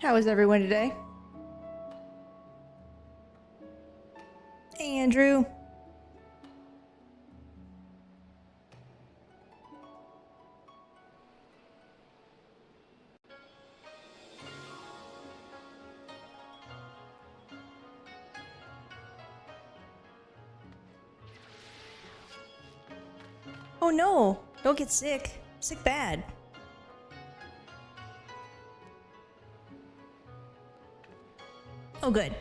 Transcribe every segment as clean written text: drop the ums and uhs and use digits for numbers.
How is everyone today? Hey, Andrew. Oh no, don't get sick. Sick bad. Oh good.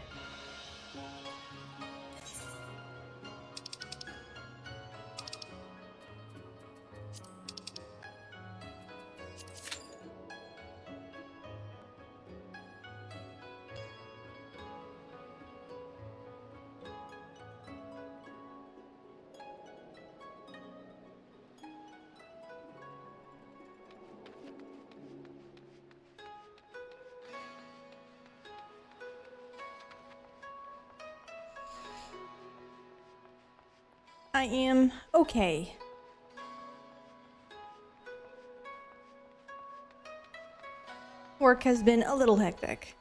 I am okay. Work has been a little hectic.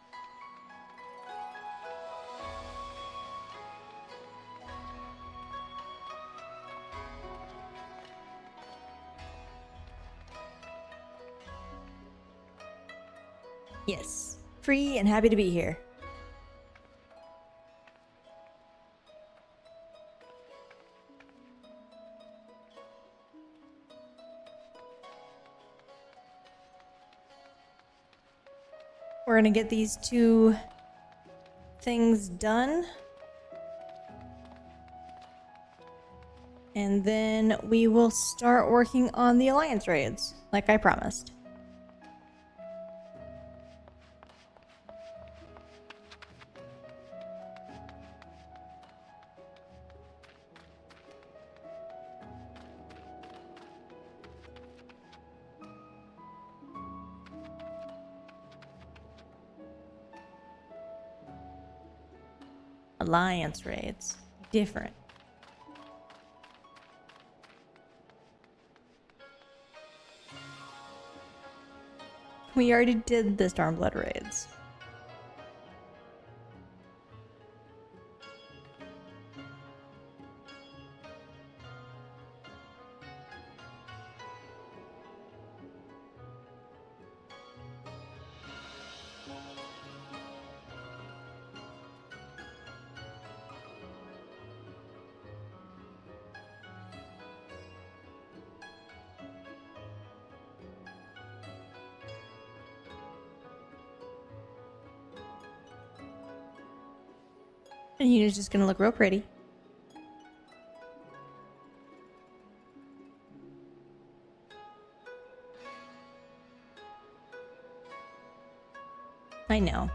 Yes, free and happy to be here. We're gonna get these two things done. And then we will start working on the alliance raids, like I promised. Alliance raids. Different. We already did the Stormblood raids. And Yuna's just gonna look real pretty. I know.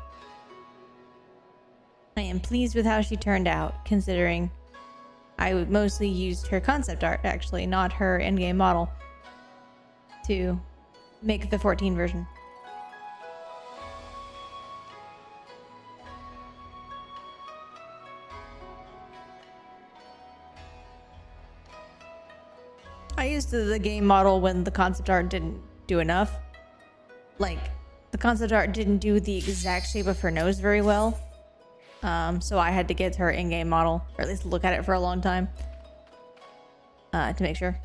I am pleased with how she turned out, considering I mostly used her concept art, actually, not her endgame model, to make the 14 version. I used the game model when the concept art didn't do enough. Like, the concept art didn't do the exact shape of her nose very well. So I had to get her in-game model, or at least look at it for a long time, to make sure.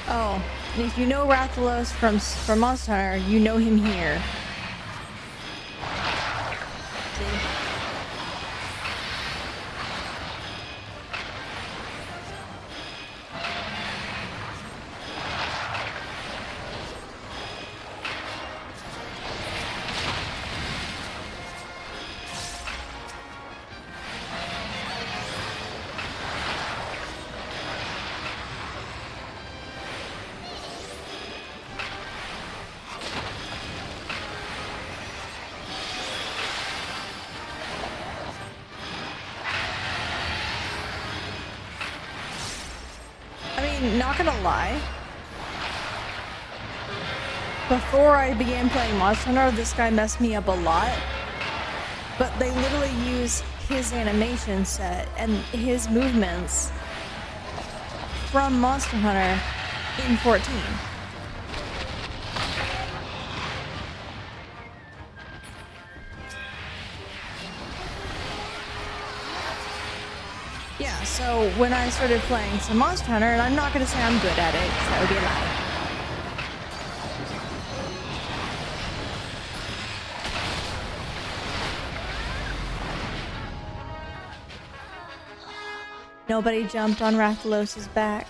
Oh, and if you know Rathalos from Monster Hunter, you know him here. See? Not gonna lie, before I began playing Monster Hunter, this guy messed me up a lot, but they literally use his animation set and his movements from Monster Hunter in 14. Yeah, so when I started playing some Monster Hunter, and I'm not going to say I'm good at it, because that would be a lie. Nobody jumped on Rathalos' back.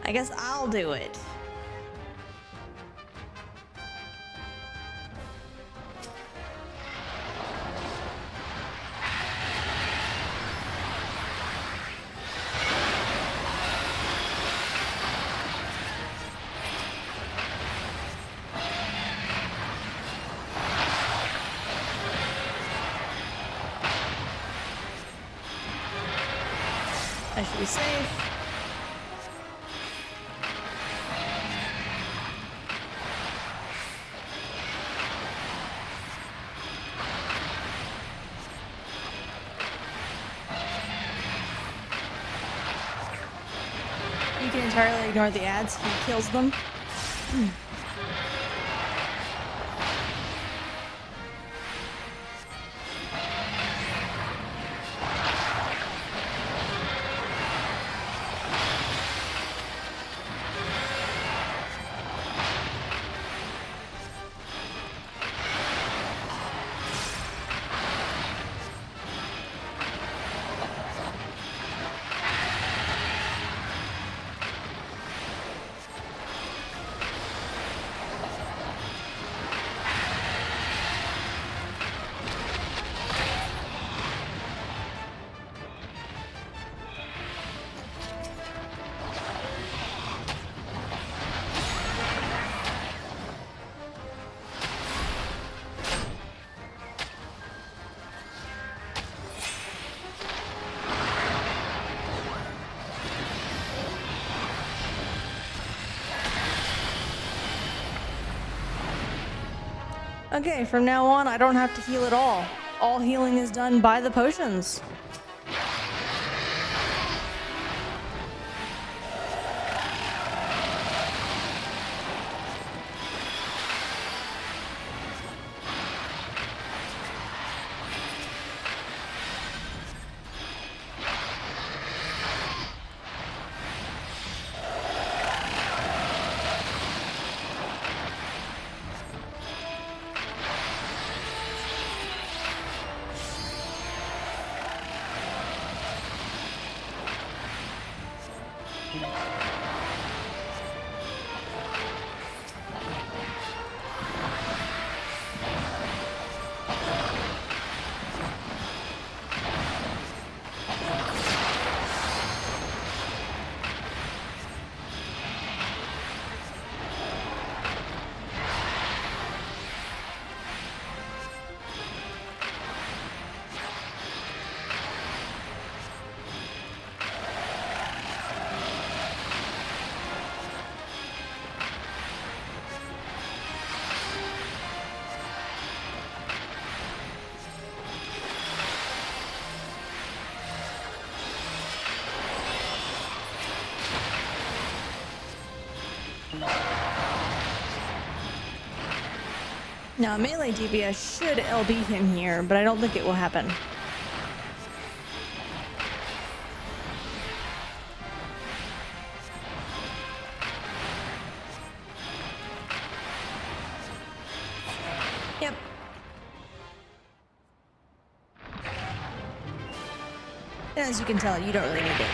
I guess I'll do it. I should be safe. You can entirely ignore the ads. He kills them. Okay, from now on, I don't have to heal at all. All healing is done by the potions. Now, melee DPS should LB him here, but I don't think it will happen. Yep. And as you can tell, you don't really need it.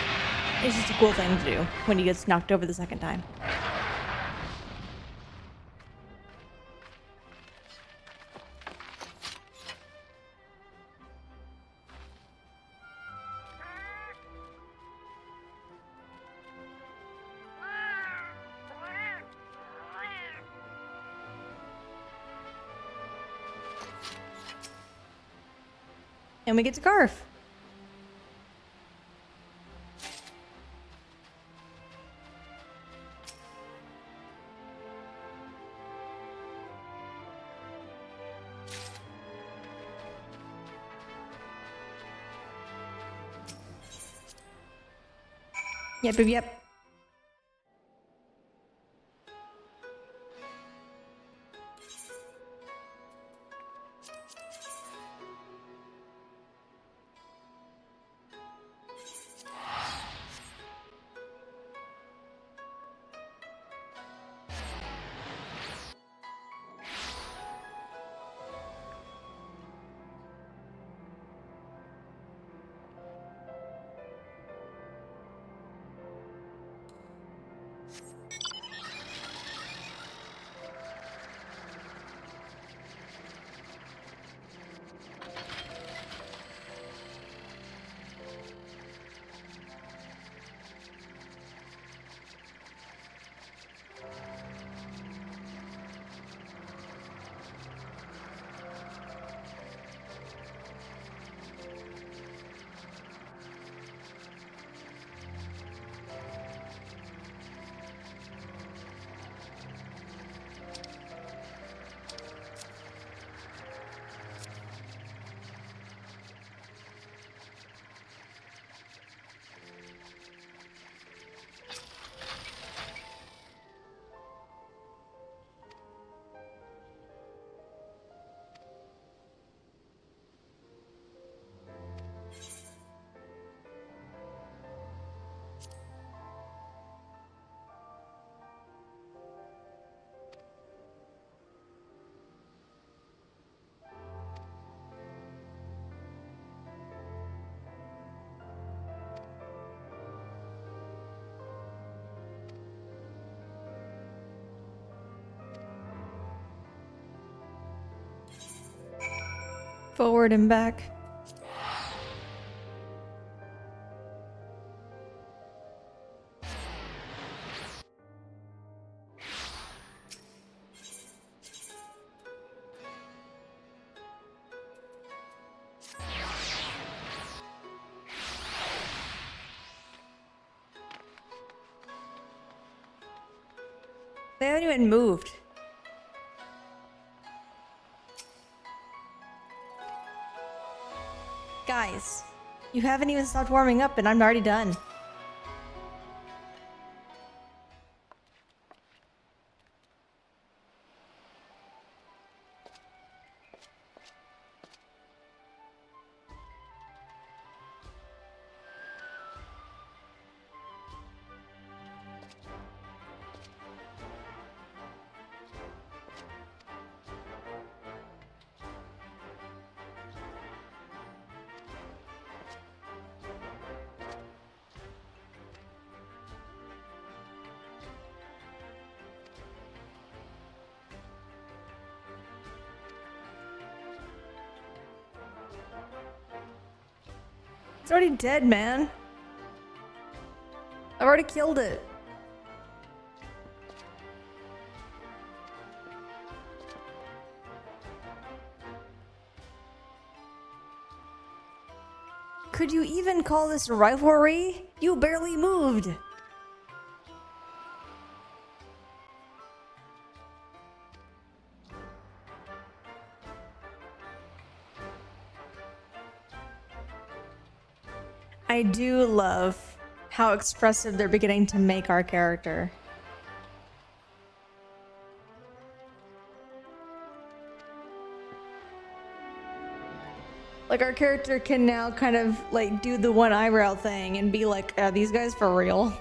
It's just a cool thing to do when he gets knocked over the second time. And we get to carve. Yep. Forward and back. They haven't even moved. Guys, you haven't even stopped warming up and I'm already done. It's already dead, man. I've already killed it. Could you even call this rivalry? You barely moved. I do love how expressive they're beginning to make our character. Like, our character can now kind of, like, do the one eyebrow thing and be like, are these guys for real?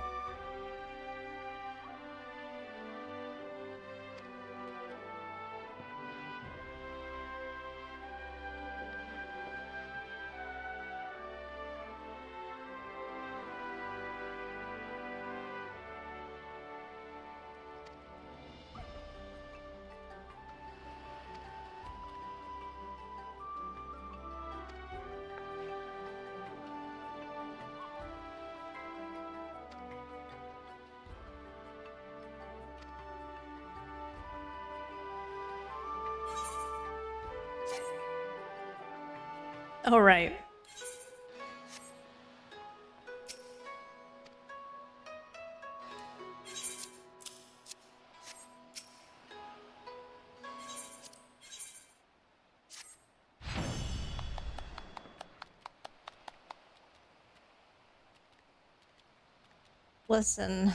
All right. Listen.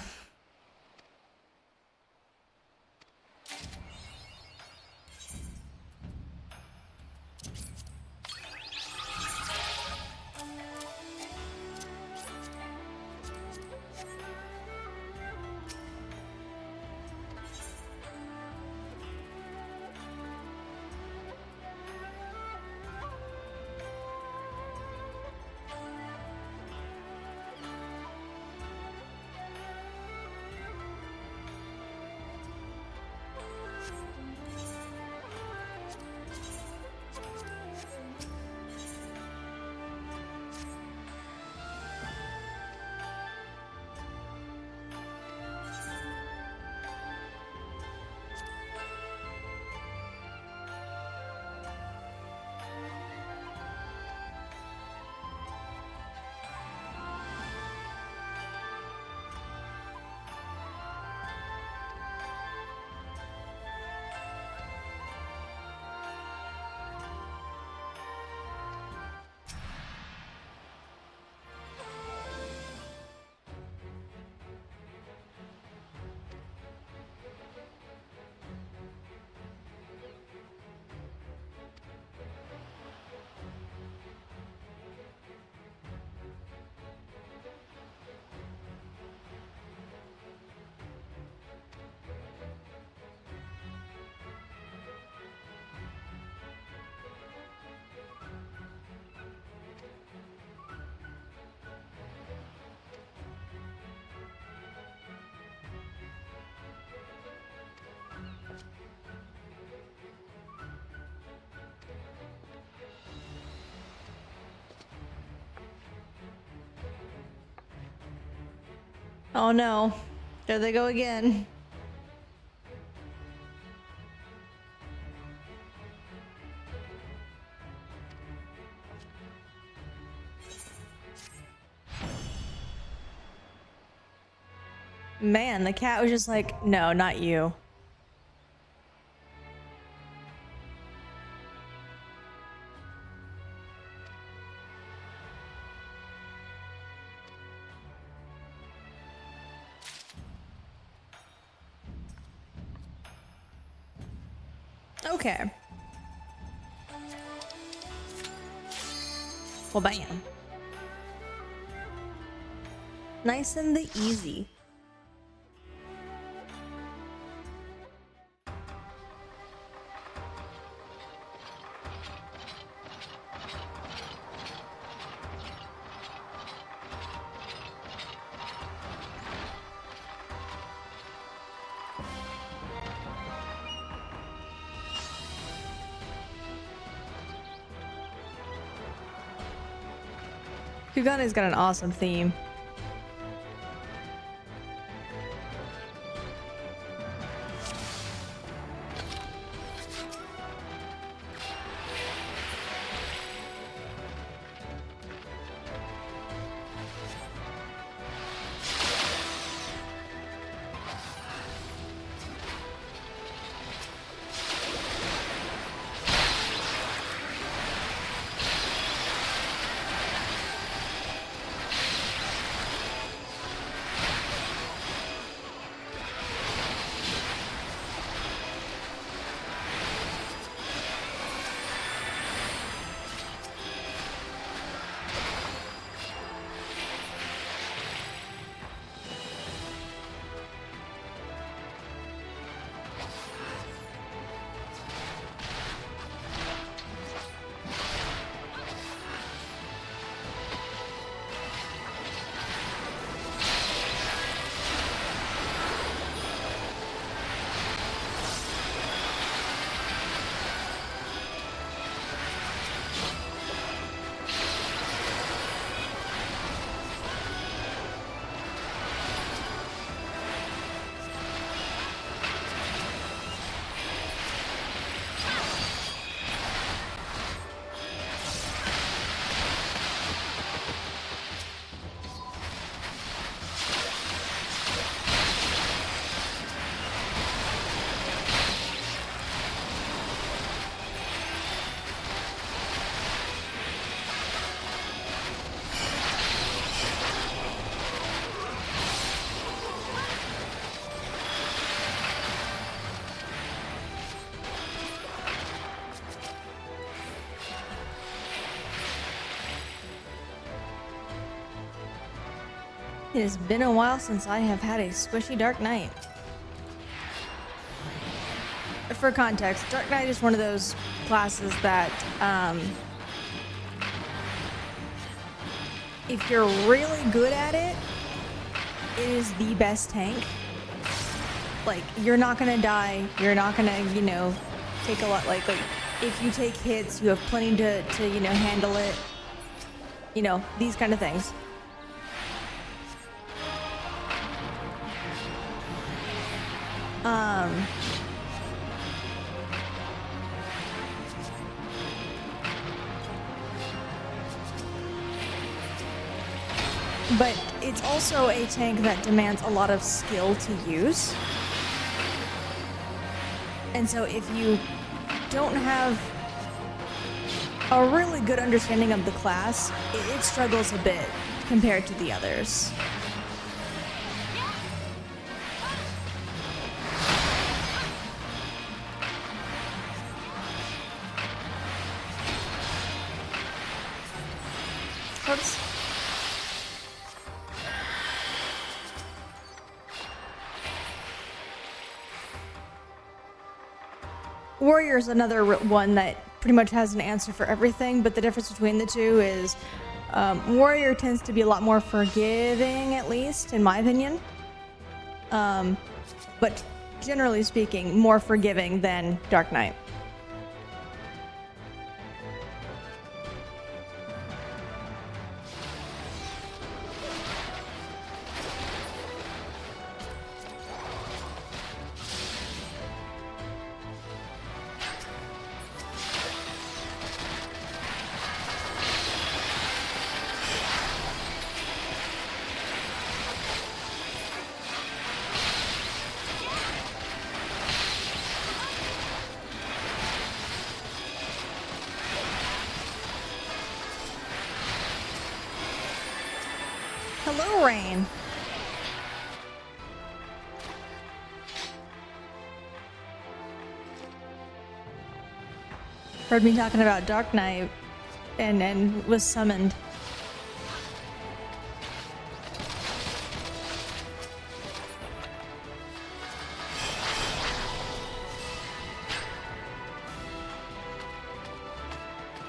Oh no. There they go again. Man, the cat was just like, no, not you. Okay. Well, bam. Nice and the easy. Kugane's got an awesome theme. It has been a while since I have had a squishy Dark Knight. For context, Dark Knight is one of those classes that, if you're really good at it, it is the best tank. Like, you're not gonna die, you're not gonna, you know, take a lot, like if you take hits, you have plenty to you know, handle it. You know, these kind of things. But it's also a tank that demands a lot of skill to use. And so if you don't have a really good understanding of the class, it struggles a bit compared to the others. Oops. Warrior is another one that pretty much has an answer for everything, but the difference between the two is Warrior tends to be a lot more forgiving, at least, in my opinion. But generally speaking, more forgiving than Dark Knight. Hello, Rain. Heard me talking about Dark Knight and was summoned.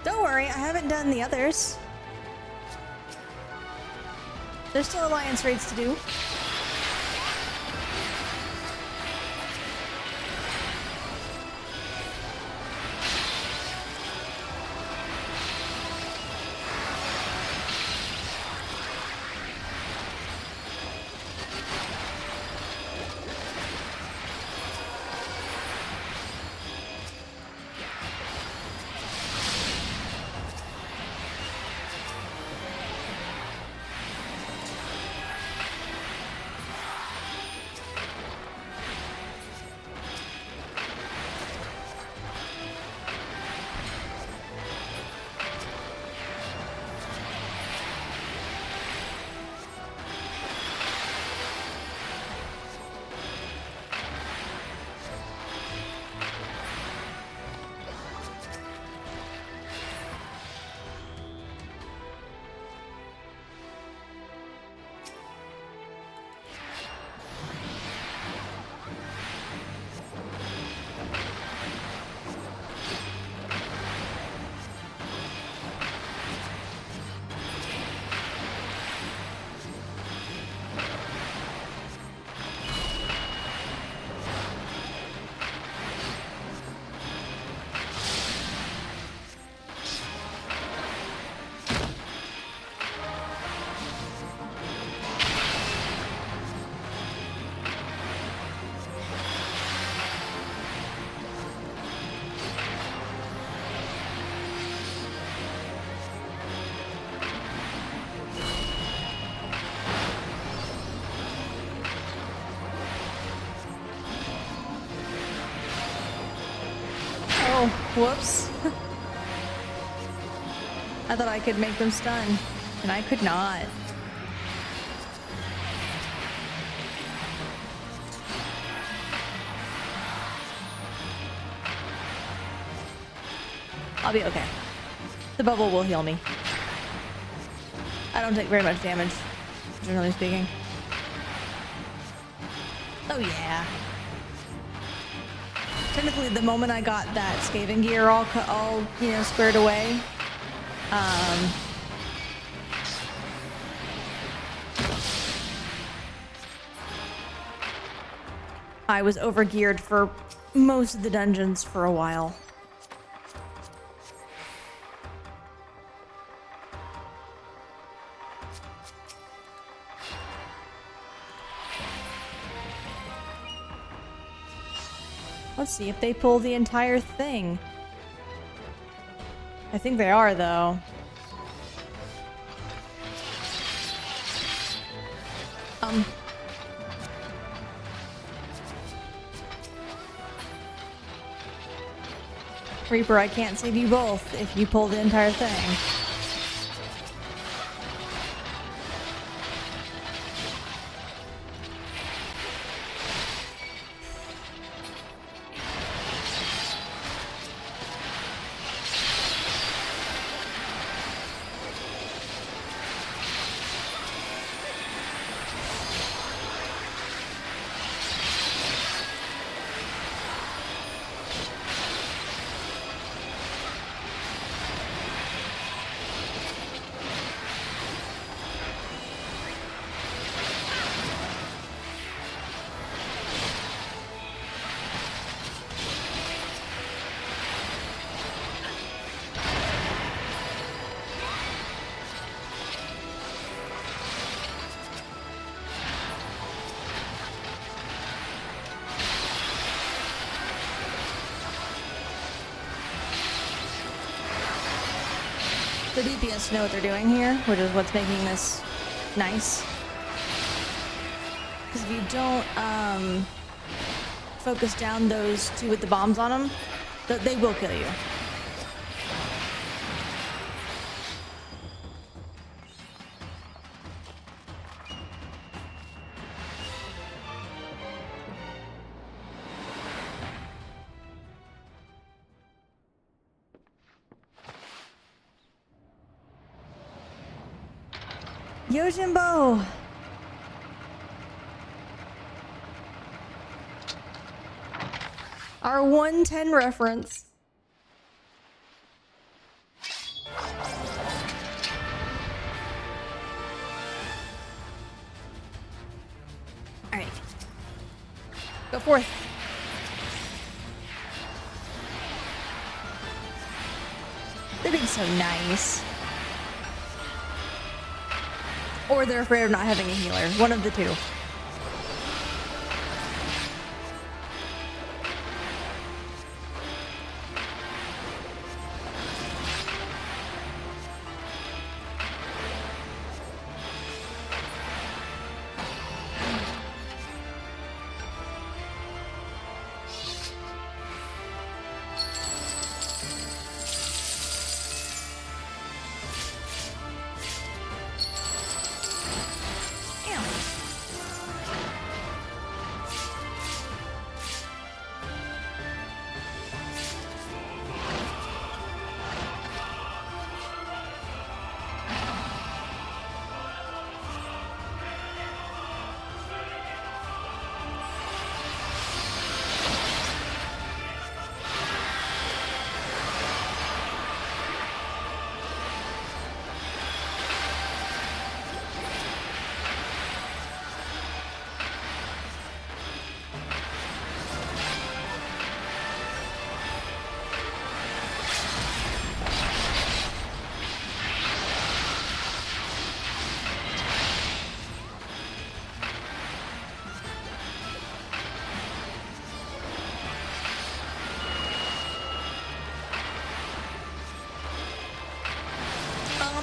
Don't worry, I haven't done the others. There's still alliance raids to do. Whoops. I thought I could make them stun, and I could not. I'll be okay. The bubble will heal me. I don't take very much damage. generally speaking. Oh yeah. Technically, the moment I got that Skaven gear all you know, squared away, I was overgeared for most of the dungeons for a while. Let's see if they pull the entire thing. I think they are, though. Reaper, I can't save you both if you pull the entire thing. The DPS know what they're doing here, which is what's making this nice. Because if you don't focus down those two with the bombs on them, they will kill you. Yojimbo! Our 110 reference. Alright. Go forth. They're being so nice. Or they're afraid of not having a healer. One of the two.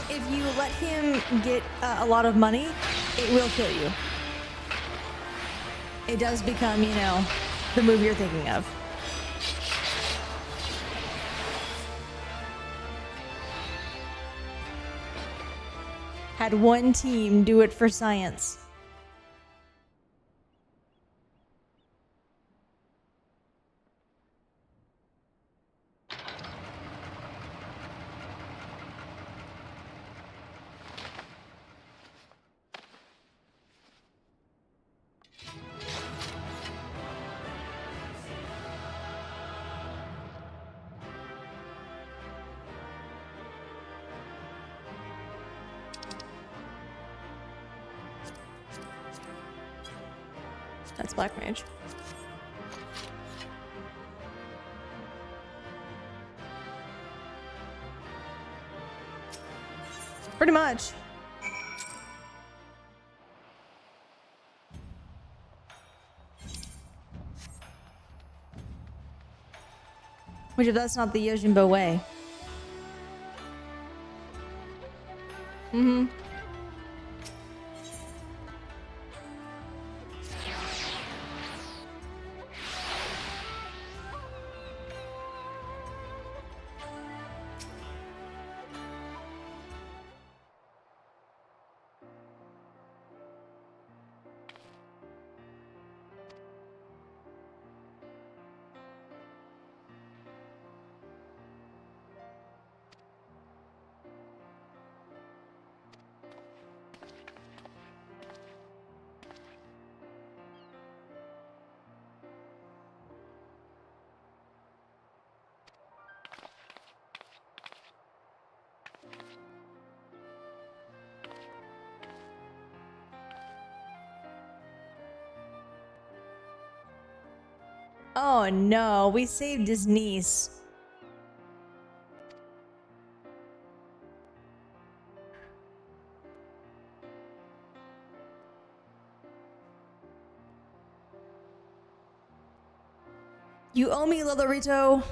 If you let him get a lot of money, it will kill you. It does become, you know, the move you're thinking of. Had one team do it for science. That's Black Mage. Pretty much. Which if that's not the Yojimbo way. Mm-hmm. Oh no, we saved his niece. You owe me, Lolorito.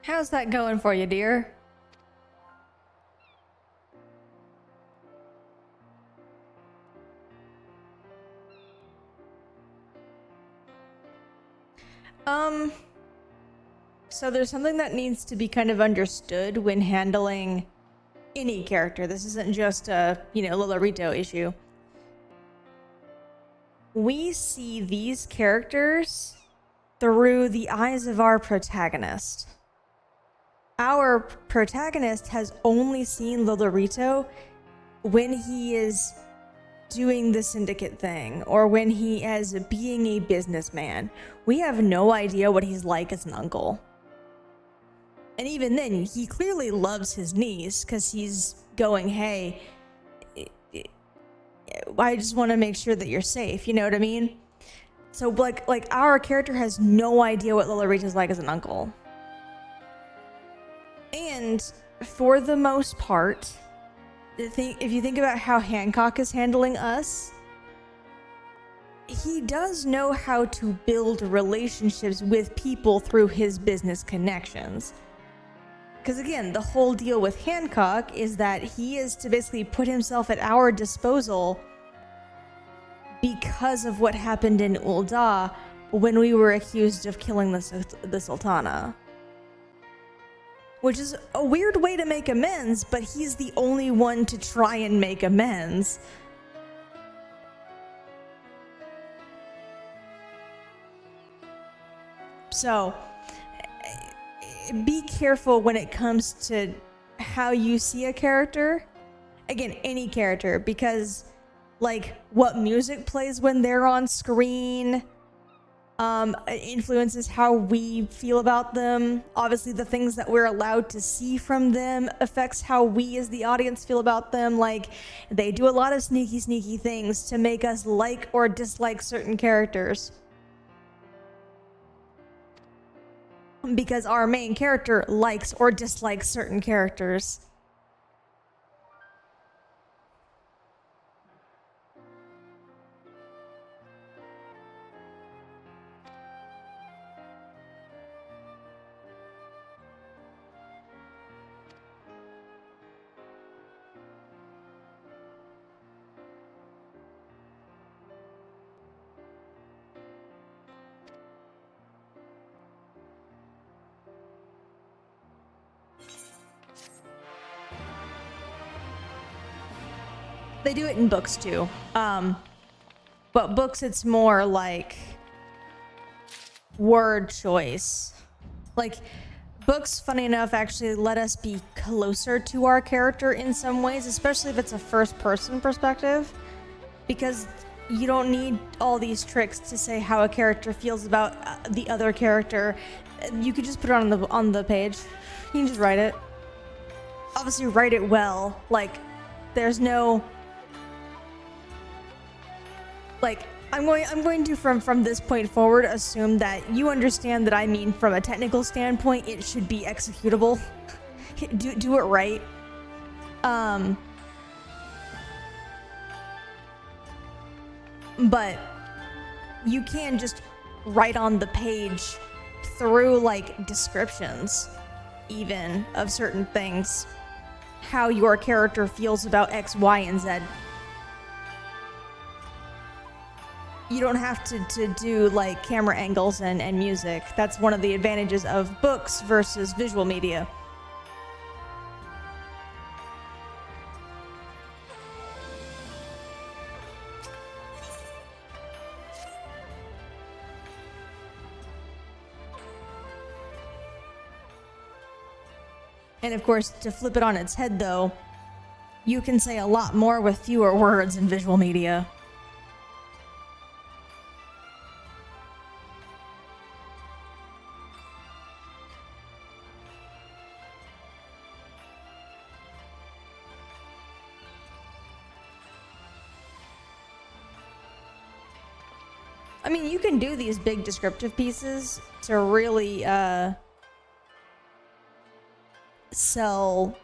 How's that going for you, dear? So there's something that needs to be kind of understood when handling any character. This isn't just a, Lolorito issue. We see these characters through the eyes of our protagonist. Our protagonist has only seen Lolorito when he is doing the syndicate thing or when he is being a businessman. We have no idea what he's like as an uncle. And even then, he clearly loves his niece because he's going, hey, I just want to make sure that you're safe. You know what I mean? So like our character has no idea what Lolorito's like as an uncle. And for the most part, if you think about how Hancock is handling us, he does know how to build relationships with people through his business connections. Because again, the whole deal with Hancock is that he is to basically put himself at our disposal because of what happened in Ul'dah when we were accused of killing the Sultana. Which is a weird way to make amends, but he's the only one to try and make amends. So, be careful when it comes to how you see a character. Again, any character, because like what music plays when they're on screen influences how we feel about them. Obviously, the things that we're allowed to see from them affects how we as the audience feel about them. Like, they do a lot of sneaky things to make us like or dislike certain characters. Because our main character likes or dislikes certain characters. They do it in books too. But books, it's more like word choice. Like, books, funny enough, actually let us be closer to our character in some ways, especially if it's a first-person perspective, because you don't need all these tricks to say how a character feels about the other character. You could just put it on the page. You can just write it. Obviously, write it well. Like, there's no... Like, I'm going to from this point forward assume that you understand that I mean from a technical standpoint it should be executable. do it right. But you can just write on the page through like descriptions even of certain things how your character feels about X, Y, and Z. You don't have to do like camera angles and music. That's one of the advantages of books versus visual media. And of course, to flip it on its head though, you can say a lot more with fewer words in visual media. I mean, you can do these big descriptive pieces to really sell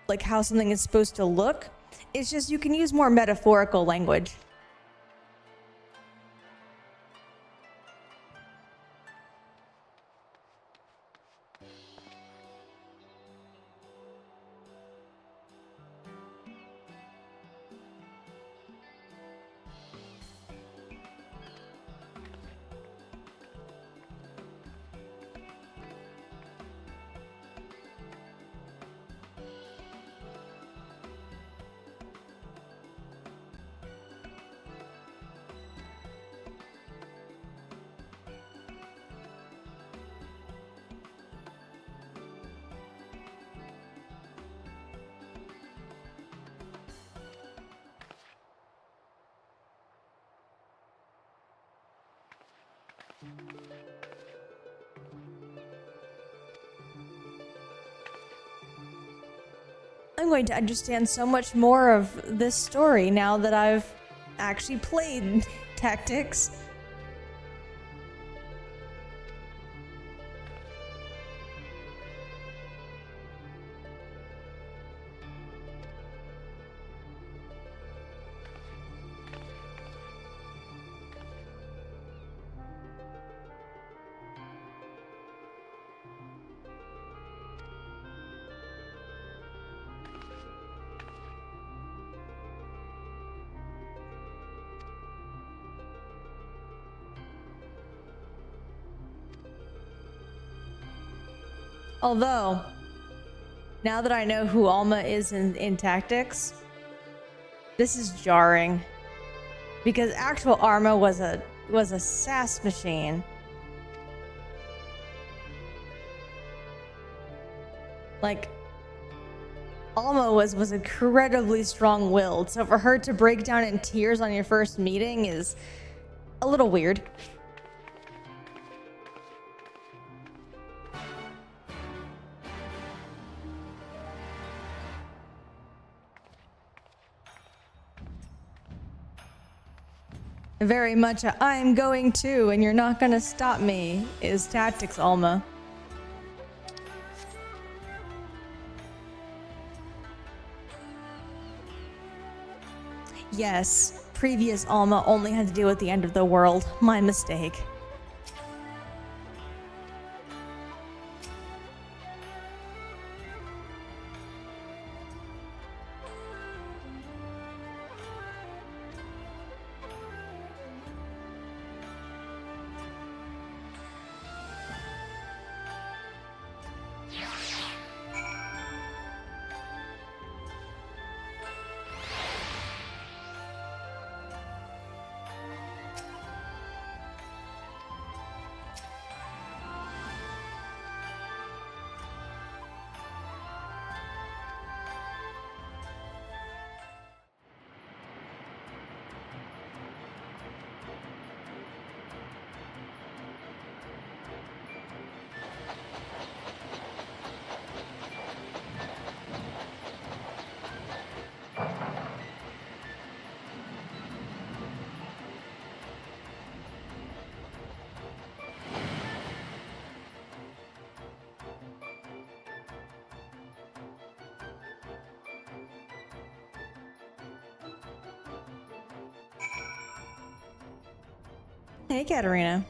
like how something is supposed to look. It's just you can use more metaphorical language. I'm going to understand so much more of this story now that I've actually played Tactics. Although, now that I know who Alma is in Tactics, this is jarring. Because actual Arma was a sass machine. Like, Alma was incredibly strong-willed, so for her to break down in tears on your first meeting is a little weird. Very much a, I'm going to, and you're not gonna stop me, is Tactics Alma. Yes, previous Alma only had to deal with the end of the world. My mistake. Hey, Katarina.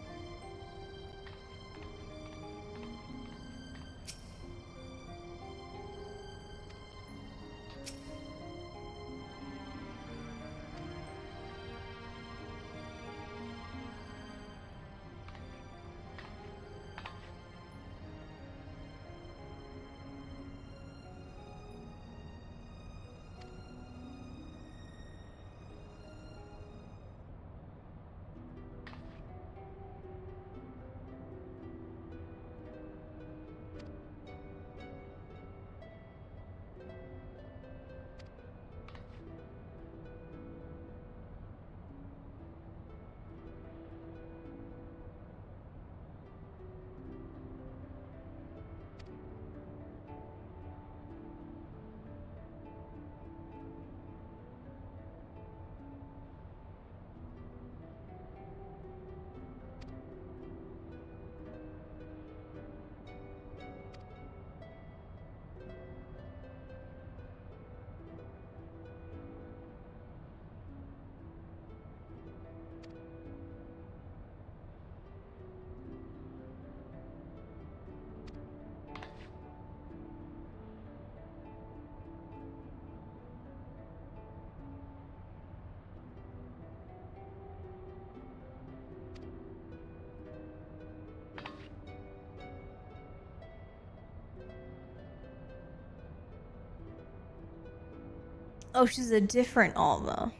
Oh, she's a different Alma.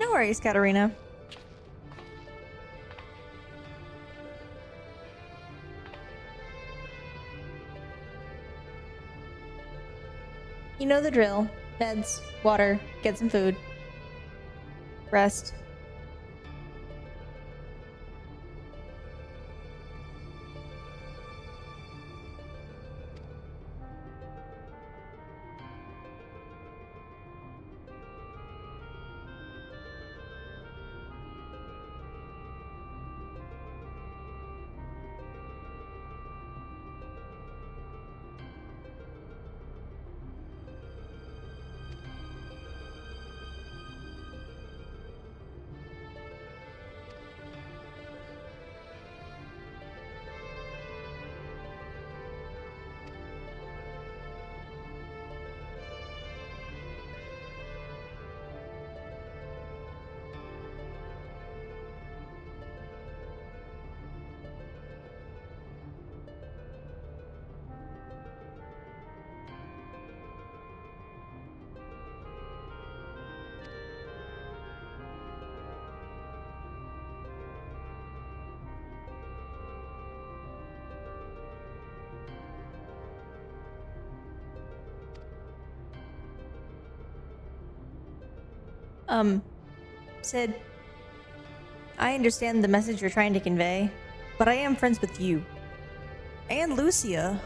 No worries, Katarina. You know the drill. Meds, water, get some food. Rest. Sid, I understand the message you're trying to convey, but I am friends with you. And Lucia.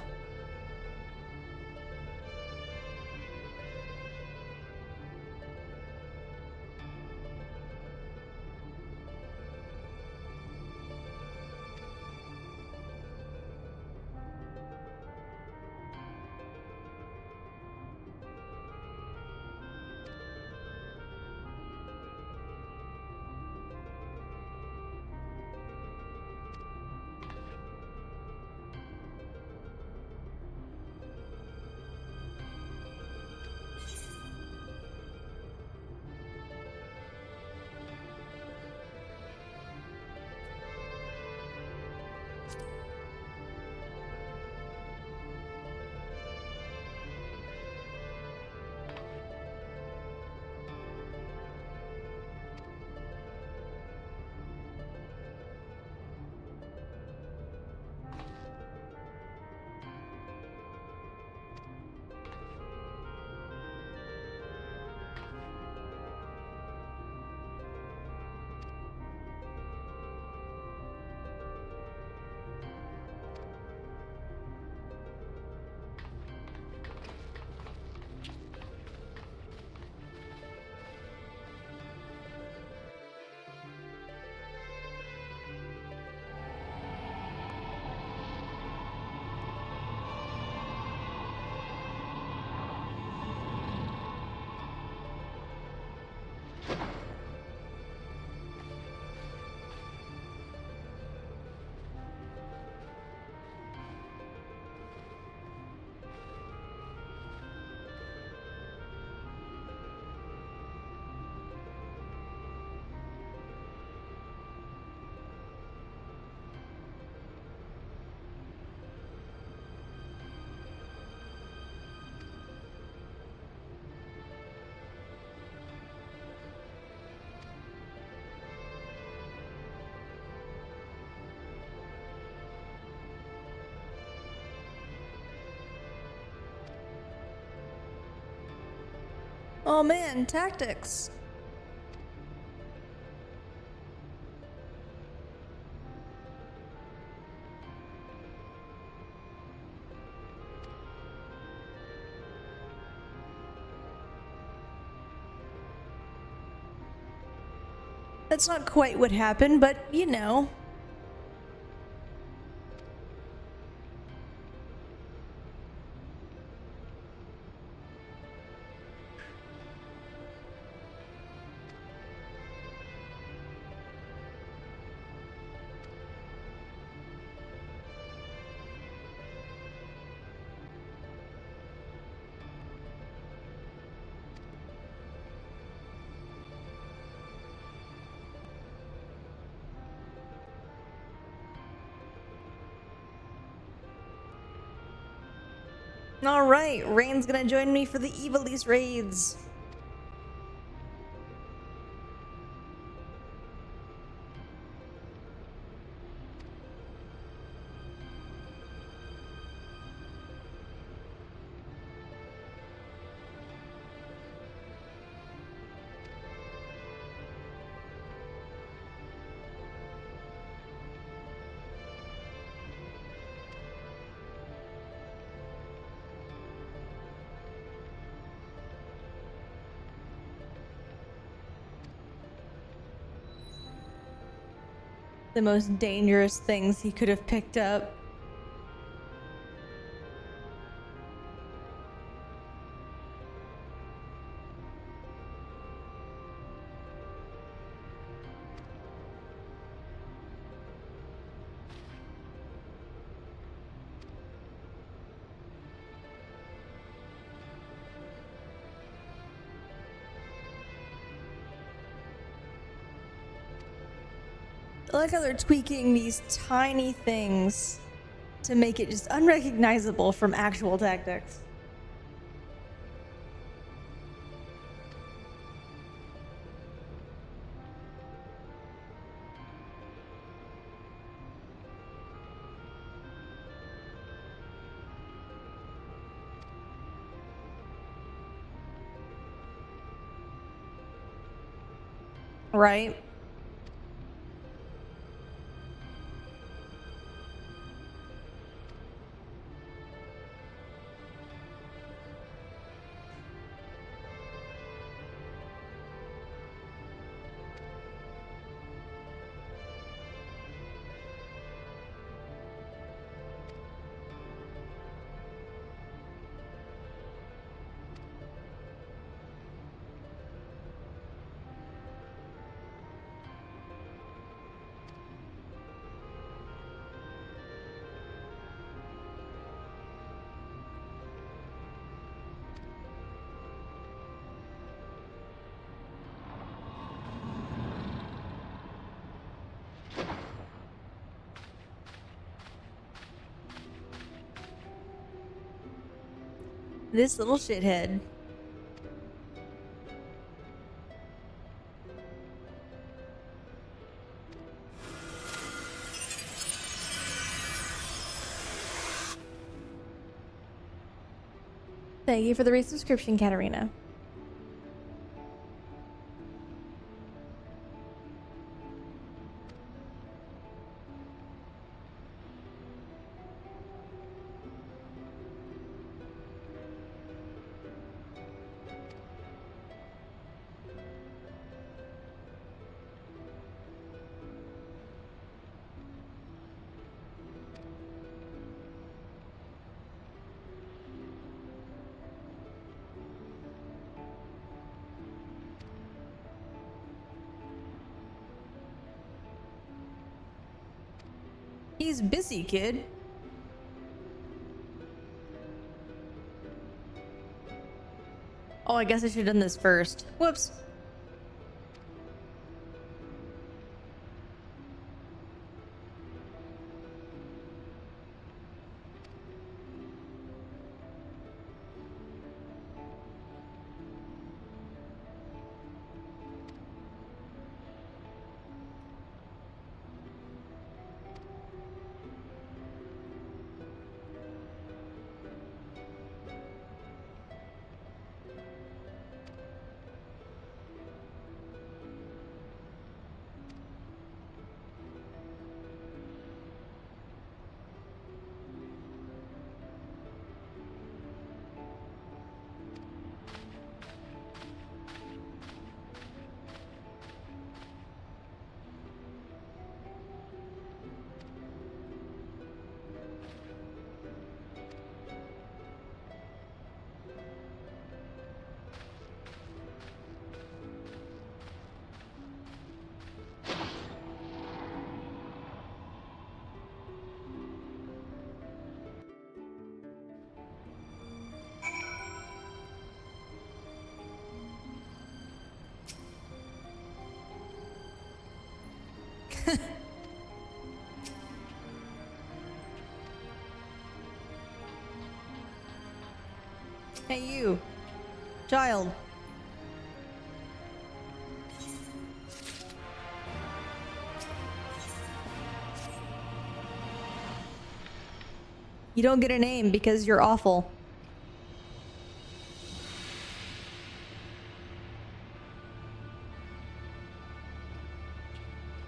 Oh man, tactics. That's not quite what happened, but you know. Alright, Rain's gonna join me for the Evilise raids. The most dangerous things he could have picked up. I like how they're tweaking these tiny things to make it just unrecognizable from actual tactics. Right? This little shithead. Thank you for the resubscription, Katarina. He's busy, kid. Oh, I guess I should have done this first. Whoops. Hey, you. Child. You don't get a name because you're awful.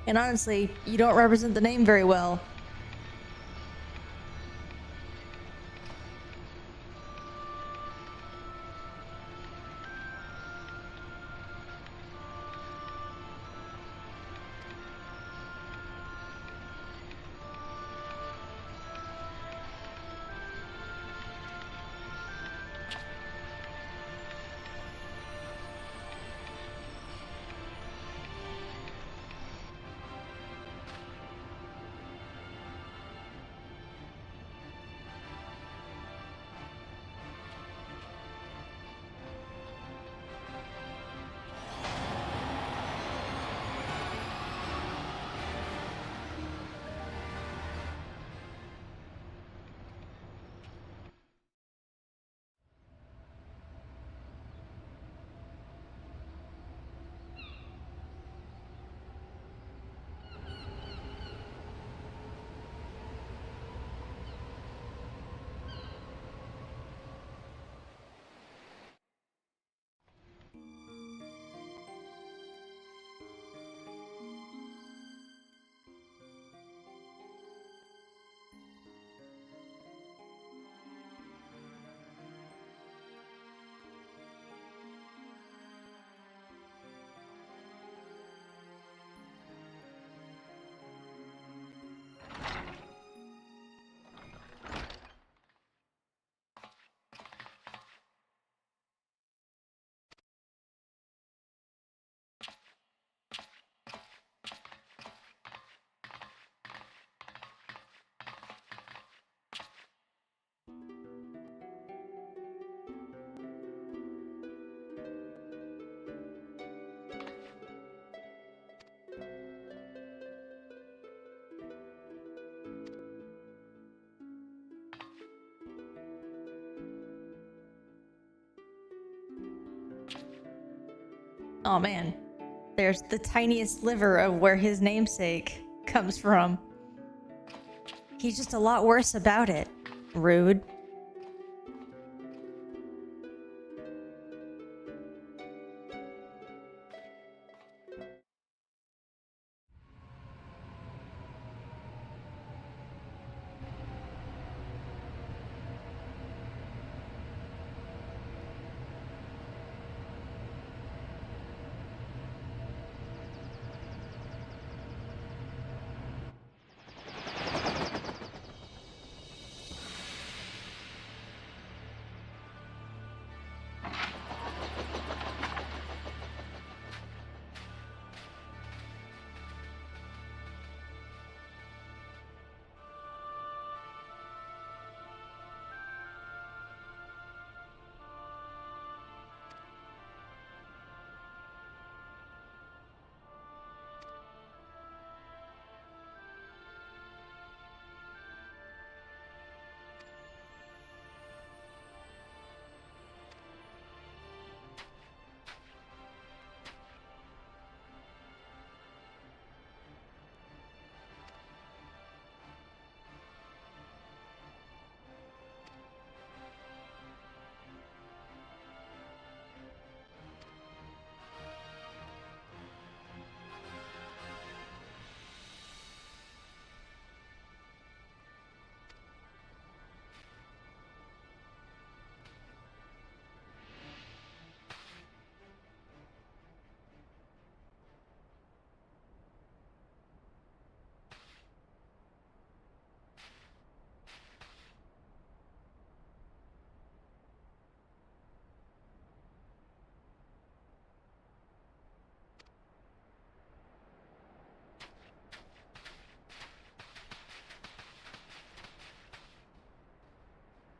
And honestly, you don't represent the name very well. Oh man, there's the tiniest sliver of where his namesake comes from. He's just a lot worse about it. Rude.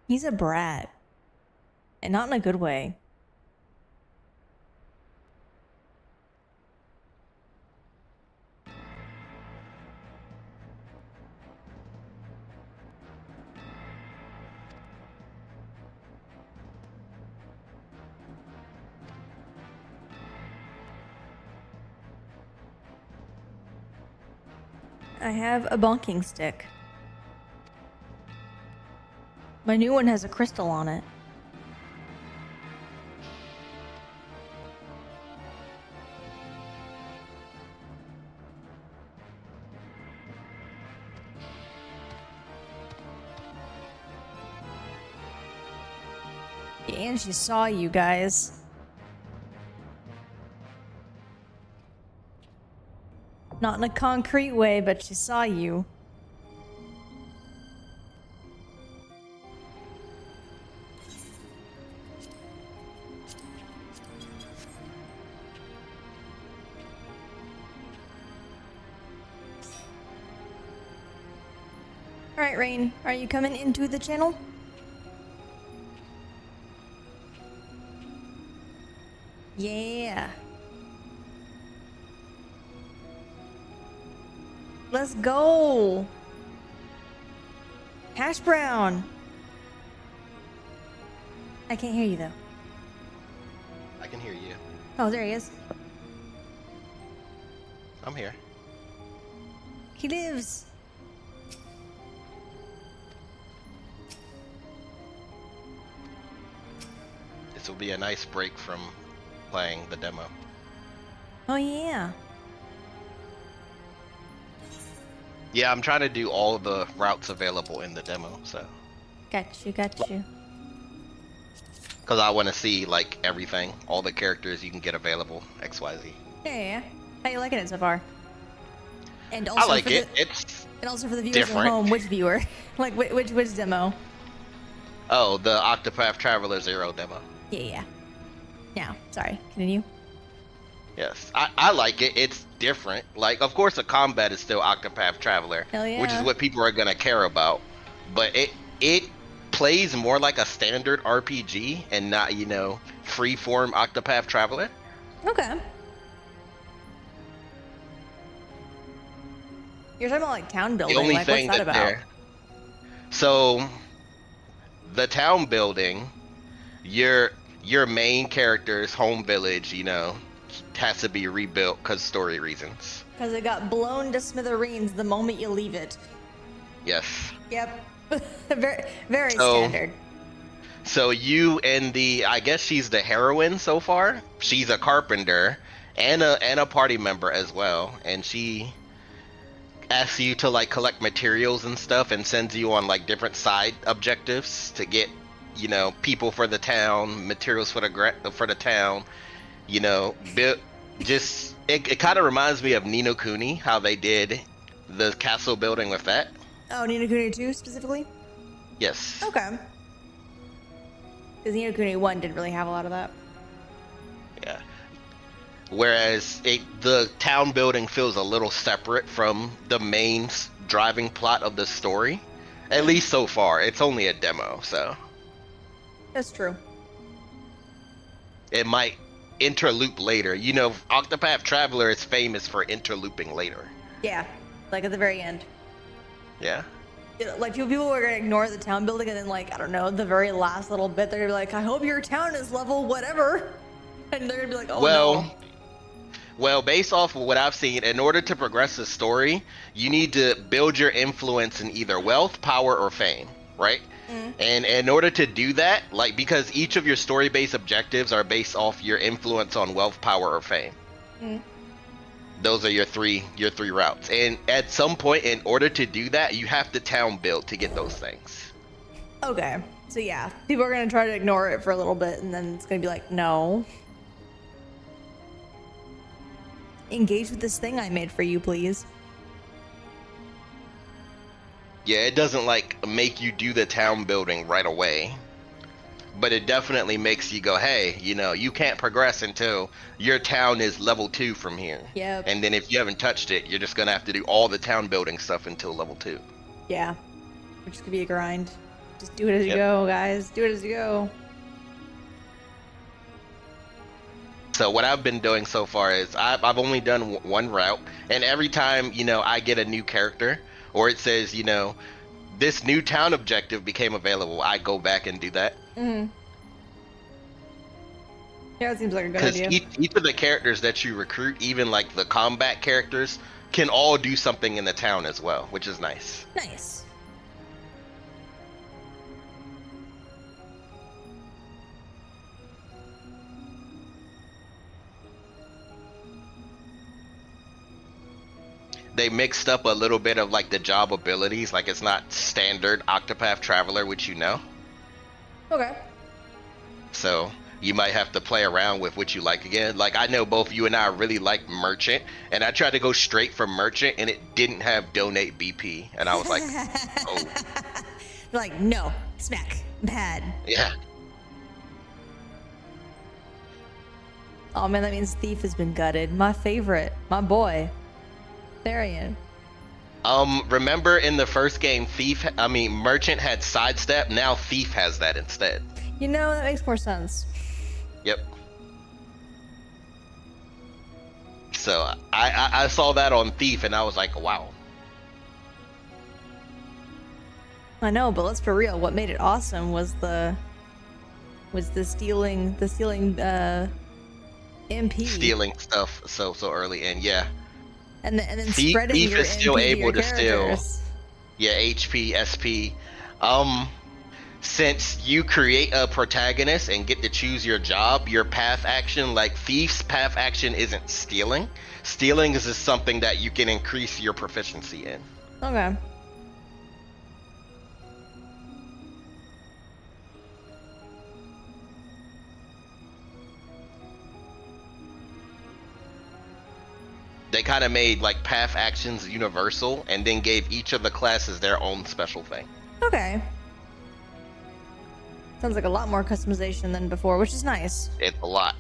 He's a brat. And not in a good way. I have a bonking stick. My new one has a crystal on it. Yeah, and she saw you guys. Not in a concrete way, but she saw you. Alright, Rain, are you coming into the channel? Yeah. Let's go. Hash brown. I can't hear you though. I can hear you. Oh, there he is. I'm here. He lives. This will be a nice break from playing the demo. Oh yeah. Yeah, I'm trying to do all the routes available in the demo, so. Got you, got you. Because I want to see, like, everything. All the characters you can get available, XYZ. Yeah. How you liking it so far? And also I like for it. The, it's and also for the viewers different. at home, which viewer? Like, which demo? Oh, the Octopath Traveler 0 demo. Yeah. Now, sorry. Continue. Yes, I like it. It's different. Like, of course, the combat is still Octopath Traveler, Hell yeah. which is what people are gonna care about. But it plays more like a standard RPG and not, you know, free-form Octopath Traveler. Okay. You're talking about like town building. The only like, thing what's that about? So the town building, your main character's home village, you know, has to be rebuilt because story reasons. Because it got blown to smithereens the moment you leave it. Yes. Yep. very standard. So you and I guess she's the heroine so far. She's a carpenter and a party member as well, and she asks you to like collect materials and stuff and sends you on like different side objectives to get, you know, people for the town, materials for the town, you know, it kind of reminds me of Ni no Kuni, how they did the castle building with that. Oh, Ni no Kuni 2 specifically? Yes. Okay. Because Ni no Kuni 1 didn't really have a lot of that. Yeah. Whereas the town building feels a little separate from the main driving plot of the story. At least so far. It's only a demo, so. That's true. It might interloop later. You know, Octopath Traveler is famous for interlooping later. Yeah. Like at the very end. Yeah. You know, like people are gonna ignore the town building and then like, I don't know, the very last little bit they're gonna be like, I hope your town is level whatever. And they're gonna be like, oh no. Well, based off of what I've seen, in order to progress the story, you need to build your influence in either wealth, power, or fame, right? And in order to do that, like, because each of your story-based objectives are based off your influence on wealth, power, or fame. Those are your three routes. And at some point, in order to do that, you have to town build to get those things. Okay. So yeah, people are gonna try to ignore it for a little bit and then it's gonna be like, no. Engage with this thing I made for you, please. Yeah, it doesn't like make you do the town building right away, but it definitely makes you go, hey, you know, you can't progress until your town is level 2 from here. Yep. And then if you haven't touched it, you're just gonna have to do all the town building stuff until level 2. Yeah, which could be a grind. Just do it as you go, guys. Do it as you go. So what I've been doing so far is I've only done one route, and every time, you know, I get a new character, or it says, you know, this new town objective became available, I go back and do that. Yeah, it seems like a good Because idea. each of the characters that you recruit, even like the combat characters, can all do something in the town as well, which is nice. Nice. They mixed up a little bit of like the job abilities, like it's not standard Octopath Traveler, which you know. Okay. So you might have to play around with what you like again. Like I know both you and I really like Merchant, and I tried to go straight from Merchant, and it didn't have donate BP, and I was like, oh, You're like, no, smack, bad. yeah. Oh man, that means Thief has been gutted. My favorite, my boy, Therian. Remember in the first game, Merchant had sidestep. Now Thief has that instead. You know, that makes more sense. Yep. So I saw that on Thief, and I was like, wow. I know, but let's be real. What made it awesome was the stealing MP. Stealing stuff so early, and yeah. And then Thief spreading your is still MP to able your to steal. characters. Yeah, HP, SP. Since you create a protagonist and get to choose your job, your path action, like Thief's path action isn't stealing. Stealing is just something that you can increase your proficiency in. Okay. They kind of made like path actions universal and then gave each of the classes their own special thing. Okay. Sounds like a lot more customization than before, which is nice. It's a lot.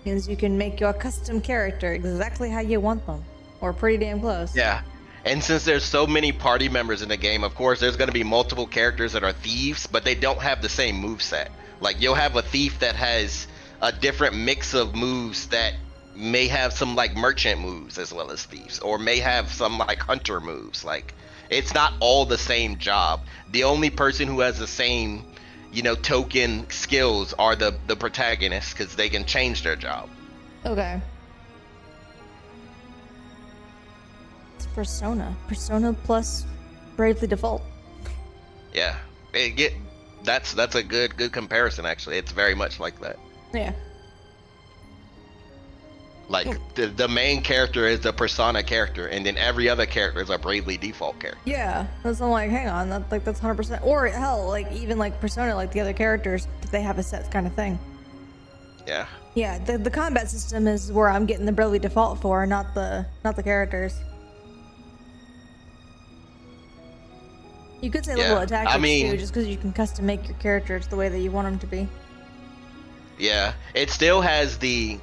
Means you can make your custom character exactly how you want them, or pretty damn close. Yeah. And since there's so many party members in the game, of course, there's going to be multiple characters that are thieves, but they don't have the same moveset. Like, you'll have a thief that has a different mix of moves that may have some, like, merchant moves as well as thieves, or may have some, like, hunter moves. Like, it's not all the same job. The only person who has the same, token skills are the protagonists, because they can change their job. Okay. It's Persona. Persona plus Bravely Default. Yeah. That's a good comparison, actually. It's very much like that. Yeah. Like, the main character is the Persona character, and then every other character is a Bravely Default character. Yeah. That's I'm like, hang on, that's 100%. Or hell, like even like Persona, like the other characters, they have a set kind of thing. Yeah. Yeah. The combat system is where I'm getting the Bravely Default for, not the characters. You could say level of tactics too, just because you can custom make your characters the way that you want them to be. Yeah. It still has the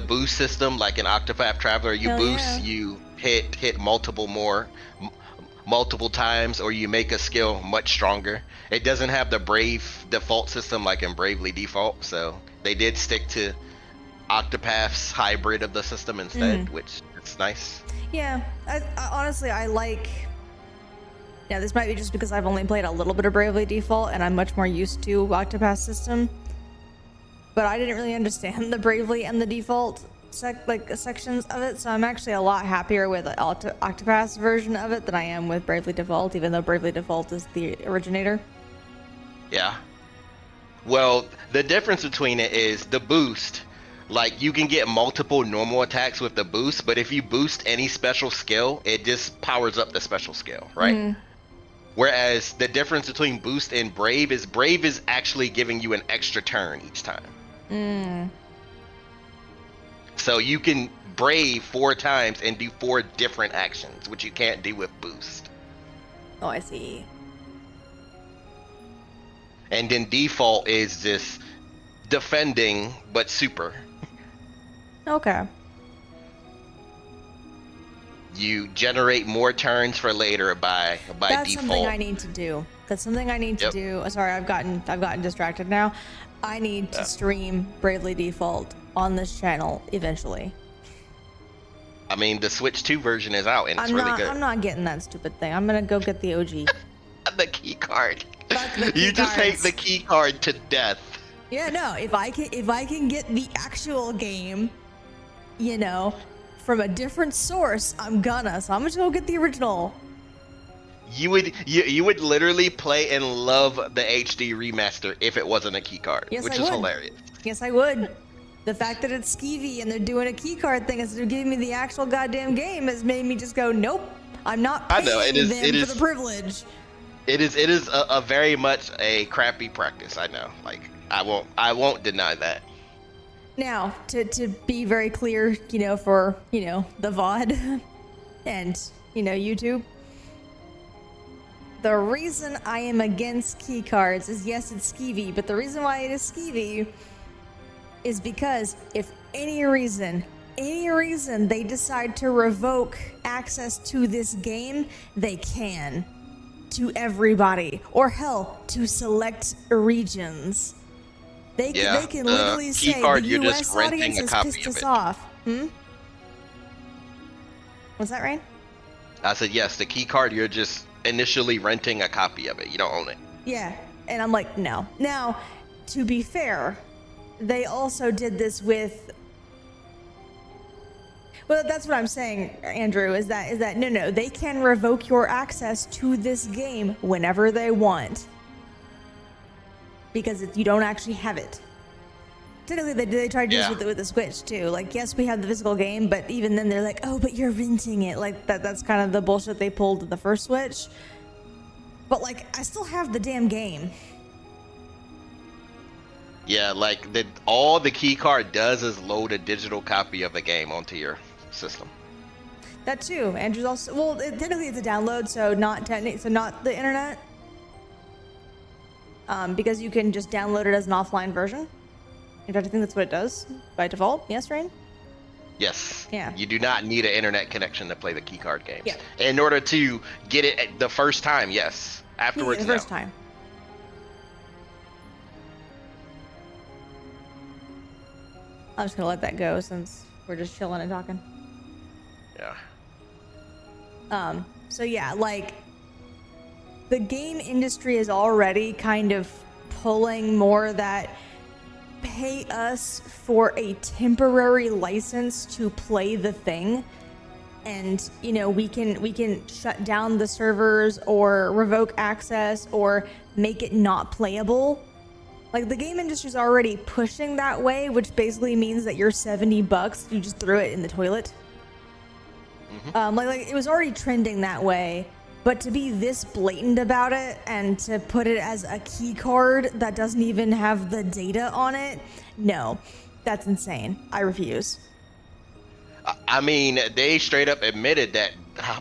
boost system, like in Octopath Traveler. You Hell boost, yeah. you hit multiple times, or you make a skill much stronger. It doesn't have the Brave default system like in Bravely Default, so they did stick to Octopath's hybrid of the system instead, which is nice. Yeah, I honestly, I like... Yeah, this might be just because I've only played a little bit of Bravely Default, and I'm much more used to Octopath's system. But I didn't really understand the Bravely and the Default sections of it, so I'm actually a lot happier with Octopath's version of it than I am with Bravely Default, even though Bravely Default is the originator. Yeah. Well, the difference between it is the boost. Like, you can get multiple normal attacks with the boost, but if you boost any special skill, it just powers up the special skill, right? Whereas the difference between boost and Brave is actually giving you an extra turn each time. So you can Brave 4 times and do 4 different actions, which you can't do with boost. Oh, I see. And then default is just defending, but super. Okay. You generate more turns for later by That's default. something I need to do. That's something I need to do. Sorry, I've gotten distracted now. I need to stream Bravely Default on this channel eventually. I mean, the Switch 2 version is out, and it's really good. I'm not getting that stupid thing. I'm gonna go get the OG. The key card. fuck the key You just hate cards. the key card to death. Yeah, no. If I can get the actual game, you know, from a different source, I'm gonna. So I'm gonna go get the original. You would literally play and love the HD remaster if it wasn't a key card, Yes, which I is would. hilarious. Yes, I would. The fact that it's skeevy and they're doing a key card thing instead of giving me the actual goddamn game has made me just go, nope, I'm not I paying know, it them is for the privilege. It is a very much a crappy practice. I know. Like I won't deny that. Now, to be very clear, you know, for, you know, the VOD and, you know, YouTube, the reason I am against key cards is, yes, it's skeevy, but the reason why it is skeevy is because if any reason they decide to revoke access to this game, they can. To everybody. Or hell, to select regions. They can literally key say card, the you're US just renting audience a has copy pissed of us it. off. What's that, Rain? I said yes. The key card, you're just initially renting a copy of it. You don't own it. Yeah, and I'm like, no. Now, to be fair, they also did this with. Well, that's what I'm saying, Andrew. Is that no? They can revoke your access to this game whenever they want, because you don't actually have it. Technically, they tried to do this with the Switch too. Like, yes, we have the physical game, but even then, they're like, oh, but you're renting it. Like that's kind of the bullshit they pulled with the first Switch. But like, I still have the damn game. Yeah, like all the key card does is load a digital copy of the game onto your system. That too. Andrew's also technically it's a download, so not the internet. Because you can just download it as an offline version. In fact, I think that's what it does by default. Yes, Rain? Yes. Yeah. You do not need an internet connection to play the key card games. Yeah. In order to get it the first time, yes. Afterwards, the first time. I'm just gonna let that go since we're just chilling and talking. Yeah. So yeah, like the game industry is already kind of pulling more that pay us for a temporary license to play the thing, and you know, we can shut down the servers or revoke access or make it not playable. Like the game industry is already pushing that way, which basically means that your $70 you just threw it in the toilet. Like it was already trending that way, but to be this blatant about it and to put it as a key card that doesn't even have the data on it, no, that's insane. I refuse. I mean, they straight up admitted that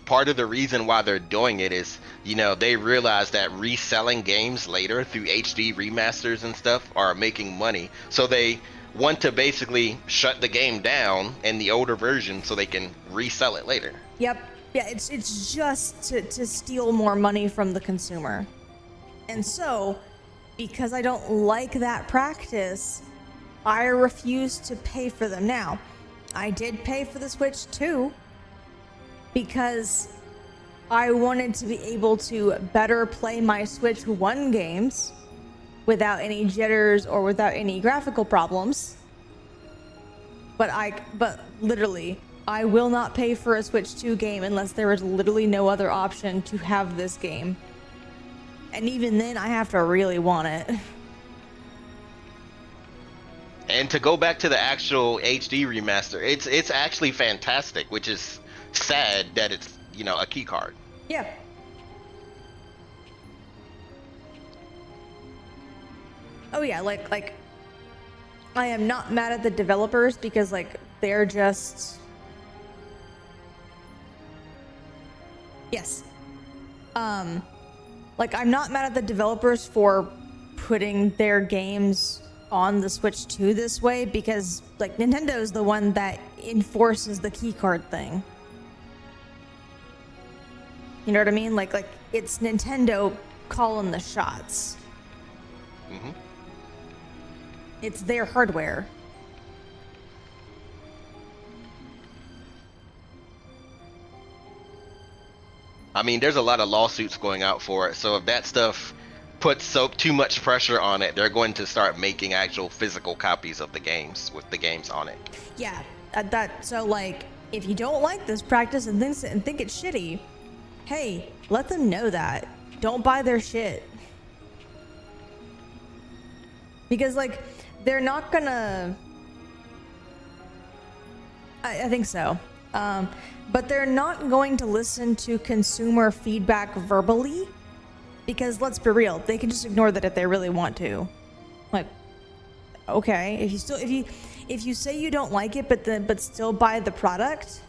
part of the reason why they're doing it is, you know, they realize that reselling games later through HD remasters and stuff are making money. So they want to basically shut the game down in the older version so they can resell it later. Yep. Yeah, it's just to steal more money from the consumer. And so, because I don't like that practice, I refuse to pay for them. Now, I did pay for the Switch too, because I wanted to be able to better play my Switch 1 games without any jitters or without any graphical problems. But literally, I will not pay for a Switch 2 game unless there is literally no other option to have this game. And even then, I have to really want it. And to go back to the actual HD remaster, it's actually fantastic, which is sad that it's, you know, a key card. Yeah. Oh yeah, like I am not mad at the developers because like they're just yes. Like I'm not mad at the developers for putting their games on the Switch 2 this way, because like Nintendo is the one that enforces the key card thing. You know what I mean? Like it's Nintendo calling the shots. Mm-hmm. It's their hardware. I mean, there's a lot of lawsuits going out for it, so if that stuff put too much pressure on it, they're going to start making actual physical copies of the games with the games on it. Yeah, so like, if you don't like this practice and think it's shitty, hey, let them know that. Don't buy their shit. Because like, they're not gonna... I think so. But they're not going to listen to consumer feedback verbally, because let's be real, they can just ignore that if they really want to. Like, okay, if you say you don't like it, but still buy the product,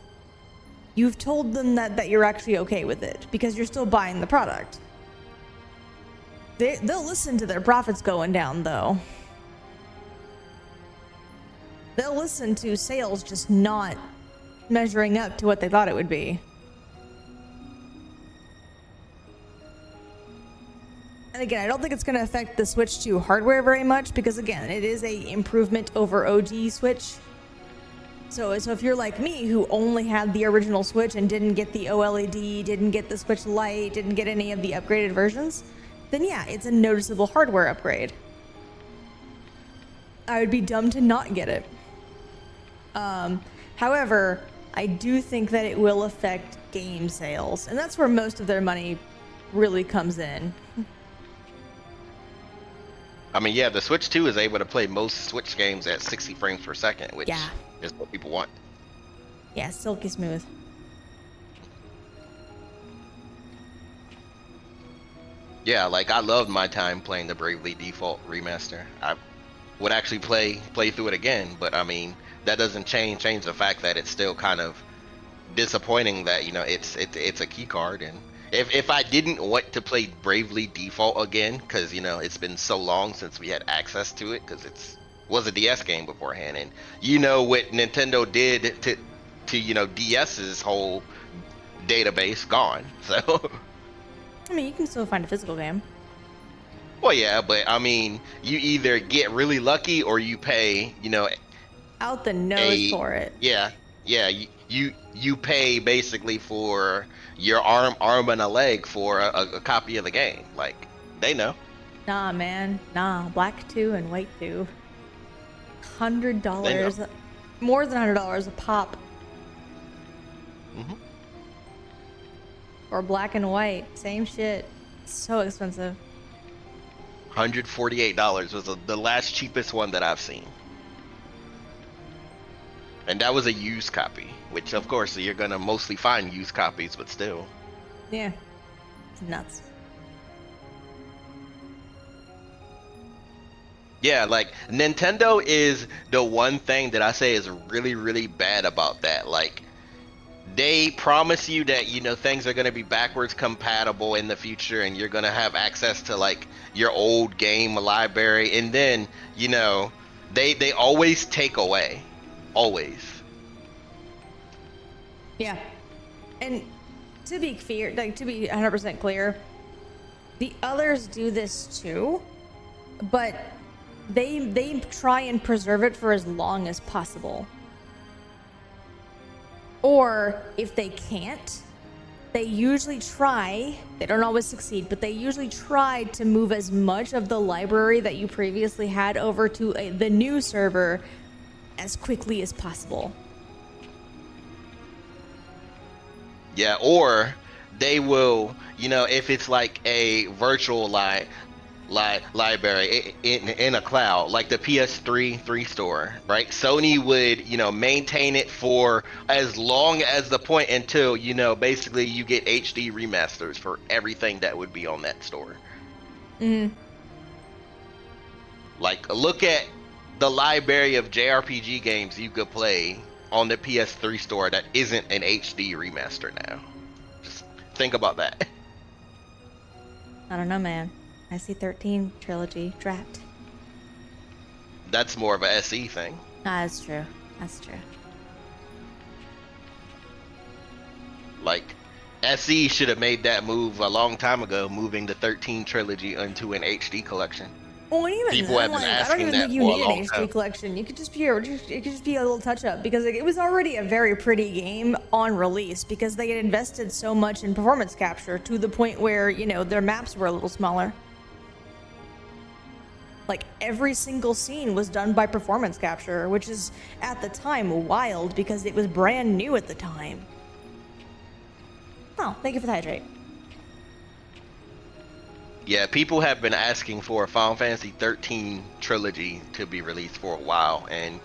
you've told them that you're actually okay with it because you're still buying the product. They'll listen to their profits going down, though. They'll listen to sales just not measuring up to what they thought it would be. And again, I don't think it's going to affect the Switch 2 hardware very much because, again, it is a improvement over OG Switch. So if you're like me, who only had the original Switch and didn't get the OLED, didn't get the Switch Lite, didn't get any of the upgraded versions, then yeah, it's a noticeable hardware upgrade. I would be dumb to not get it. However, I do think that it will affect game sales, and that's where most of their money really comes in. I mean, yeah, the Switch 2 is able to play most Switch games at 60 frames per second, which Yeah. is what people want. Yeah, silky smooth. Yeah, like I loved my time playing the Bravely Default remaster. I would actually play through it again, but I mean, that doesn't change the fact that it's still kind of disappointing that, you know, it's a key card. And if I didn't want to play Bravely Default again, because, you know, it's been so long since we had access to it, because it was a DS game beforehand, and you know what Nintendo did to you know, DS's whole database gone. So I mean, you can still find a physical game. well, yeah, but I mean, you either get really lucky or you pay, you know, Out the nose for it. Yeah, you pay basically for your arm and a leg for a copy of the game. Like, they know. Nah, man. Nah. Black 2 and white 2. $100. More than $100 a pop. Mm-hmm. Or black and white. Same shit. So expensive. $148 was the last cheapest one that I've seen. And that was a used copy, which of course you're gonna mostly find used copies, but still. Yeah. It's nuts. Yeah, like Nintendo is the one thing that I say is really, really bad about that. Like, they promise you that, you know, things are going to be backwards compatible in the future and you're going to have access to like your old game library, and then, you know, they always take away. Always. Yeah. And to be clear, like, to be 100% clear, the others do this too, but they try and preserve it for as long as possible. Or if they can't, they usually try, they don't always succeed, but they usually try to move as much of the library that you previously had over to the new server as quickly as possible. Yeah, or they will, you know, if it's like a virtual library in a cloud, like the PS3 store, right? Sony would, you know, maintain it for as long as the point until, you know, basically you get HD remasters for everything that would be on that store. Mm-hmm. Like, look at the library of JRPG games you could play on the PS3 store that isn't an HD remaster now. Just think about that. I don't know, man. I see 13 trilogy trapped. That's more of a SE thing. That's true. That's true. Like, SE should have made that move a long time ago, moving the 13 trilogy into an HD collection. Well, even People have then, been like, I don't asking even that think you for a need an long HD time. collection. You could just be it could just be a little touch up, because like, it was already a very pretty game on release because they had invested so much in performance capture to the point where, you know, their maps were a little smaller. Like every single scene was done by performance capture, which is at the time wild because it was brand new at the time. Oh, thank you for the hydrate. Yeah, people have been asking for a Final Fantasy 13 trilogy to be released for a while, and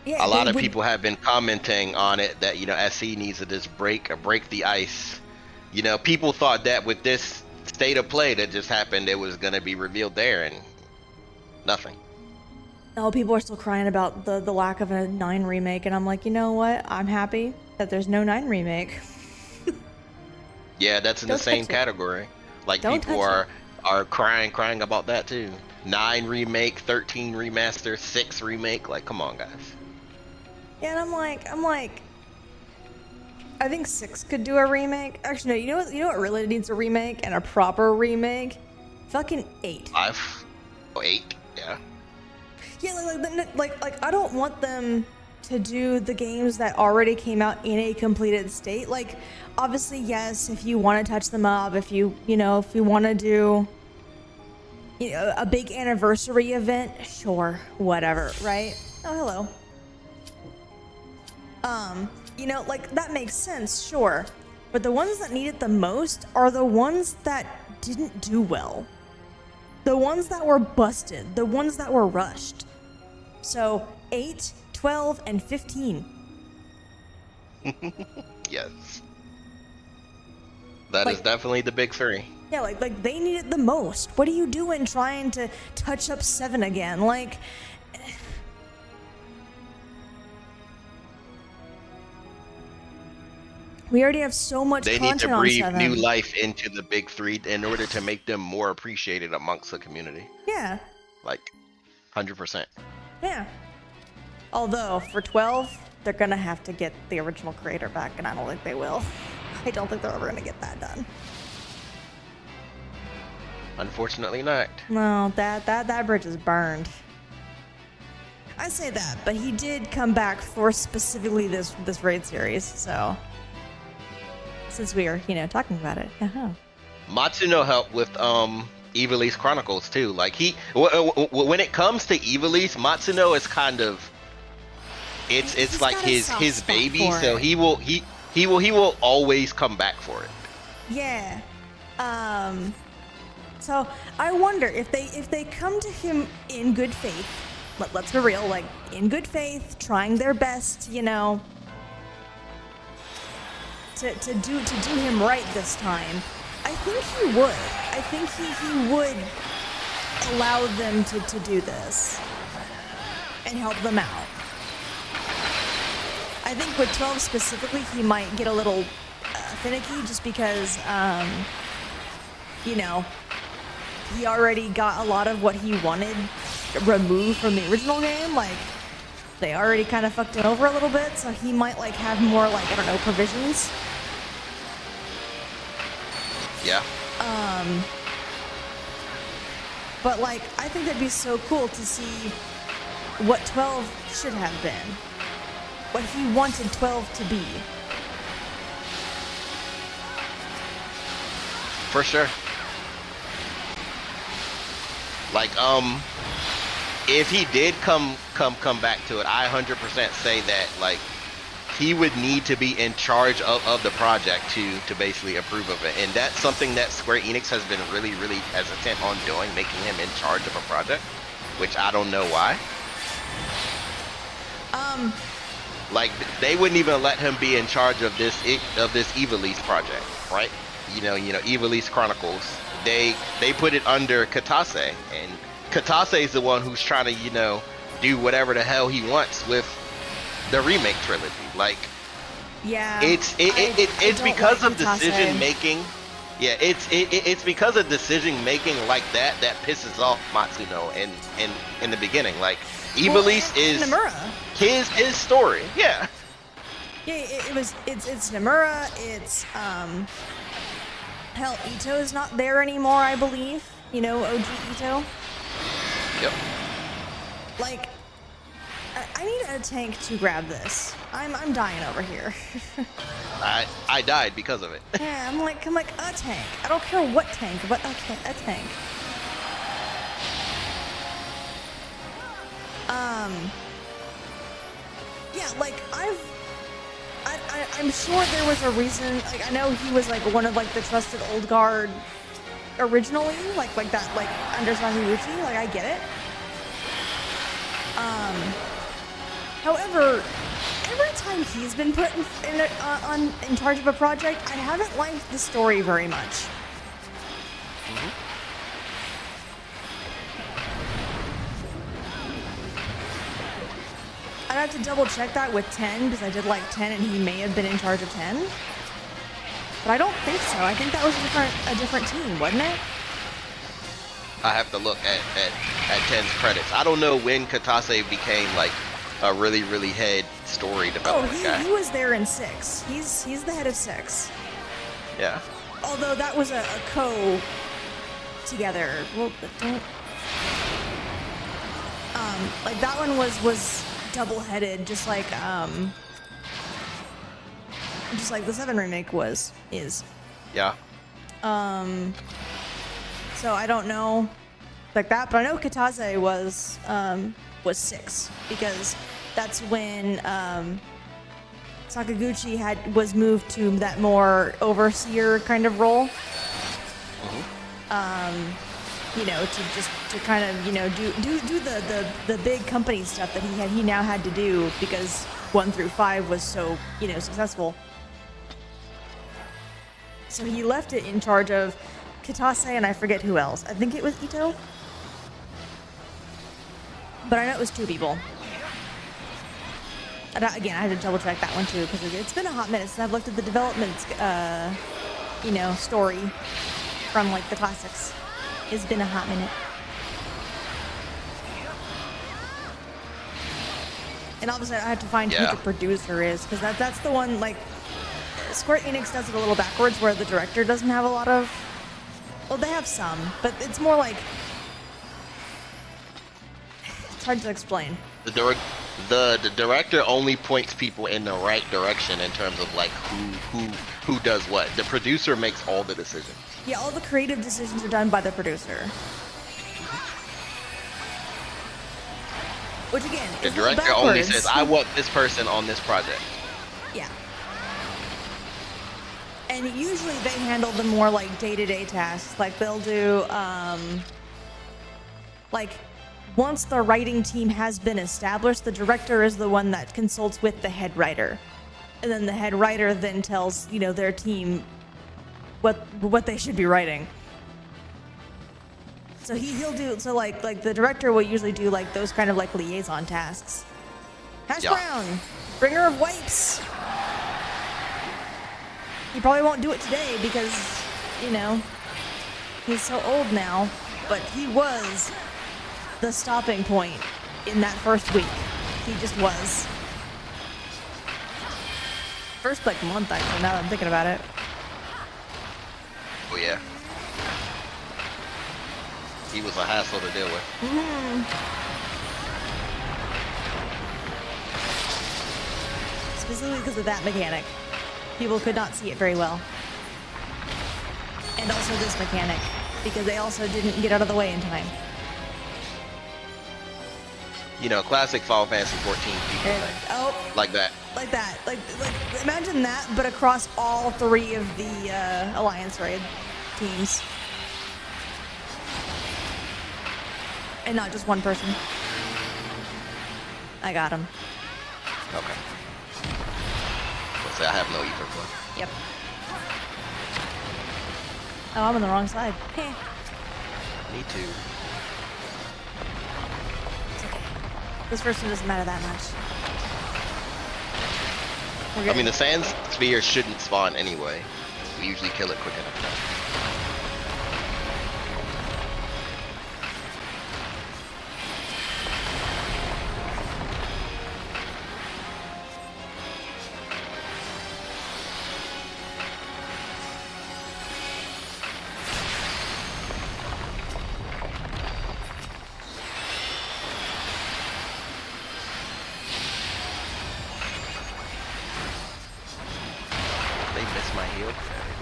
Yeah, a lot of people have been commenting on it that, you know, SE needs to just break the ice. You know, people thought that with this state of play that just happened, it was going to be revealed there, and nothing. Oh, people are still crying about the lack of a 9 remake, and I'm like, you know what? I'm happy that there's no 9 remake. Yeah, that's in the same category. Like, people are crying about that too. 9 remake, 13 remaster, 6 remake. Like, come on, guys. Yeah, and I'm like, I think 6 could do a remake. Actually, no. You know what really needs a remake and a proper remake? Fucking 8. 5, 8, yeah. Yeah, like I don't want them to do the games that already came out in a completed state. Like, obviously, yes, if you want to touch them up, if you want to do, you know, a big anniversary event, sure, whatever, right? Oh, hello. You know, like, that makes sense, sure. But the ones that need it the most are the ones that didn't do well. The ones that were busted, the ones that were rushed. So, 8, 12, and 15. Yes. That is definitely the big 3. Yeah, like they need it the most. What are you doing trying to touch up 7 again? Like, we already have so much content on 7. They need to breathe new life into the big 3 in order to make them more appreciated amongst the community. Yeah. Like, 100%. Yeah. Although, for 12, they're gonna have to get the original creator back, and I don't think they will. I don't think they're ever gonna get that done. Unfortunately not. No, that bridge is burned. I say that, but he did come back for specifically this raid series, so since we are, you know, talking about it. Matsuno helped with Ivalice Chronicles too. Like, when it comes to Ivalice, Matsuno is kind of it's like his baby, so he will always come back for it. Yeah. So I wonder if they come to him in good faith. Let's be real, like, in good faith, trying their best, you know, to do him right this time. I think he would. I think he would allow them to do this and help them out. I think with 12 specifically, he might get a little finicky just because, you know, he already got a lot of what he wanted removed from the original game. Like, they already kind of fucked him over a little bit, so he might, like, have more, like, I don't know, provisions. Yeah. But, like, I think that'd be so cool to see what 12 should have been. What he wanted 12 to be. For sure. Like, if he did come back to it, I 100% say that, like, he would need to be in charge of the project to basically approve of it. And that's something that Square Enix has been really, really hesitant on doing, making him in charge of a project, which I don't know why. Like, they wouldn't even let him be in charge of this Ivalice project, right? You know, Ivalice Chronicles. They put it under Katase, and Katase is the one who's trying to, you know, do whatever the hell he wants with the remake trilogy. Like, yeah, it's because of decision making. Yeah, it's because of decision making like that pisses off Matsuno in the beginning. Like, Ivalice is Nomura. His story. Yeah. Yeah, it's Nomura. It's hell, Ito's not there anymore, I believe. You know, OG Ito. Yep. Like, I need a tank to grab this. I'm dying over here. I died because of it. Yeah, I'm like a tank. I don't care what tank, but a tank. Yeah, like I'm sure there was a reason. Like I know he was like one of like the trusted old guard originally, like that, like under Sakaguchi. Like I get it. However, every time he's been put in charge of a project, I haven't liked the story very much. I'd have to double check that with 10 because I did like 10 and he may have been in charge of 10. But I don't think so. I think that was a different team, wasn't it? I have to look at 10's credits. I don't know when Katase became like a really head story development guy. He was there in 6. He's the head of 6. Yeah. Although that was a co together. Well, don't. Like that one was double-headed, just like the 7 remake is. Yeah. So I don't know like that, but I know Katase was 6 because that's when Sakaguchi was moved to that more overseer kind of role. You know, to kind of, you know, do the big company stuff that he now had to do because 1 through 5 was so, you know, successful. So he left it in charge of Katase and I forget who else. I think it was Ito. But I know it was 2 people. And again, I had to double check that one too because it's been a hot minute since I've looked at the development, you know, story from like the classics. It's been a hot minute. And obviously I have to find who the producer is because that's the one, like, Square Enix does it a little backwards where the director doesn't have a lot of, well, they have some, but it's more like, it's hard to explain. The director only points people in the right direction in terms of like who does what. The producer makes all the decisions. Yeah, all the creative decisions are done by the producer. Which again, the is director only says, "I want this person on this project." Yeah. And usually they handle the more like day-to-day tasks. Like they'll do, like once the writing team has been established, the director is the one that consults with the head writer. And then the head writer then tells, you know, their team what they should be writing. So he'll do, so like the director will usually do like those kind of like liaison tasks. Hash Brown, bringer of wipes. He probably won't do it today because, you know, he's so old now, but he was the stopping point in that first week. He just was. First like month actually, now that I'm thinking about it. Oh yeah. He was a hassle to deal with. Specifically because of that mechanic. People could not see it very well. And also this mechanic, because they also didn't get out of the way in time. You know, classic Final Fantasy 14 people thing. Oh. Like that. Like that. Like imagine that, but across all 3 of the Alliance raid teams. And not just one person. I got him. Okay. Let's say I have no ether plug. Yep. Oh, I'm on the wrong side. Heh. Me too. It's okay. This first one doesn't matter that much. I mean, the sand sphere shouldn't spawn anyway. We usually kill it quick enough now.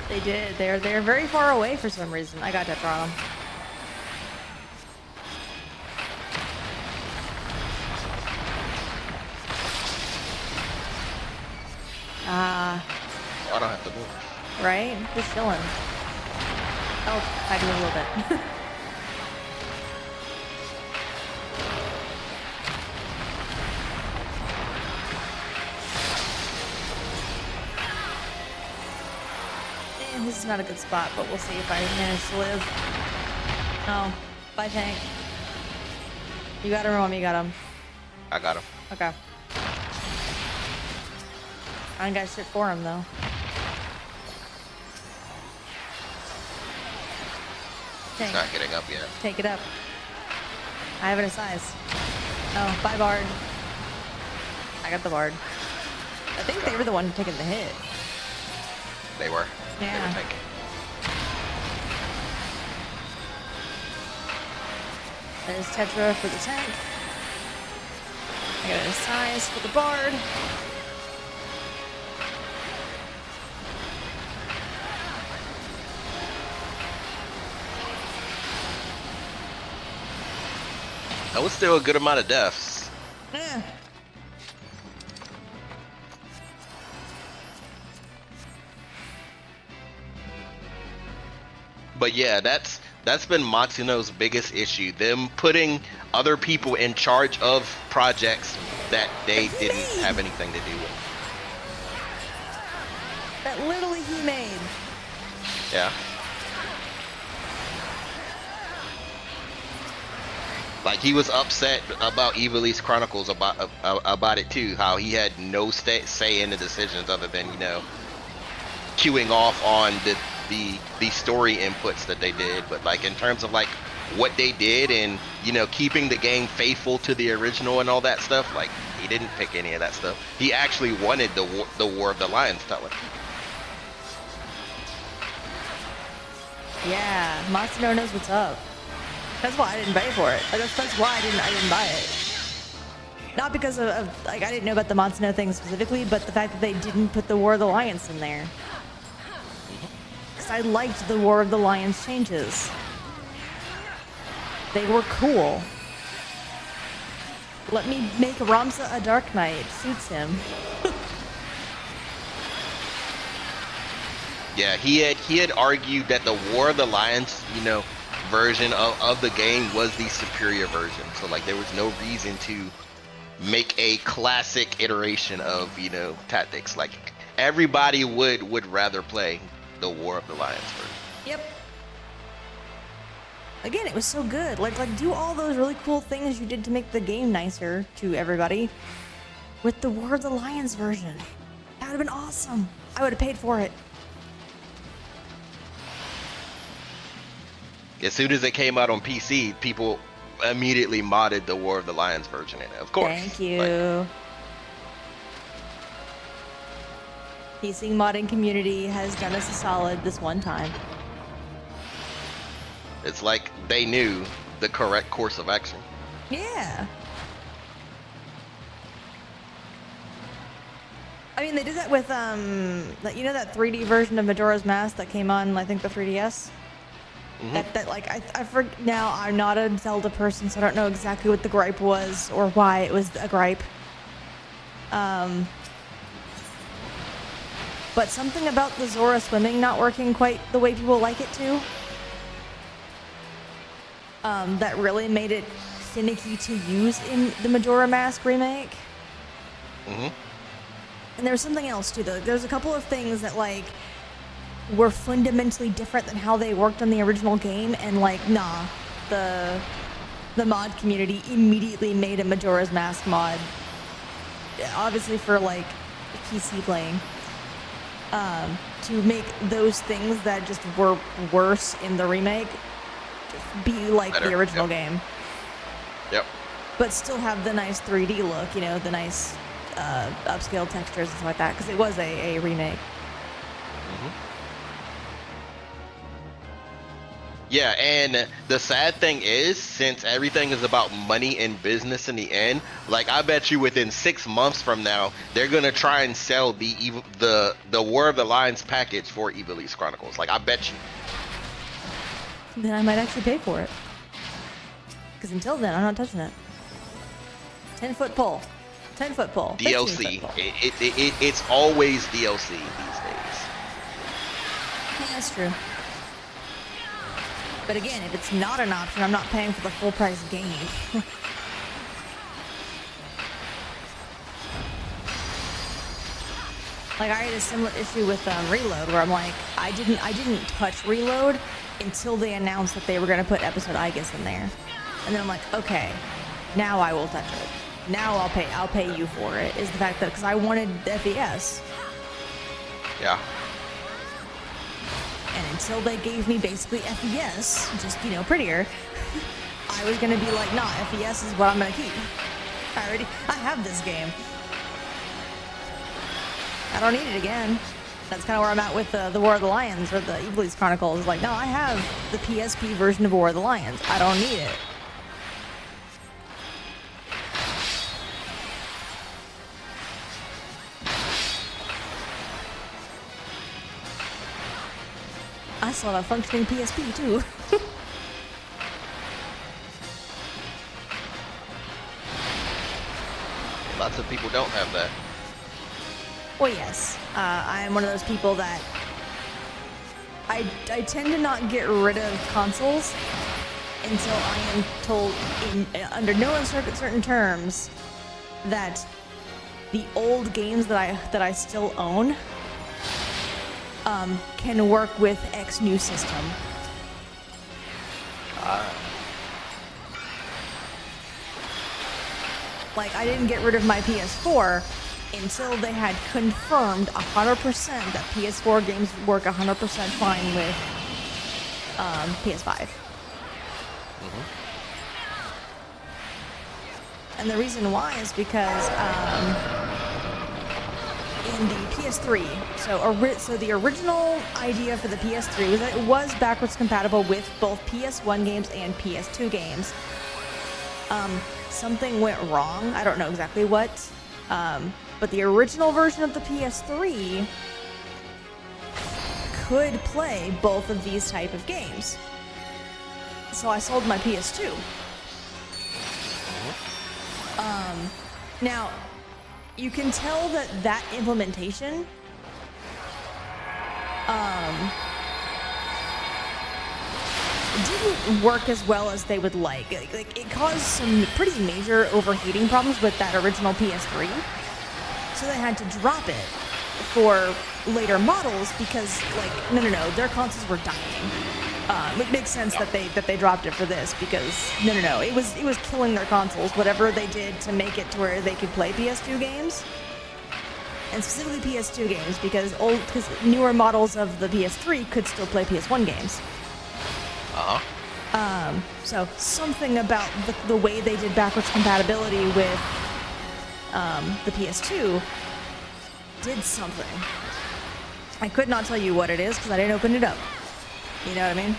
They did. They're very far away for some reason. I got that problem. Ah, I don't have to move. right? Just chilling. Oh, I do a little bit. This is not a good spot, but we'll see if I manage to live. Oh, bye tank. You got him or me got him? I got him. Okay. I ain't got shit for him though. He's not getting up yet. Take it up. I have it a size. Oh, bye Bard. I got the Bard. I think they were the one taking the hit. They were. Yeah. They were tanking. There's Tetra for the tank. I got a size for the Bard. That was still a good amount of deaths. Yeah. But yeah, that's been Matsuno's biggest issue. Them putting other people in charge of projects that they didn't have anything to do with. That literally he made. Yeah. Like he was upset about Evilise Chronicles about it too. How he had no say in the decisions other than, you know, queuing off on the story inputs that they did. But like in terms of like what they did and, you know, keeping the game faithful to the original and all that stuff, like he didn't pick any of that stuff. He actually wanted the War of the Lions telling. Yeah, Matsuno knows what's up. That's why I didn't pay for it. Like, that's why I didn't buy it. Not because of like I didn't know about the Matsuno thing specifically, but the fact that they didn't put the War of the Lions in there. Because I liked the War of the Lions changes. They were cool. Let me make Ramsa a Dark Knight. Suits him. Yeah, he had argued that the War of the Lions, you know, version of the game was the superior version. So like there was no reason to make a classic iteration of, you know, tactics. Like everybody would rather play the War of the Lions version. Yep. Again, it was so good. Like do all those really cool things you did to make the game nicer to everybody with the War of the Lions version. That would have been awesome. I would have paid for it. As soon as it came out on PC, people immediately modded the War of the Lions version in it. Of course. Thank you. Like, PC modding community has done us a solid this one time. it's like they knew the correct course of action. Yeah. I mean, they did that with you know that 3D version of Majora's Mask that came on, I think, the 3DS. Mm-hmm. That like I forget now. I'm not a Zelda person, so I don't know exactly what the gripe was or why it was a gripe. But something about the Zora swimming not working quite the way people like it to. That really made it finicky to use in the Majora Mask remake. Mm-hmm. And there was something else too, though. There's a couple of things that like were fundamentally different than how they worked on the original game, and like the mod community immediately made a Majora's Mask mod, obviously for like PC playing, to make those things that just were worse in the remake be like better. The original Yep. game. Yep. But still have the nice 3D look, you know, the nice upscale textures and stuff like that, because it was a remake. Mm-hmm. Yeah, and the sad thing is, since everything is about money and business in the end, like I bet you within 6 months from now, they're gonna try and sell the War of the Lions package for Evilise Chronicles. Like I bet you. Then I might actually pay for it. Because until then, I'm not touching it. 10-foot pole. 10-foot pole. 15-foot DLC. pole. It's always DLC these days. Yeah, that's true. But again, if it's not an option, I'm not paying for the full price game. Like, I had a similar issue with Reload, where I'm like, I didn't touch Reload until they announced that they were gonna put episode Aegis in there, and then I'm like, okay, now I will touch it. Now I'll pay you for it. Is the fact that because I wanted FES, Yeah. and until they gave me basically FES, just prettier, I was gonna be like, nah, FES is what I'm gonna keep. I have this game. I don't need it again. That's kind of where I'm at with the War of the Lions or the Evilise Chronicles. Like, no, I have the PSP version of War of the Lions. I don't need it. I still have a functioning PSP too. Lots of people don't have that. Well, yes. I am one of those people that I tend to not get rid of consoles until I am told under no uncertain terms that the old games that I still own can work with X new system. Like, I didn't get rid of my PS4 until they had confirmed 100% that PS4 games work 100% fine with PS5. And the reason why is because in the PS3, so the original idea for the PS3 was that it was backwards compatible with both PS1 games and PS2 games. Something went wrong. I don't know exactly what. But the original version of the PS3 could play both of these type of games. So I sold my PS2. Now, you can tell that implementation didn't work as well as they would like. It caused some pretty major overheating problems with that original PS3. So they had to drop it for later models because, like, no, their consoles were dying. It makes sense that they dropped it for this because no, it was killing their consoles. Whatever they did to make it to where they could play PS2 games, and specifically PS2 games, because newer models of the PS3 could still play PS1 games. So something about the way they did backwards compatibility with the PS2 did something. I could not tell you what it is because I didn't open it up. You know what I mean?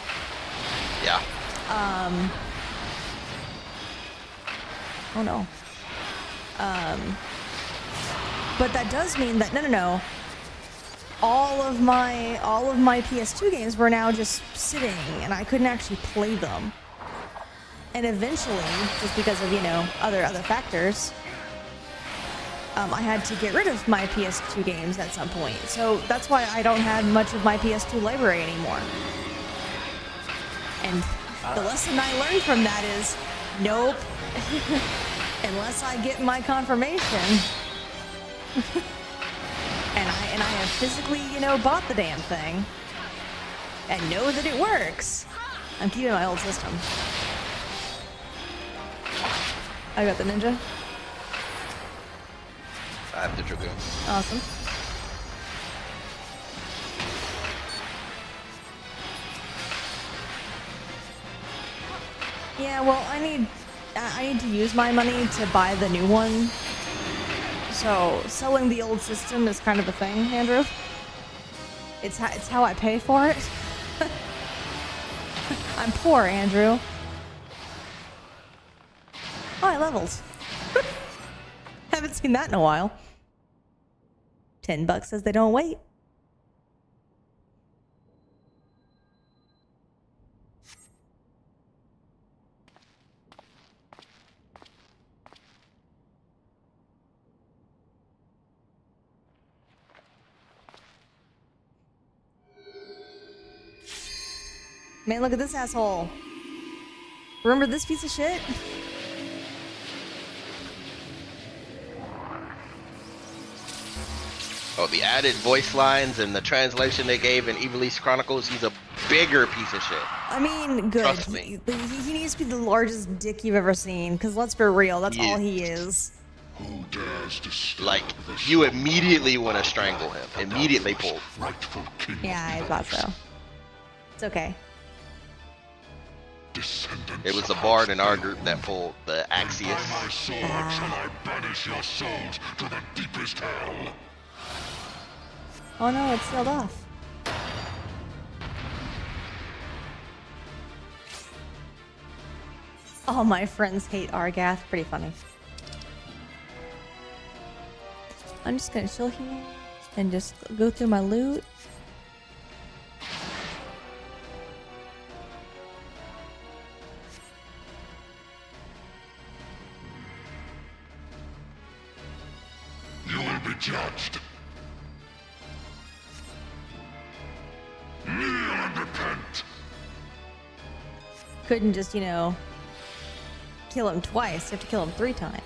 Yeah. Oh no. But that does mean that no. All of my PS2 games were now just sitting, and I couldn't actually play them. And eventually, just because of other factors, I had to get rid of my PS2 games at some point. So that's why I don't have much of my PS2 library anymore. And the lesson I learned from that is, nope. Unless I get my confirmation. And I have physically, bought the damn thing and know that it works, I'm keeping my old system. I got the ninja. I have the Dragoon. Awesome. Yeah, well, I need to use my money to buy the new one. So selling the old system is kind of a thing, Andrew. It's how I pay for it. I'm poor, Andrew. Oh, I leveled. Haven't seen that in a while. $10 says they don't wait. Man, look at this asshole. Remember this piece of shit? Oh, the added voice lines and the translation they gave in Evilise Chronicles, he's a bigger piece of shit. I mean, good. Trust me. He needs to be the largest dick you've ever seen, because let's be real, that's all he is. Who dares to Like, you immediately want to strangle him. Immediately pull. Yeah, I thought so. It's okay. It was the bard in our group that pulled the Axius. My sword shall I banish your souls to the deepest hell. Oh no, it's sealed off. All my friends hate Argath. Pretty funny. I'm just gonna chill here and just go through my loot. You will be judged. Kneel and repent. Couldn't just, you know, kill him twice. You have to kill him 3 times.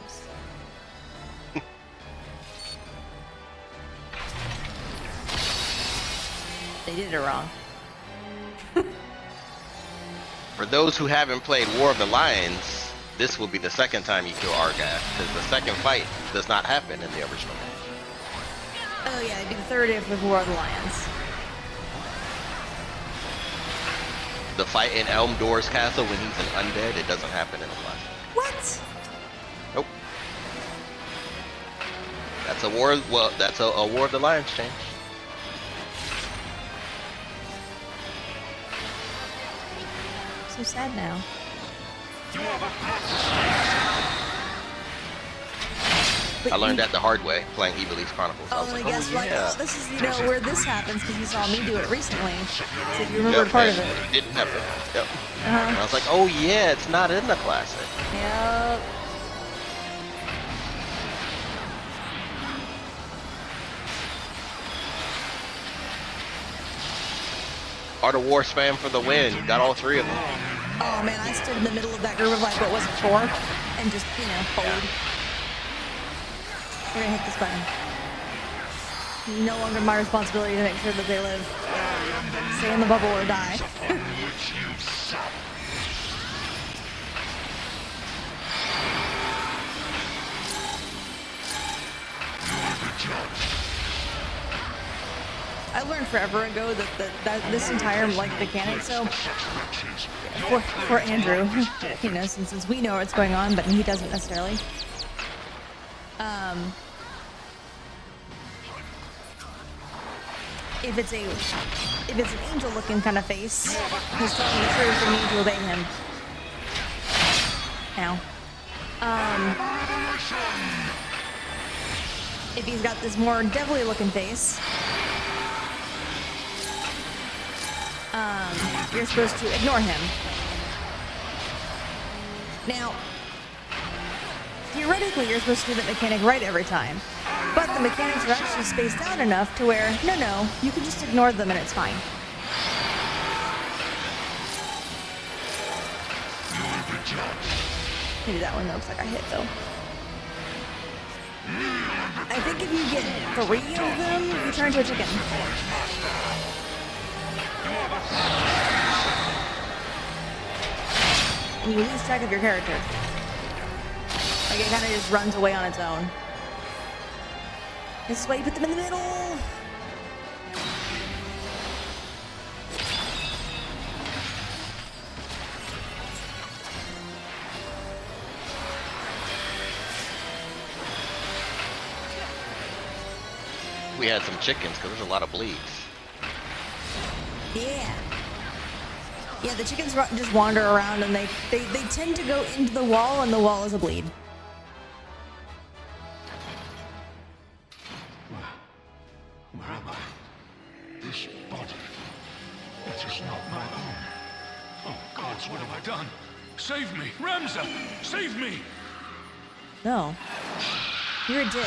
They did it wrong. For those who haven't played War of the Lions, this will be the second time you kill Argath, because the second fight does not happen in the original game. Oh yeah, it'd be the third if with War of the Lions. The fight in Elm Door's castle when he's an undead, it doesn't happen in the classic. What? Nope. That's a war. Well, that's a War of the Lions change. So sad now. I learned that the hard way playing Evilise Chronicles. I Oh, was and like, I guess oh, like, yeah. oh, this is, you know, where this happens because you saw me do it recently. So you remember part of it. You didn't have it. Yep. And I was like, oh yeah, it's not in the classic. Yep. Art of War spam for the win. You got all 3 of them. Oh man, I stood in the middle of that group of like, what was it, 4? And just, you know, hold. We're gonna hit this button. No longer my responsibility to make sure that they live. Stay in the bubble or die. I learned forever ago that this entire like mechanic. So for Andrew, you know, since we know what's going on, but he doesn't necessarily. If it's an angel-looking kind of face, he's telling the truth and you need to obey him. Now, if he's got this more devilly-looking face, you're supposed to ignore him. Now, theoretically, you're supposed to do that mechanic right every time. But the mechanics are actually spaced out enough to where, no, you can just ignore them and it's fine. Maybe that one looks like I hit, though. I think if you get 3 of them, you turn into a chicken. And you lose track of your character. Like, it kind of just runs away on its own. This is why you put them in the middle. We had some chickens because there's a lot of bleeds. Yeah. Yeah, the chickens just wander around and they tend to go into the wall and the wall is a bleed. Where am I? This body. It is not my own. Oh, gods, what have I done? Save me! Ramza! Save me! No. You're a dick.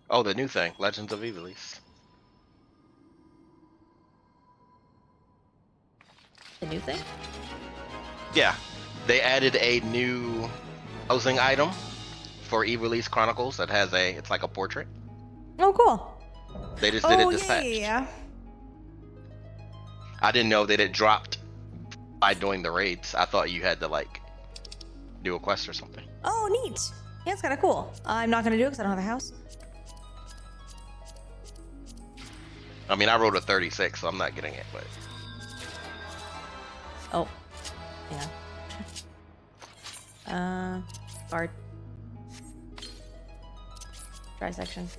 Oh, the new thing, Legends of Evilise. The new thing? Yeah, they added a new housing item for E-Release Chronicles that has it's like a portrait. Oh, cool. They just did it Oh, this patch. yeah. I didn't know that it dropped by doing the raids. I thought you had to like do a quest or something. Oh, neat. Yeah, it's kind of cool. I'm not gonna do it because I don't have a house. I mean, I rolled a 36, so I'm not getting it, but Oh, yeah. Guard. Dry section.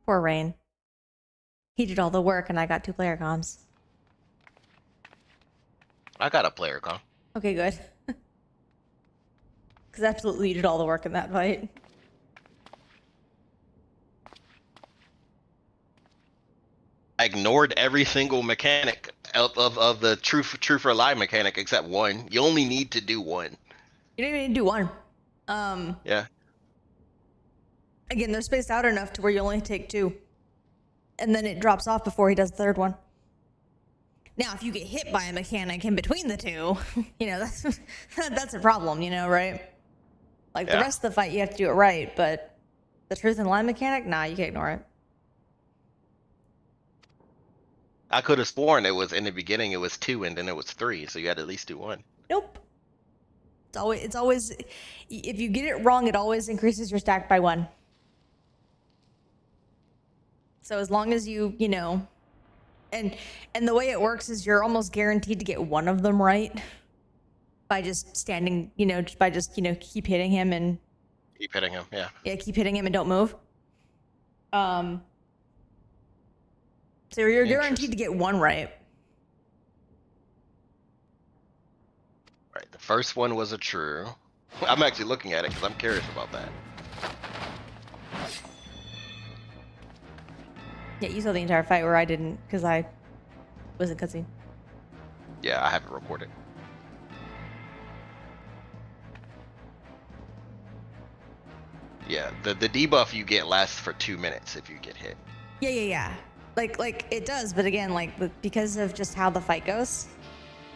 Poor Rain. He did all the work and I got 2 player comms. I got a player con. Okay, good. Because absolutely you did all the work in that fight. I ignored every single mechanic of the truth or lie mechanic except one. You only need to do one. You didn't even do one. Yeah. Again, they're spaced out enough to where you only take 2. And then it drops off before he does the 3rd one. Now, if you get hit by a mechanic in between the 2, you know, that's a problem, you know, right? Like, the rest of the fight, you have to do it right, but the truth and lie mechanic, nah, you can ignore it. I could have sworn it was in the beginning it was 2 and then it was 3, so you had to at least do 1. Nope. It's always, if you get it wrong, it always increases your stack by 1. So as long as you know, and the way it works is you're almost guaranteed to get one of them right by just standing, keep hitting him and Keep hitting him, yeah. Yeah, keep hitting him and don't move. So you're guaranteed to get 1 right. Right, the first one was a true. I'm actually looking at it because I'm curious about that. Yeah, you saw the entire fight where I didn't because I was in cutscene. Yeah, I have it recorded. Yeah, the debuff you get lasts for 2 minutes if you get hit. Yeah. Like it does, but again, because of just how the fight goes,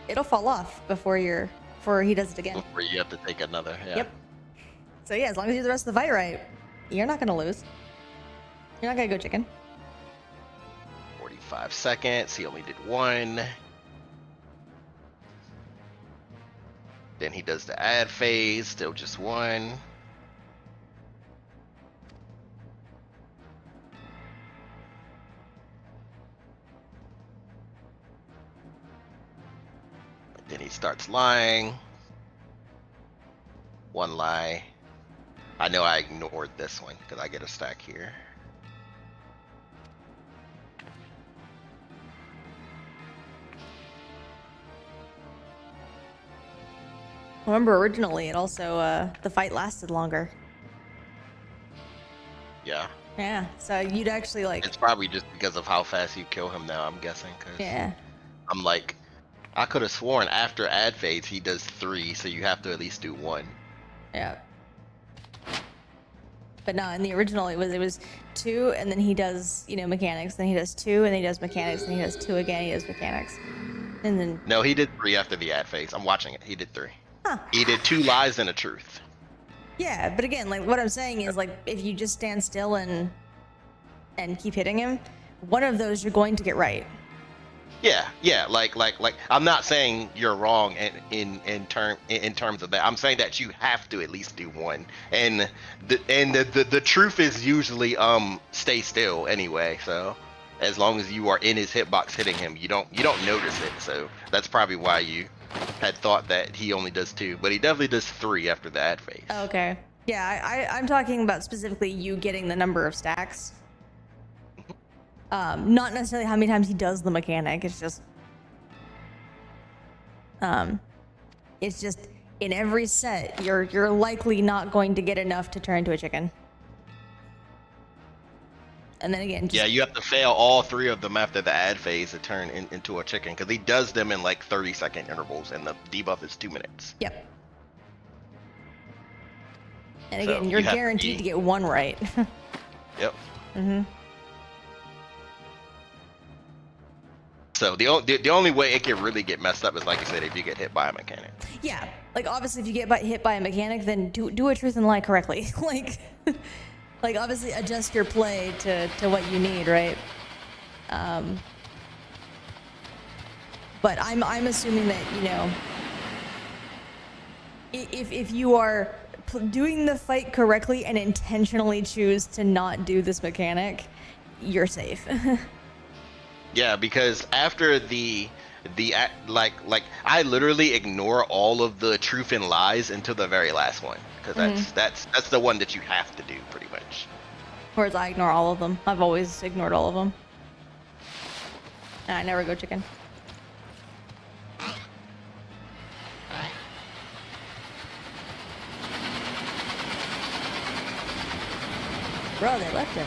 it'll fall off before he does it again. Before you have to take another, yeah. Yep. So yeah, as long as you do the rest of the fight right, you're not gonna lose. You're not gonna go chicken. 45 seconds, he only did 1. Then he does the ad phase, still just 1. Then he starts lying. 1 lie. I know I ignored this one because I get a stack here. Remember, originally it also the fight lasted longer. Yeah. Yeah, so you'd actually It's probably just because of how fast you kill him now, I'm guessing. Cause yeah. I'm like, I could have sworn after ad phase he does 3, so you have to at least do 1. Yeah. But no, in the original it was 2, and then he does mechanics, then he does 2, and then he does mechanics, and he does 2 again, he does mechanics, and then No, he did 3 after the ad phase. I'm watching it. He did 3. Huh. He did 2 lies and a truth. Yeah, but again, like what I'm saying is if you just stand still and keep hitting him, one of those you're going to get right. Yeah, like I'm not saying you're wrong in terms of that. I'm saying that you have to at least do 1, and the truth is usually stay still anyway. So as long as you are in his hitbox hitting him, you don't notice it. So that's probably why you had thought that he only does 2, but he definitely does 3 after the ad phase. Okay. Yeah, I'm talking about specifically you getting the number of stacks. Not necessarily how many times he does the mechanic. It's just in every set you're likely not going to get enough to turn into a chicken. And then again, Yeah, just you have to fail all 3 of them after the ad phase to turn into a chicken, because he does them in like 30-second intervals, and the debuff is 2 minutes. yep. And So again, you're you have to guaranteed be- to get one right. Yep. Mm-hmm. So the only way it can really get messed up is, like you said, if you get hit by a mechanic. Yeah, like obviously, if you get hit by a mechanic, then do a truth and lie correctly. like obviously adjust your play to what you need, right? But I'm assuming that, you know, if you are doing the fight correctly and intentionally choose to not do this mechanic, you're safe. Yeah, because after like I literally ignore all of the truth and lies until the very last one, because that's the one that you have to do pretty much. Whereas I ignore all of them. I've always ignored all of them. And I never go chicken. Bro, they left him.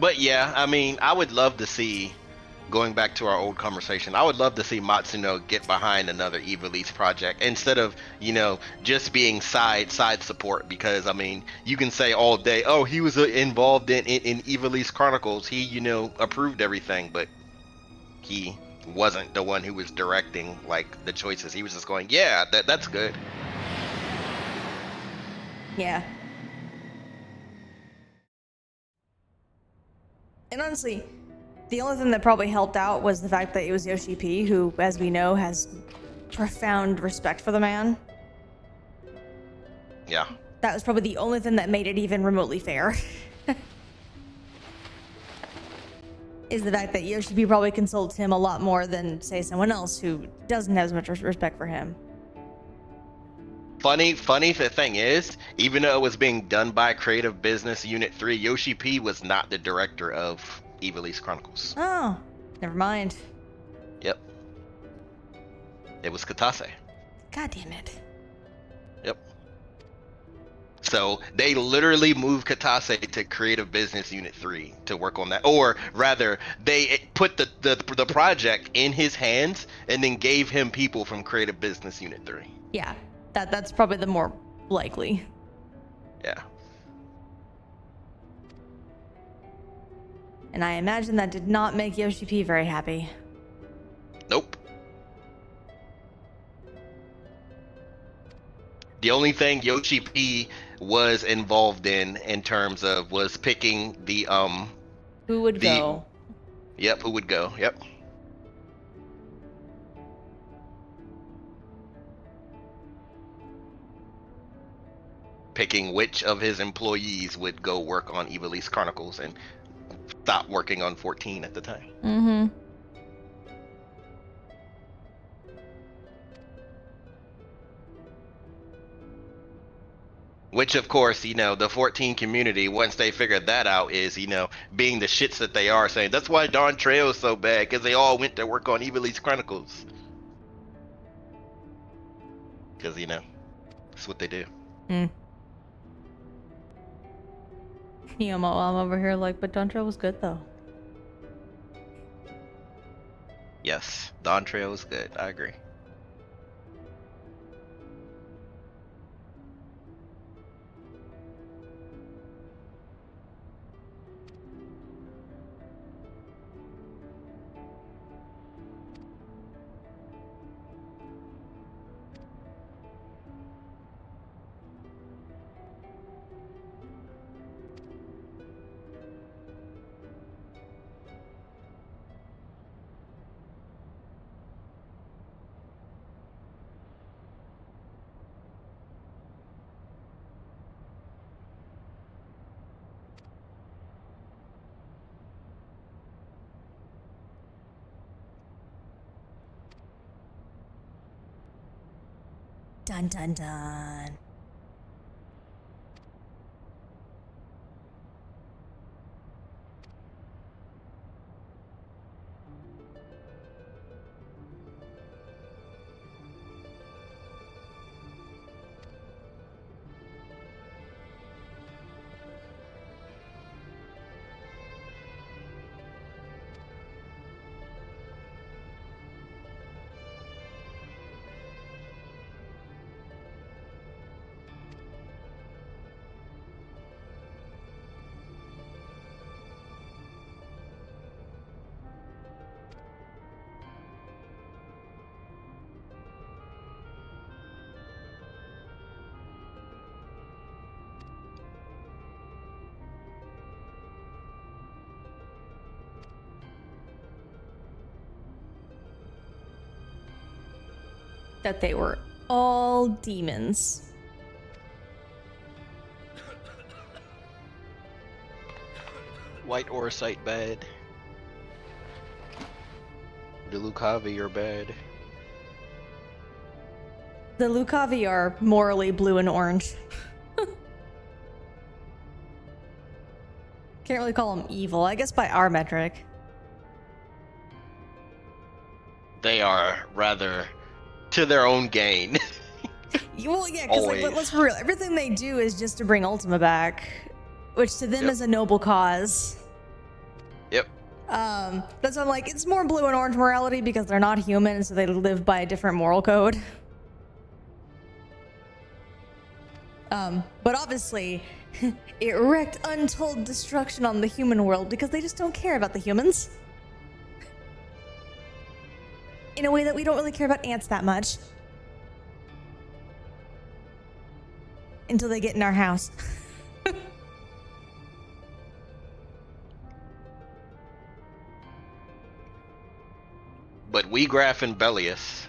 But yeah, I mean, I would love to see, going back to our old conversation, I would love to see Matsuno get behind another Ivalice project instead of, you know, just being side support. Because I mean, you can say all day, oh, he was involved in Ivalice Chronicles, he, you know, approved everything, but he wasn't the one who was directing like the choices. He was just going, yeah, that's good. Yeah. And honestly, the only thing that probably helped out was the fact that it was Yoshi P, who, as we know, has profound respect for the man. Yeah. That was probably the only thing that made it even remotely fair. Is the fact that Yoshi P probably consults him a lot more than, say, someone else who doesn't have as much respect for him. Funny the thing is, even though it was being done by Creative Business Unit 3, Yoshi P was not the director of Ivalice Chronicles. Oh, never mind. Yep. It was Katase. God damn it. Yep. So they literally moved Katase to Creative Business Unit 3 to work on that. Or rather, they put the project in his hands and then gave him people from Creative Business Unit 3. Yeah, that's probably the more likely. Yeah. And I imagine that did not make Yoshi P very happy. Nope. The only thing Yoshi P was involved in terms of was picking the Who would go? Yep, who would go? Yep. Picking which of his employees would go work on Ivalice Chronicles and stop working on 14 at the time. Mm-hmm. Which, of course, you know, the 14 community, once they figured that out, is, you know, being the shits that they are, saying, that's why Don Trejo's so bad, because they all went to work on Ivalice Chronicles. Because, you know, that's what they do. Mm. You know, I'm over here like, but Don Trejo was good, though. Yes, Don Trejo was good. I agree. Dun dun dun. That they were all demons. White Orsite bad. The Lucavi are bad. The Lucavi are morally blue and orange. Can't really call them evil, I guess by our metric. They are rather to their own gain. Well, yeah, because like, let's be real. Everything they do is just to bring Ultima back, which to them is a noble cause. Yep. That's why I'm like, it's more blue and orange morality because they're not human, so they live by a different moral code. But obviously, it wreaked untold destruction on the human world because they just don't care about the humans. In a way that we don't really care about ants that much. Until they get in our house. But we Graph and Bellius.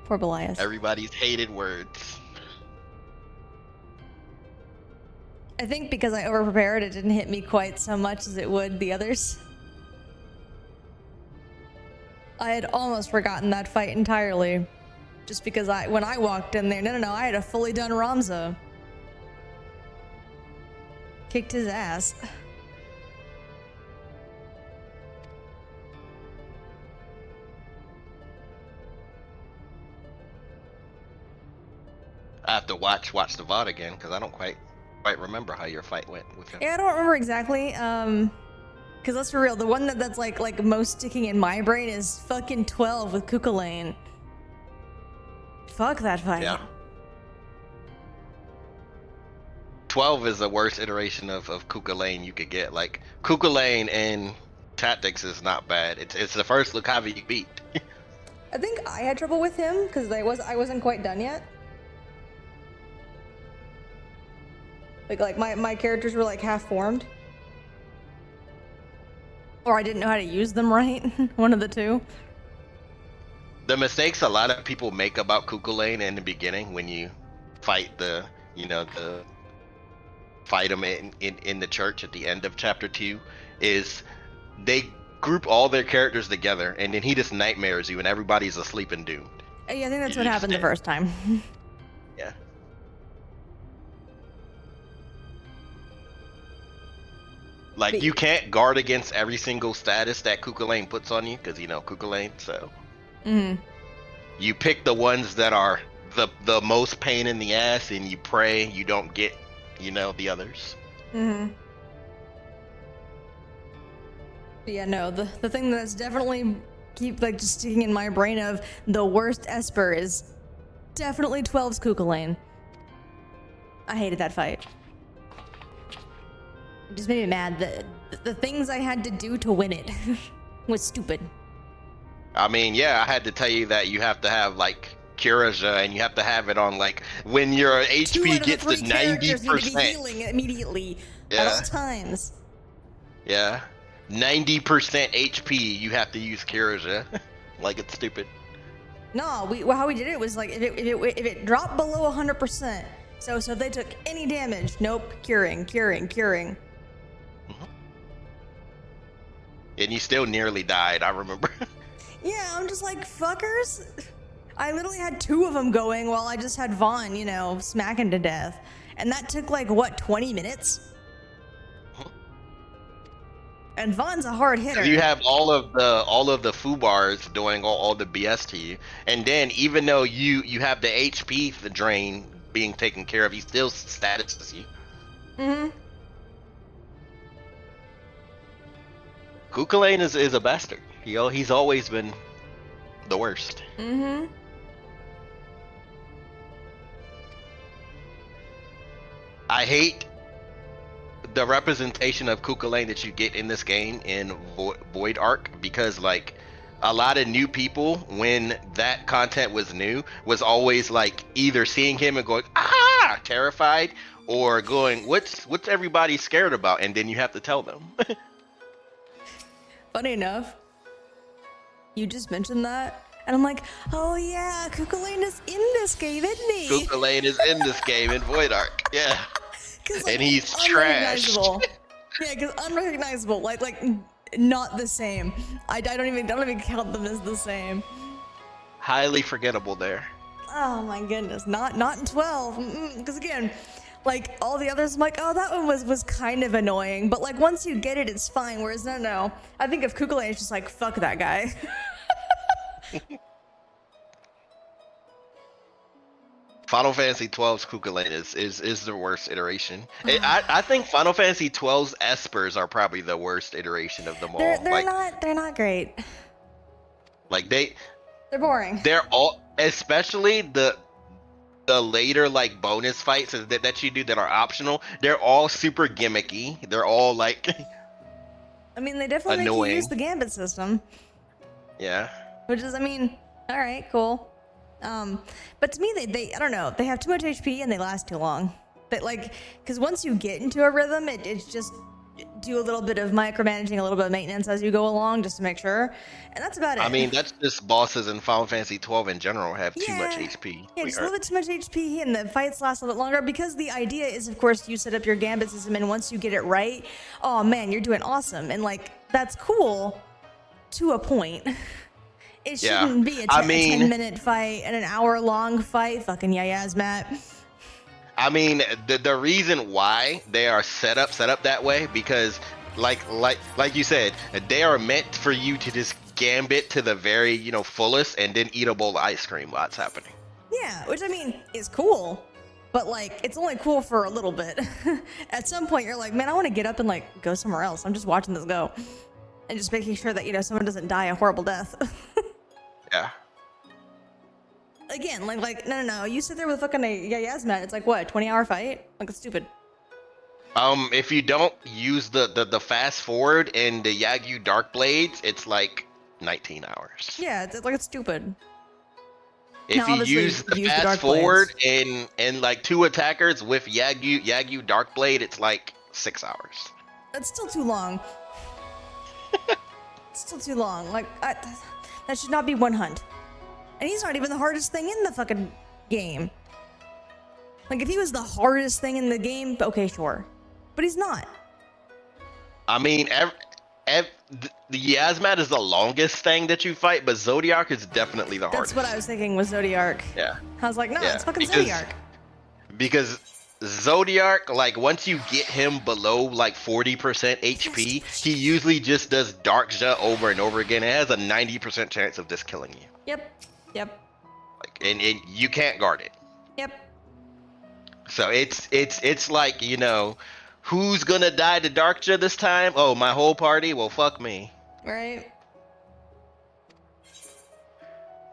Poor Belias. Everybody's hated words. I think because I overprepared, it didn't hit me quite so much as it would the others. I had almost forgotten that fight entirely. Just because when I walked in there, no, I had a fully done Ramza. Kicked his ass. I have to watch the VOD again because I don't quite remember how your fight went with him. Yeah, I don't remember exactly. Because let's be real, the one that's like most sticking in my brain is fucking 12 with Kukulane. Fuck that fight. Yeah. 12 is the worst iteration of Kukulane you could get. Like, Kukulane in Tactics is not bad. It's the first Lucavi you beat. I think I had trouble with him because I wasn't quite done yet. Like my characters were like half formed. Or I didn't know how to use them right. One of the two. The mistakes a lot of people make about Kukulane in the beginning when you fight fight him in the church at the end of chapter 2 is they group all their characters together and then he just nightmares you and everybody's asleep and doomed. Yeah, I think that's what happened the first time. Yeah. Like, you can't guard against every single status that Kukulane puts on you, because, Kukulane, so... Mm-hmm. You pick the ones that are the most pain in the ass, and you pray you don't get, the others. Mm-hmm. But yeah, no, the thing that's definitely just sticking in my brain of the worst Esper is definitely 12's Kukulane. I hated that fight. It just made me mad. The things I had to do to win it was stupid. I mean, yeah, I had to tell you that you have to have, like, Kiraja, and you have to have it on, like, when your HP gets to 90%. Need to be healing immediately at all times. Yeah. 90% HP, you have to use Kiraja. Like, it's stupid. No, how we did it was, like, if it dropped below 100%, so if they took any damage, nope, curing. And you still nearly died, I remember. Yeah, I'm just like, fuckers. I literally had 2 of them going while I just had Vaughn, you know, smacking to death. And that took like, what, 20 minutes? And Vaughn's a hard hitter. You have all of the FUBARs doing all the BS to you, and then even though you have the HP the drain being taken care of, he still statuses you. Mm-hmm. Kukulane is a bastard. He's always been the worst. Mm-hmm. I hate the representation of Kukulane that you get in this game in Void Arc, because like a lot of new people, when that content was new, was always like either seeing him and going ah terrified, or going what's everybody scared about, and then you have to tell them. Funny enough, you just mentioned that, and I'm like, oh yeah, Kukulane is in this game, isn't he? Kukulane is in this game in Void Arc, yeah. Like, and he's trashed. Yeah, because unrecognizable, like not the same. I don't even count them as the same. Highly forgettable there. Oh my goodness, not in 12. Because again, like all the others, I'm like, oh, that one was kind of annoying, but like once you get it, it's fine. Whereas no, I think of Kukulane, it's just like fuck that guy. Final Fantasy XII's Kukulane is the worst iteration. I think Final Fantasy XII's Espers are probably the worst iteration of them all. They're not great. Like they're boring. They're all, especially the later like bonus fights that you do that are optional. They're all super gimmicky. They're all like. I mean, they definitely annoying. make you use the gambit system. Yeah. Which is, I mean, all right, cool. But to me, they I don't know, they have too much HP and they last too long. But like, because once you get into a rhythm, it's just do a little bit of micromanaging, a little bit of maintenance as you go along, just to make sure, and that's about it. I mean, that's just bosses in Final Fantasy XII in general have too much HP. Yeah, just a little bit too much HP, and the fights last a little bit longer, because the idea is, of course, you set up your gambit system, and once you get it right, oh man, you're doing awesome, and like, that's cool to a point. It shouldn't be a 10-minute fight and an hour-long fight. Fucking Matt. I mean, the reason why they are set up that way, because like you said, they are meant for you to just gambit to the very fullest and then eat a bowl of ice cream while it's happening. Yeah, which I mean is cool, but like it's only cool for a little bit. At some point, you're like, man, I want to get up and like go somewhere else. I'm just watching this go, and just making sure that someone doesn't die a horrible death. Yeah. Again, like no. You sit there with fucking Yasmat. It's like what, 20-hour fight? Like it's stupid. If you don't use the fast forward and the Yagyu Dark Blades, it's like 19 hours. Yeah, it's stupid. If you use the fast forward and like 2 attackers with Yagyu Dark Blade, it's like 6 hours. That's still too long. It's still too long. Like that should not be one hunt. And he's not even the hardest thing in the fucking game. Like, if he was the hardest thing in the game, okay, sure. But he's not. I mean, the Yasmat is the longest thing that you fight, but Zodiac is definitely the hardest. That's what I was thinking was Zodiac. Yeah. I was like, no, it's fucking Zodiac. Because Zodiac, like, once you get him below, like, 40% HP, he usually just does Darkja over and over again. It has a 90% chance of just killing you. Yep. Like, and you can't guard it. Yep. So it's like, who's gonna die to Darkja this time? Oh, my whole party? Well, fuck me. Right.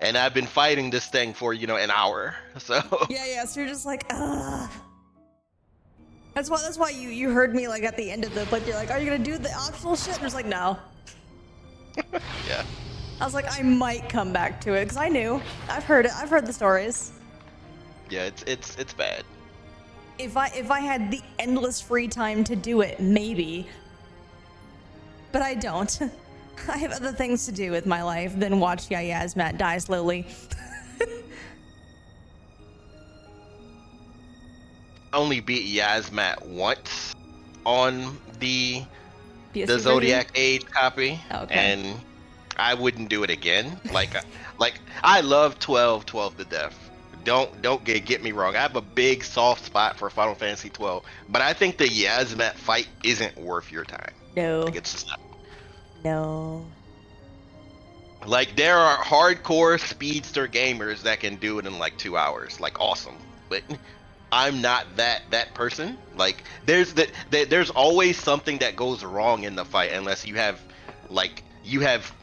And I've been fighting this thing for, an hour. So Yeah, so you're just like, ugh. That's why you heard me like at the end of the play. You're like, are you gonna do the optional shit? And I was like, no. Yeah. I was like, I might come back to it because I knew. I've heard it. I've heard the stories. Yeah, it's bad. If I had the endless free time to do it, maybe. But I don't. I have other things to do with my life than watch Yasmat die slowly. Only beat Yasmat once on the PS2 Zodiac Age copy, okay. and I wouldn't do it again. Like I love 12 to death. Don't get me wrong. I have a big soft spot for Final Fantasy 12, but I think the Yasmat fight isn't worth your time. No. Like it's just not. No. Like there are hardcore speedster gamers that can do it in like 2 hours. Like awesome, but I'm not that person. Like there's always something that goes wrong in the fight unless you have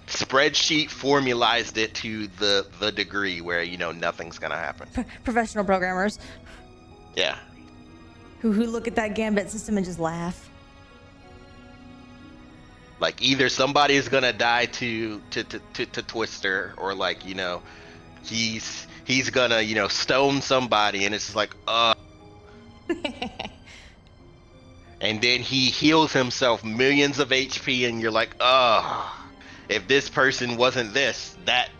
spreadsheet formalized it to the degree where nothing's gonna happen. Professional programmers Yeah. who look at that Gambit system and just laugh. Like either somebody is gonna die to Twister, or like he's gonna stone somebody, and it's just like and then he heals himself millions of HP, and you're like if this person wasn't that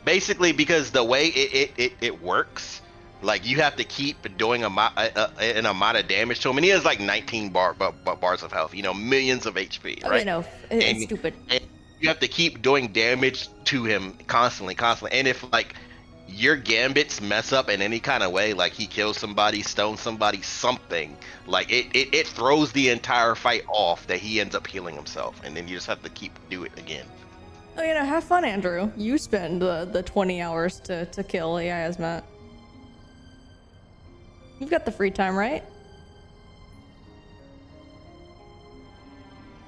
basically, because the way it works, like you have to keep doing an amount of damage to him, and he has like 19 bars of health, millions of HP, right? It's stupid. And you have to keep doing damage to him constantly, and if like your gambits mess up in any kind of way, like he kills somebody, stones somebody, something, like it throws the entire fight off, that he ends up healing himself, and then you just have to do it again. Oh, have fun, Andrew. You spend the 20 hours to kill Yasmat. You've got the free time, right?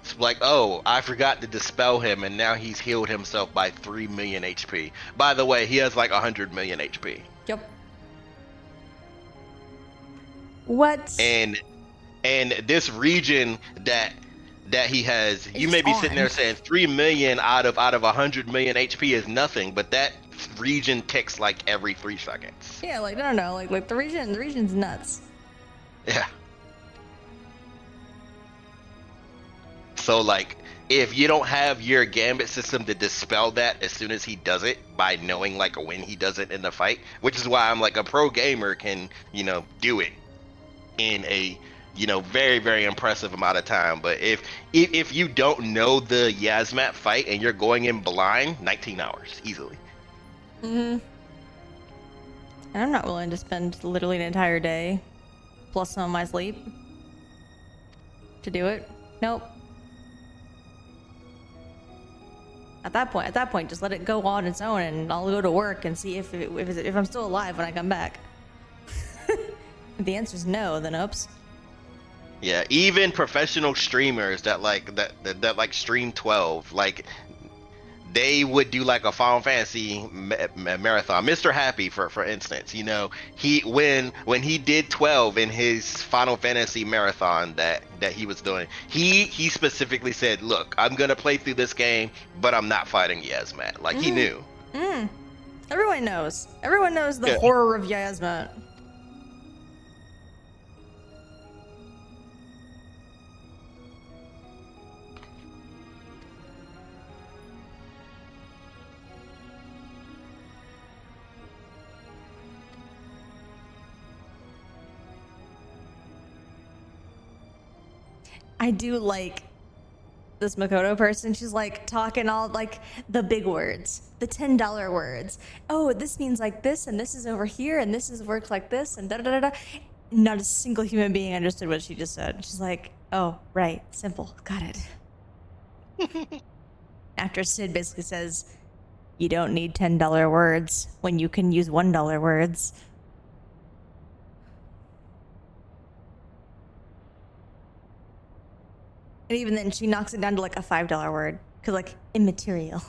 It's like, oh, I forgot to dispel him, and now he's healed himself by 3 million HP. By the way, he has like 100 million HP. Yep. What? And this region that he has, you may be sitting there saying 3 million out of 100 million HP is nothing, but that region ticks like every 3 seconds. Yeah, like no, like the region's nuts. Yeah. So like, if you don't have your gambit system to dispel that as soon as he does it, by knowing like when he does it in the fight, which is why I'm like, a pro gamer can do it in a very, very impressive amount of time. But if you don't know the Yasmat fight and you're going in blind, 19 hours easily. And I'm not willing to spend literally an entire day plus some of my sleep to do it. Nope. At that point, just let it go on its own, and I'll go to work and see if I'm still alive when I come back. If the answer's no, then oops. Yeah, even professional streamers that like stream 12, like they would do like a Final Fantasy marathon. Mr. Happy, for instance, he when he did 12 in his Final Fantasy marathon that he was doing, he specifically said, look, I'm gonna play through this game, but I'm not fighting Yasmat. Like he knew. Everyone knows the horror of Yasmat. I do like this Makoto person. She's like talking all like the big words, the $10 words. Oh, this means like this, and this is over here, and this is works like this, and da da da da. Not a single human being understood what she just said. She's like, oh, right, simple, got it. After Sid basically says, you don't need $10 words when you can use $1 words. And even then, she knocks it down to like a $5 word, because like immaterial.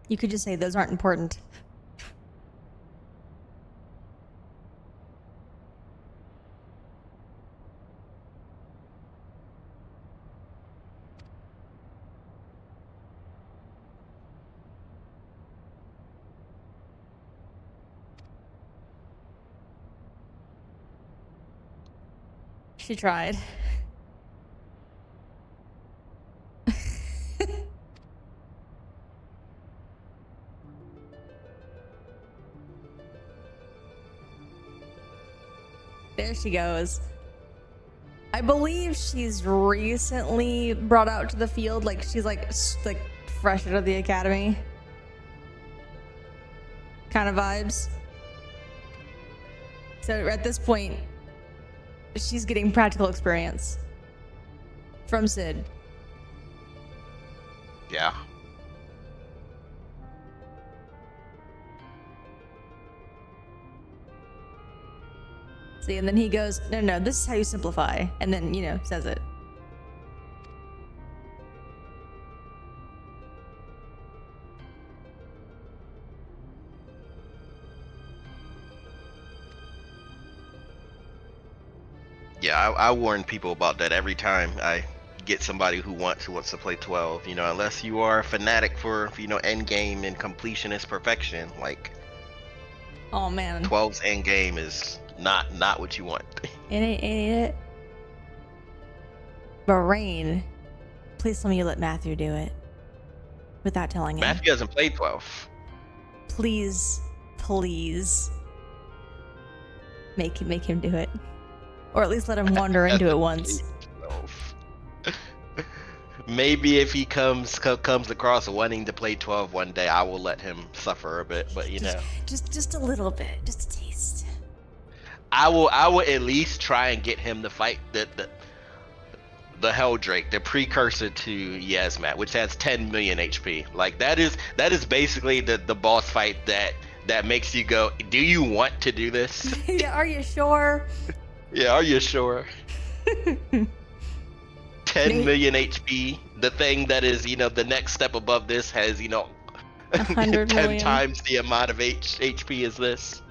You could just say those aren't important. She tried. There she goes. I believe she's recently brought out to the field. Like she's like fresh out of the academy. Kind of vibes. So at this point, she's getting practical experience from Sid. Yeah. See, and then he goes, no, this is how you simplify. And then, says it. Yeah, I warn people about that every time I get somebody who wants to play 12. Unless you are a fanatic for end game and completionist perfection, like. Oh man. 12's end game is not what you want. It ain't it. But Rain, please tell me you let Matthew do it without telling him. Matthew hasn't played 12. Please make him do it. Or at least let him wander into it once. Maybe if he comes across wanting to play 12 one day, I will let him suffer a bit. But just a little bit, just a taste. I will at least try and get him to fight the Helldrake, the precursor to Yasmat, which has 10 million HP. Like that is basically the boss fight that makes you go, do you want to do this? Yeah, are you sure? Yeah, are you sure? 10 million HP. The thing that is, the next step above this has, 100 10 million. times the amount of HP as this.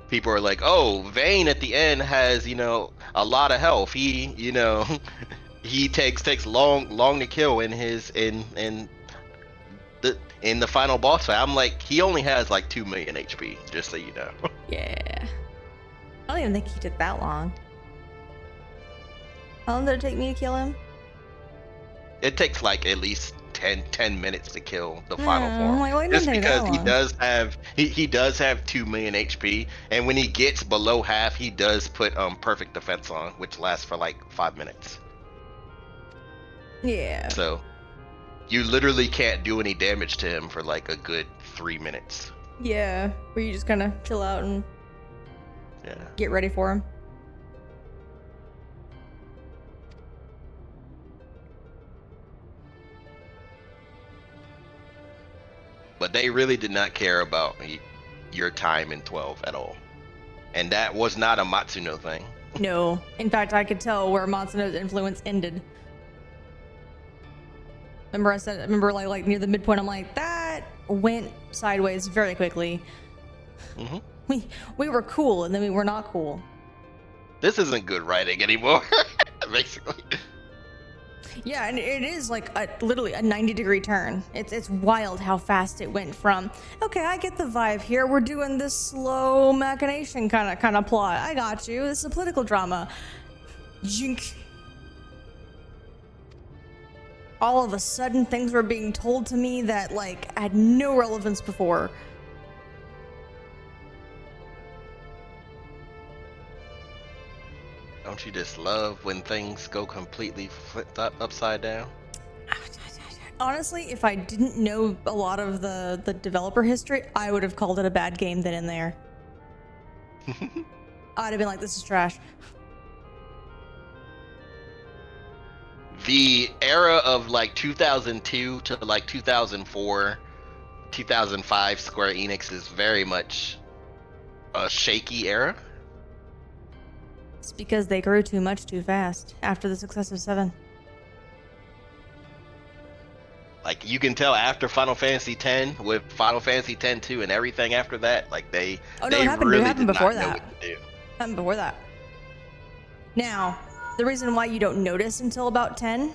People are like, oh, Vayne at the end has, a lot of health. He, he takes long to kill in the final boss fight. I'm like, he only has like 2 million HP, just so you know. Yeah. I don't even think he took that long. How long did it take me to kill him? It takes like at least 10 minutes to kill the final form. Like, just because he does have 2 million HP, and when he gets below half, he does put perfect defense on, which lasts for like 5 minutes. Yeah. So you literally can't do any damage to him for like a good 3 minutes. Yeah, where you just kind of chill out and get ready for him. But they really did not care about your time in 12 at all. And that was not a Matsuno thing. No. In fact, I could tell where Matsuno's influence ended. Remember like near the midpoint, I'm like, that went sideways very quickly. Mm-hmm. We were cool, and then we were not cool. This isn't good writing anymore, basically. Yeah, and it is like literally a 90-degree turn. It's wild how fast it went from, okay, I get the vibe here. We're doing this slow machination kind of plot. I got you. This is a political drama. Jink. All of a sudden, things were being told to me that like had no relevance before. Don't you just love when things go completely flipped upside down? Honestly, if I didn't know a lot of the developer history, I would have called it a bad game then and there. I'd have been like, this is trash. The era of like 2002 to like 2004, 2005 Square Enix is very much a shaky era. It's because they grew too much too fast after the success of 7. Like you can tell after Final Fantasy X, with Final Fantasy X-2 and everything after that, like they really did not know what to do. Happened before that. Now, the reason why you don't notice until about 10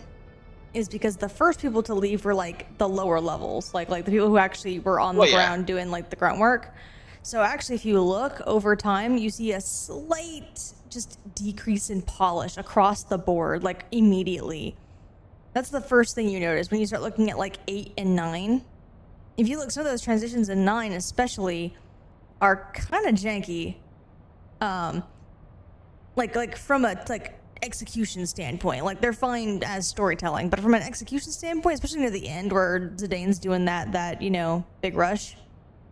is because the first people to leave were like the lower levels, like the people who actually were on the ground doing like the grunt work. So actually, if you look over time, you see a slight just decrease in polish across the board, like immediately. That's the first thing you notice when you start looking at like 8 and 9. if you look, some of those transitions in 9 especially are kind of janky. Like from a execution standpoint, like they're fine as storytelling, but from an execution standpoint, especially near the end where Zidane's doing that big rush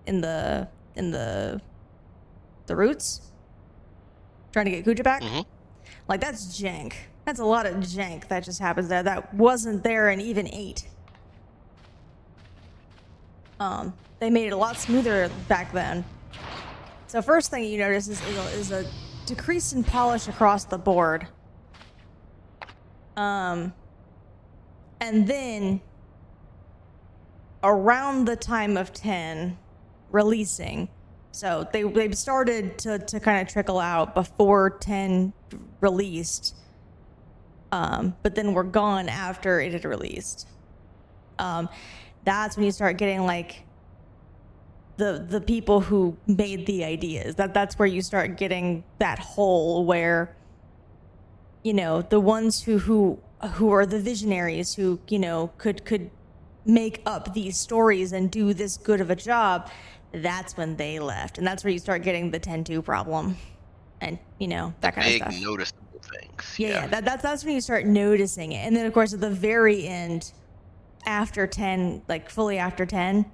in the roots, trying to get Kuja back, like that's jank. That's a lot of jank that just happens there. That wasn't there in even 8. They made it a lot smoother back then. So first thing you notice is a decrease in polish across the board. And then around the time of 10 releasing, so they started to kind of trickle out before 10 released, but then were gone after it had released. That's when you start getting like the people who made the ideas. That's where you start getting that hole where, you know, the ones who are the visionaries who, you know, could make up these stories and do this good of a job. That's when they left, and that's where you start getting the 10-2 problem, and you know, that kind of stuff. Big noticeable things. Yeah. That's when you start noticing it, and then of course at the very end, after 10, like fully after 10,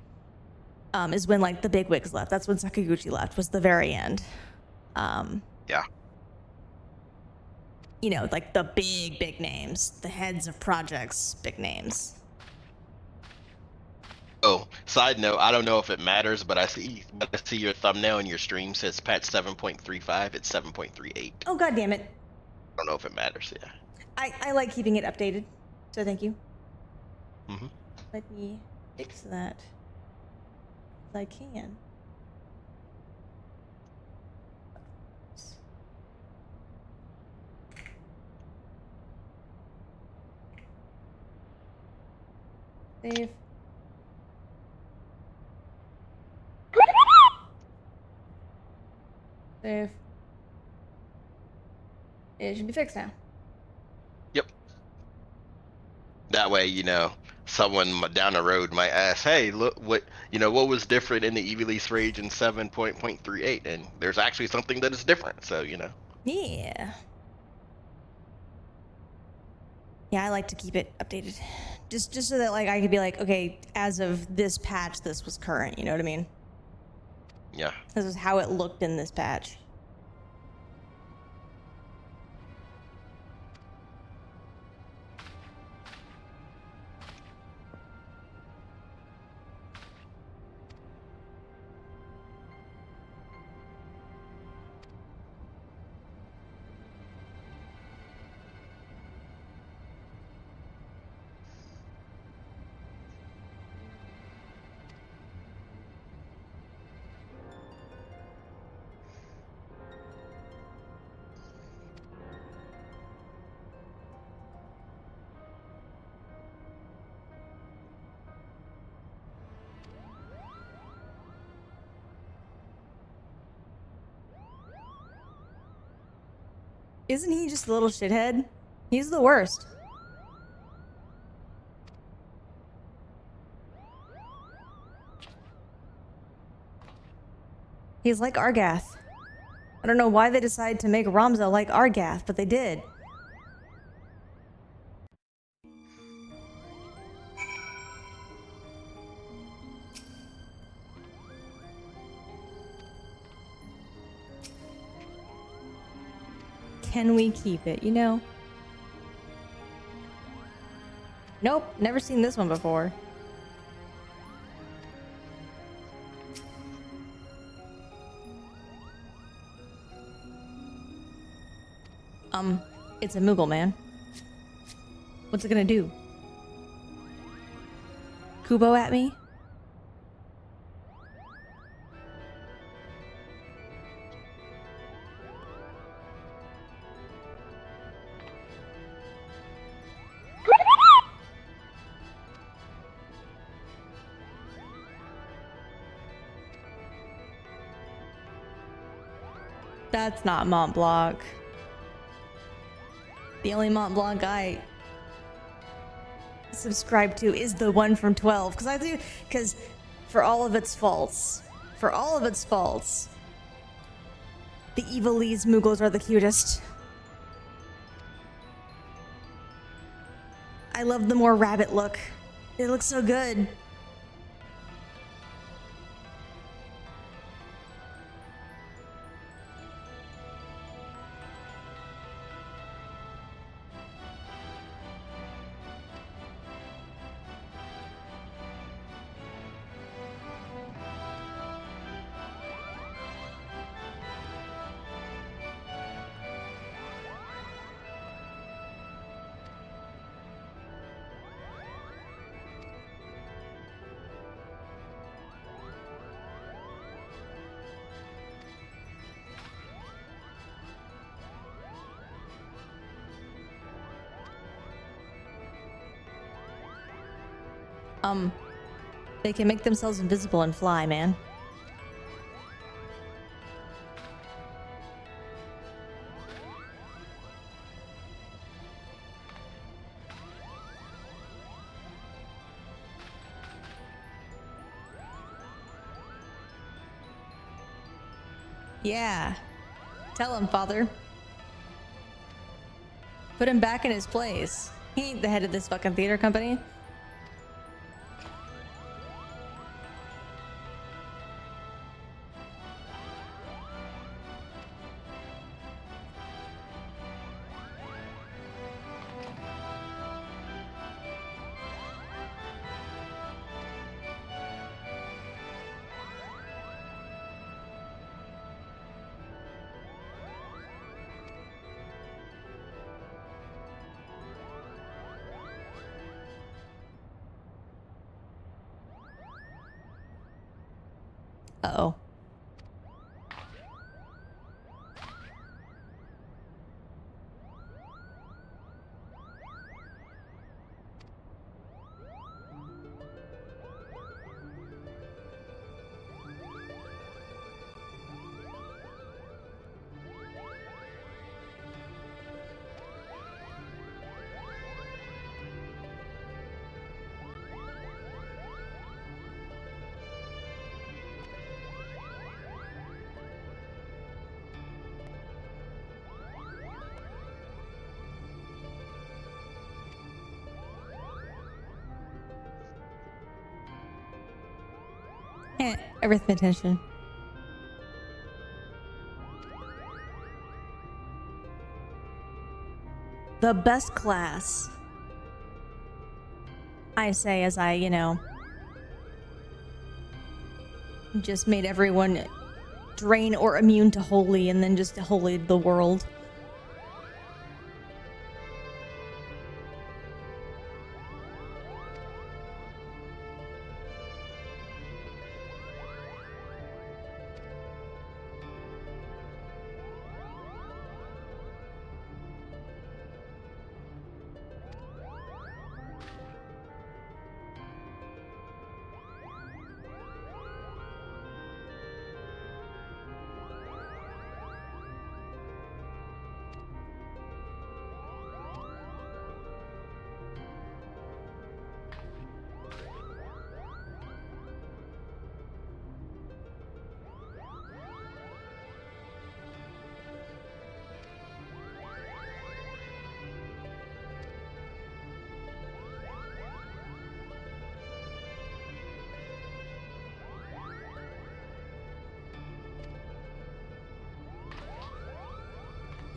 is when like the big wigs left. That's when Sakaguchi left. Was the very end. Yeah. You know, like the big names, the heads of projects, big names. Oh, side note, I don't know if it matters, but I see your thumbnail and your stream says patch 7.35. It's 7.38. Oh, god damn it. I don't know if it matters, yeah. I like keeping it updated, so thank you. Mm-hmm. Let me fix that if I can. Save. Save. It should be fixed now. Yep. That way, you know, someone down the road might ask, hey, look, what was different in the Evilise Rage in 7.38? And there's actually something that is different, so, you know. Yeah. Yeah, I like to keep it updated. Just so that like I could be like, okay, as of this patch, this was current, you know what I mean? Yeah. This is how it looked in this patch. Isn't he just a little shithead? He's the worst. He's like Argath. I don't know why they decided to make Ramza like Argath, but they did. Can we keep it, you know? Nope, never seen this one before. It's a Moogle, man. What's it gonna do? Kubo at me? That's not Mont Blanc. The only Mont Blanc I subscribe to is the one from 12. Because For all of its faults. For all of its faults. The Evilese Moogles are the cutest. I love the more rabbit look. It looks so good. They can make themselves invisible and fly, man. Yeah. Tell him, father. Put him back in his place. He ain't the head of this fucking theater company. Uh-oh. Arithmetic. The best class. I say as I, just made everyone drain or immune to holy and then just holy the world.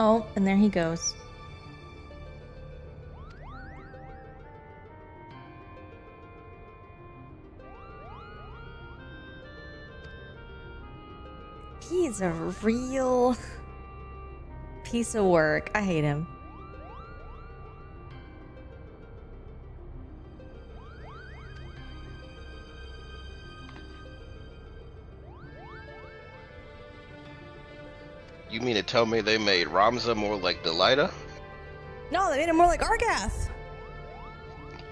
Oh, and there he goes. He's a real piece of work. I hate him. You mean to tell me they made Ramza more like Delita? No, they made him more like Argath.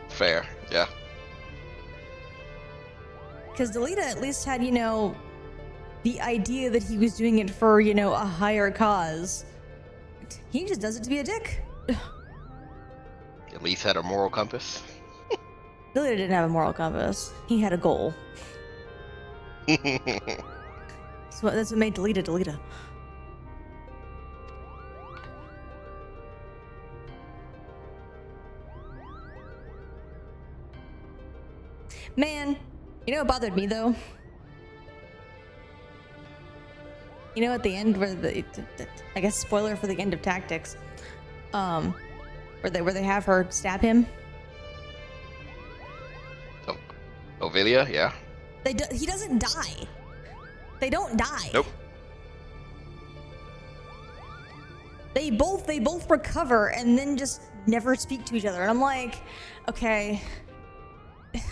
Fair, yeah. Because Delita at least had, the idea that he was doing it for, a higher cause. He just does it to be a dick. At least had a moral compass. Delita didn't have a moral compass. He had a goal. That's what made Delita. Man, you know what bothered me though? You know, at the end where I guess spoiler for the end of Tactics, where they have her stab him. Oh, Ovilia, yeah. He doesn't die. They don't die. Nope. They both recover and then just never speak to each other. And I'm like, okay. It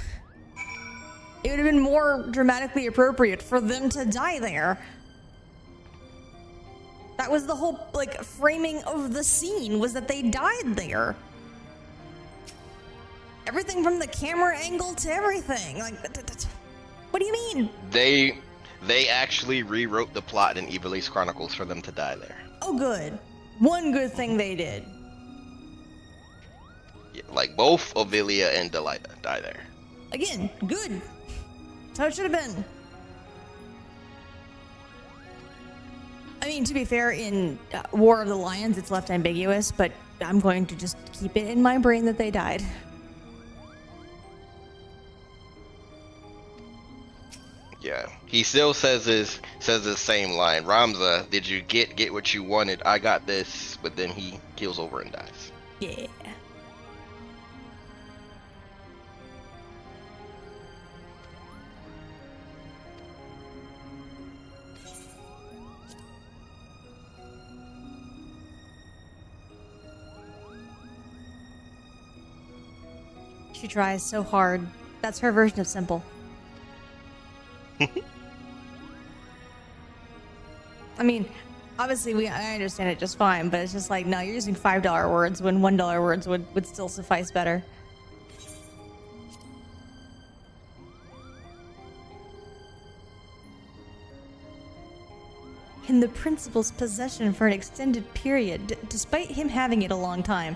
would have been more dramatically appropriate for them to die there. That was the whole, like, framing of the scene, was that they died there. Everything from the camera angle to everything. Like, what do you mean? They actually rewrote the plot in Ivalice Chronicles for them to die there. Oh, good. One good thing they did. Yeah, like both Ovilia and Delita die there. Again, good. That's how it should have been. I mean, to be fair, in War of the Lions, it's left ambiguous, but I'm going to just keep it in my brain that they died. Yeah, he still says his same line. Ramza, did you get what you wanted? I got this, but then he keels over and dies. Yeah. She tries so hard. That's her version of simple. I mean, obviously I understand it just fine, but it's just like, no, you're using $5 words when $1 words would still suffice better. In the principal's possession for an extended period, despite him having it a long time.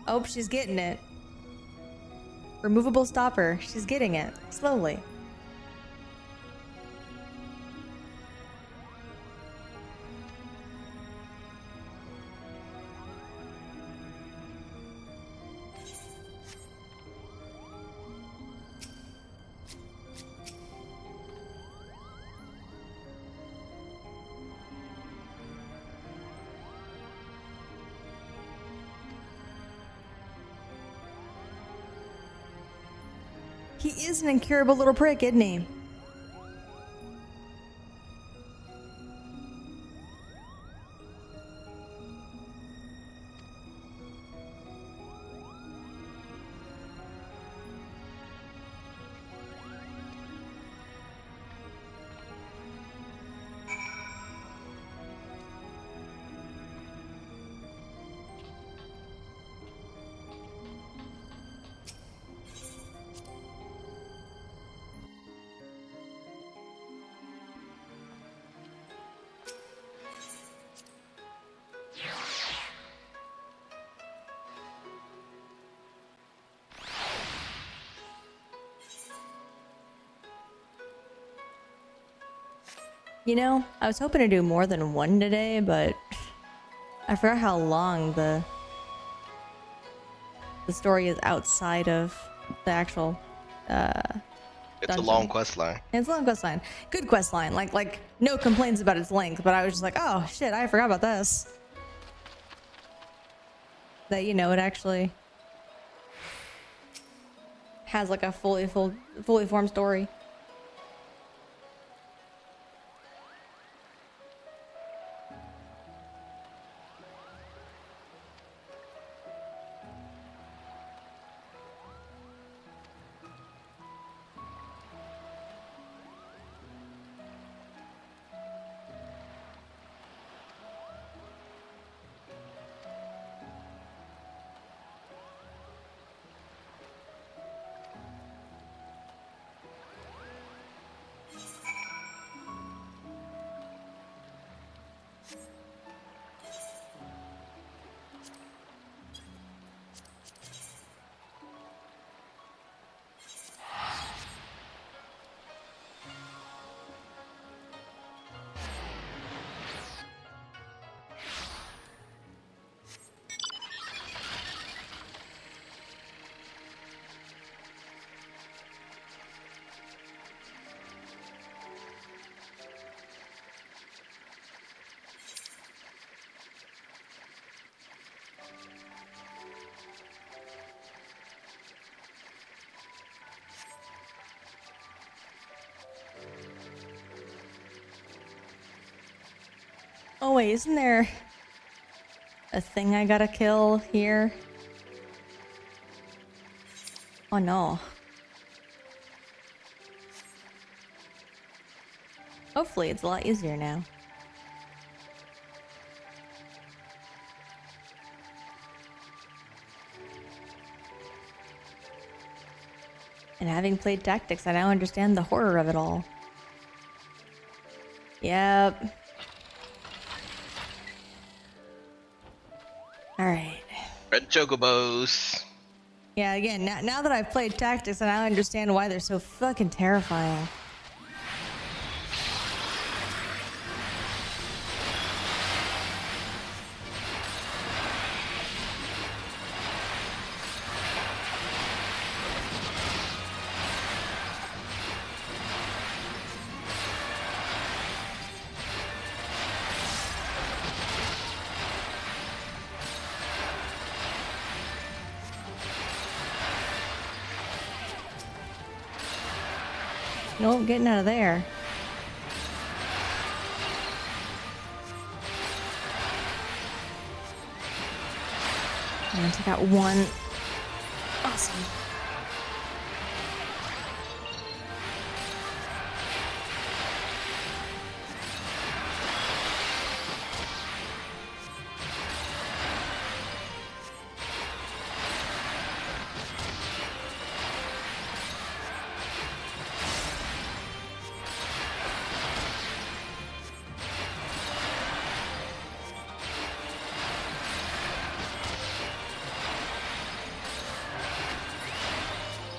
Oh, she's getting it. Removable stopper. She's getting it. Slowly. He is an incurable little prick, isn't he? You know, I was hoping to do more than one today, but I forgot how long the story is outside of the actual It's dungeon. a long quest line. It's a long quest line. Good quest line. Like no complaints about its length, but I was just like, oh shit, I forgot about this. That, you know, it actually has like a fully formed story. Oh wait, isn't there a thing I gotta kill here? Oh no. Hopefully it's a lot easier now. And having played tactics, I now understand the horror of it all. Yep. Alright. Red chocobos. Yeah, again, now that I've played tactics, I now understand why they're so fucking terrifying. Nope, getting out of there. I'm gonna take out one. Awesome.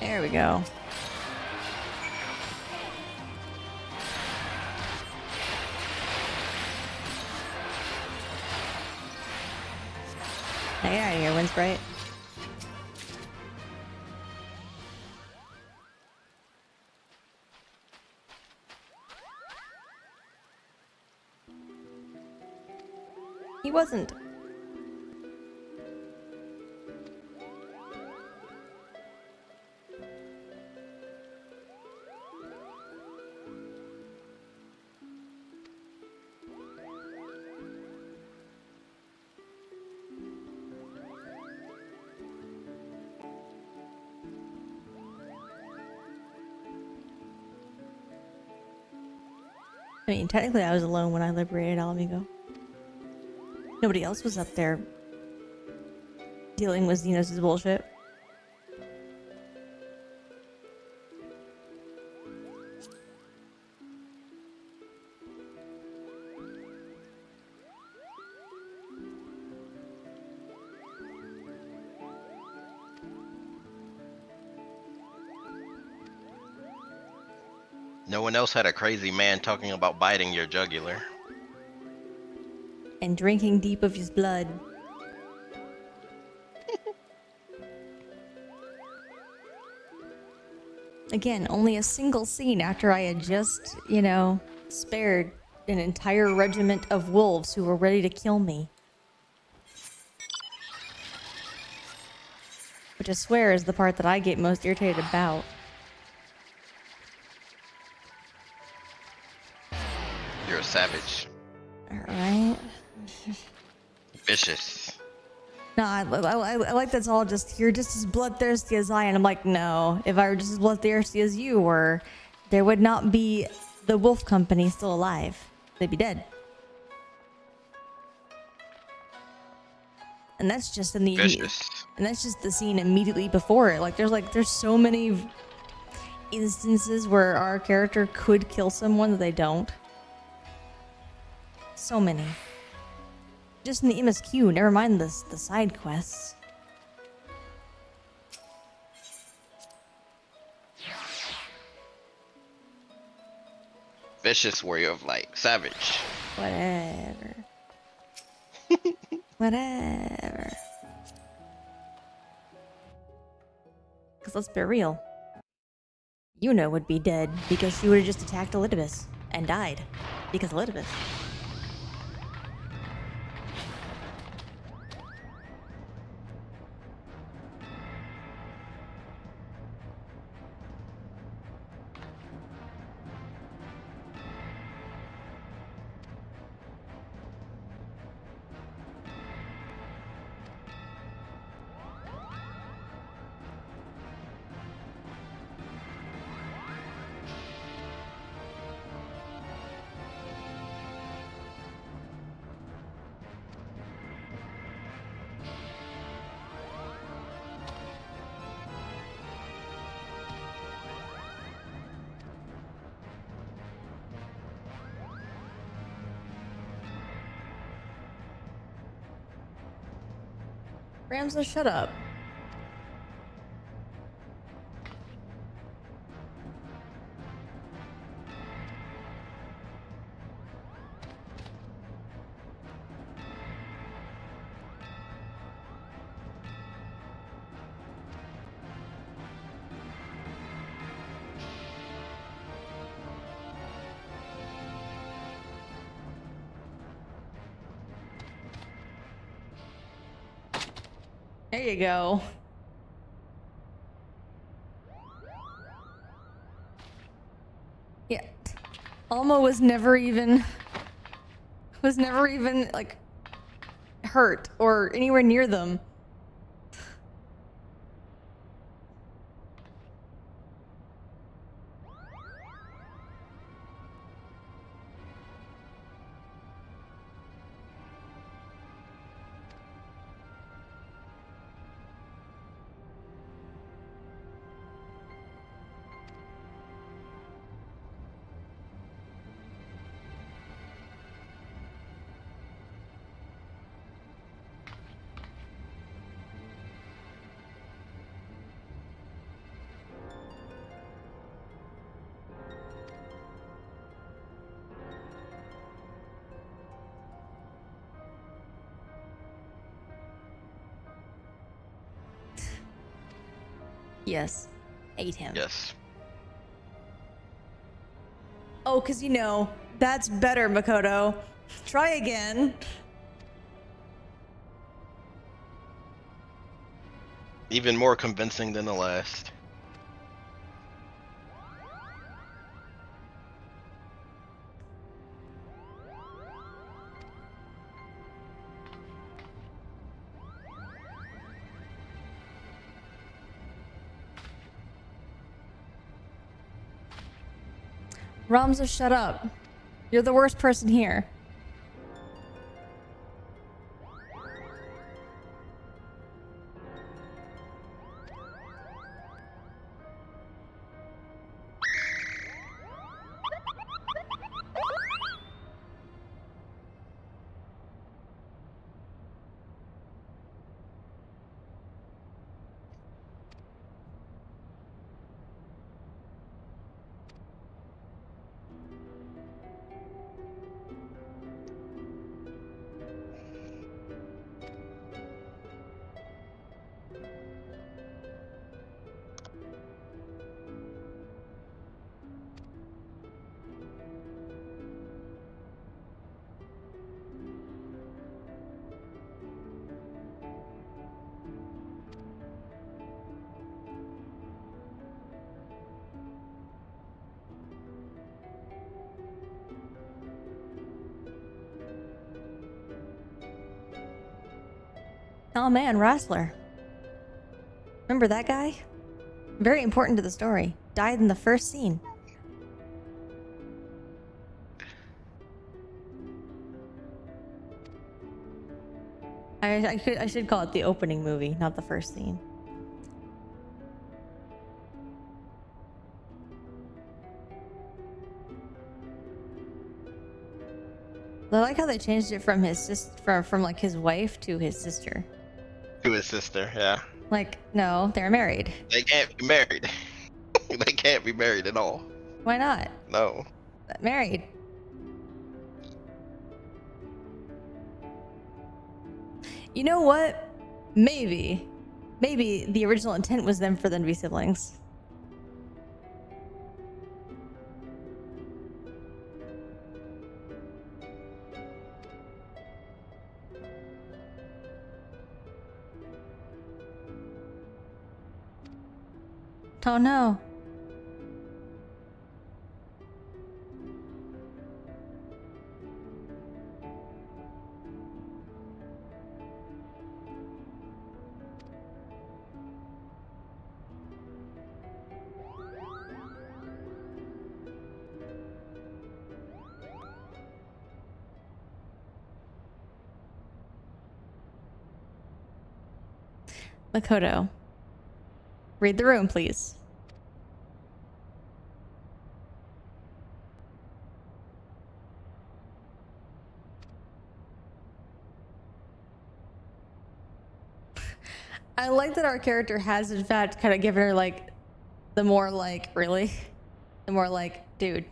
There we go. Now get out of here, Windsprite. He wasn't. I mean, technically I was alone when I liberated Alamigo. Nobody else was up there dealing with Xenos' bullshit. No one else had a crazy man talking about biting your jugular. And drinking deep of his blood. Again, only a single scene after I had just, you know, spared an entire regiment of wolves who were ready to kill me. Which I swear is the part that I get most irritated about. You're a savage. Alright. Vicious. No, I like that's all just, you're just as bloodthirsty as I am. I'm like, no, if I were just as bloodthirsty as you were, there would not be the wolf company still alive. They'd be dead. And that's just in the Vicious. and that's just the scene immediately before it. There's so many instances where our character could kill someone that they don't. So many. Just in the MSQ, never mind the side quests. Vicious warrior of light. Savage. Whatever. Whatever. Because let's be real. Yuna would be dead because she would have just attacked Elidibus and died because of Elidibus. Ramza, shut up. There you go. Yeah. Alma was never even like hurt or anywhere near them. Yes. Hate him. Yes. Oh, because you know, that's better, Makoto. Try again. Even more convincing than the last. Ramza, shut up. You're the worst person here. Oh man, Wrestler. Remember that guy? Very important to the story. Died in the first scene. I should call it the opening movie, not the first scene. I like how they changed it from his sister, from like his wife to his sister. To his sister, yeah. Like, no, they're married. They can't be married. They can't be married at all. Why not? No. Married. You know what? Maybe the original intent was them for them to be siblings. Oh no. Makoto, read the room, please. I like that our character has, in fact, kind of given her, like, the more, like, really? The more, like, dude.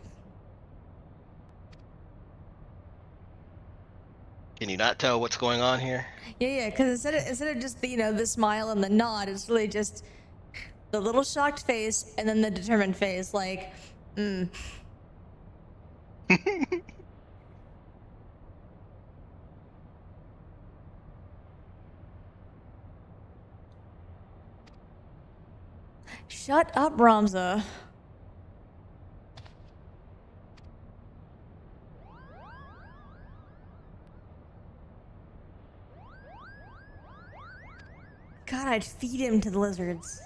Can you not tell what's going on here? Yeah, because instead of just, you know, the smile and the nod, it's really just the little shocked face and then the determined face, like, shut up, Ramza. God, I'd feed him to the lizards.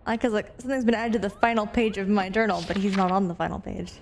Because, like, something's been added to the final page of my journal, but he's not on the final page.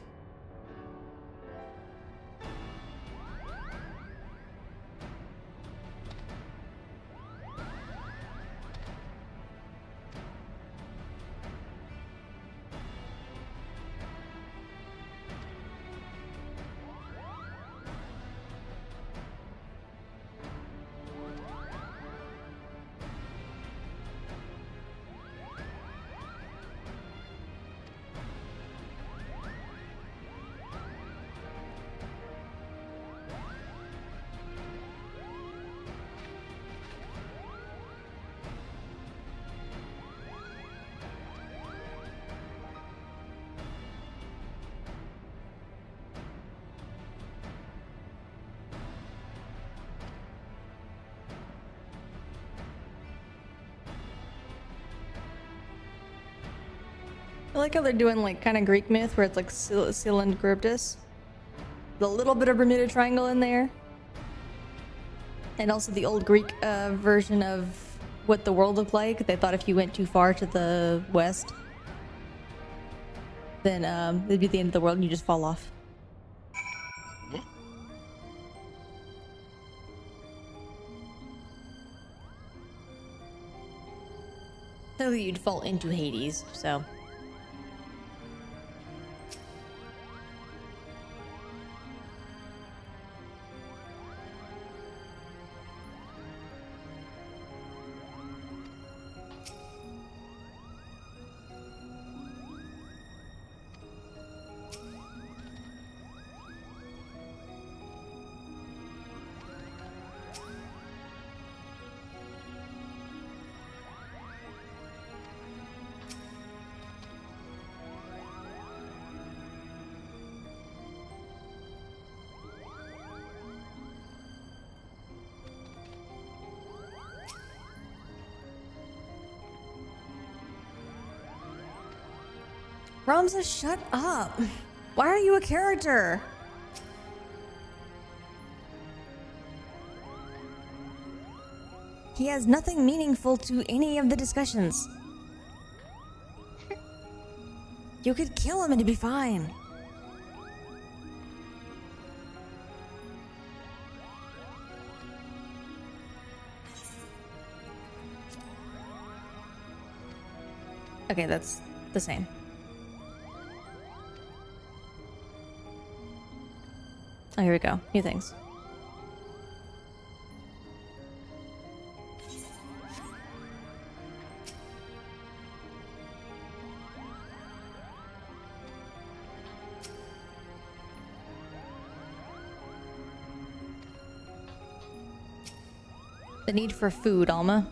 I like how they're doing, like, kind of Greek myth where it's like Scylla and Charybdis. The little bit of Bermuda Triangle in there. And also the old Greek version of what the world looked like. They thought if you went too far to the west, then it'd be the end of the world and you just fall off. So you'd fall into Hades, so... Ramza, shut up. Why are you a character? He has nothing meaningful to any of the discussions. You could kill him and it'd be fine. Okay, that's the same. Oh, here we go. New things. The need for food, Alma.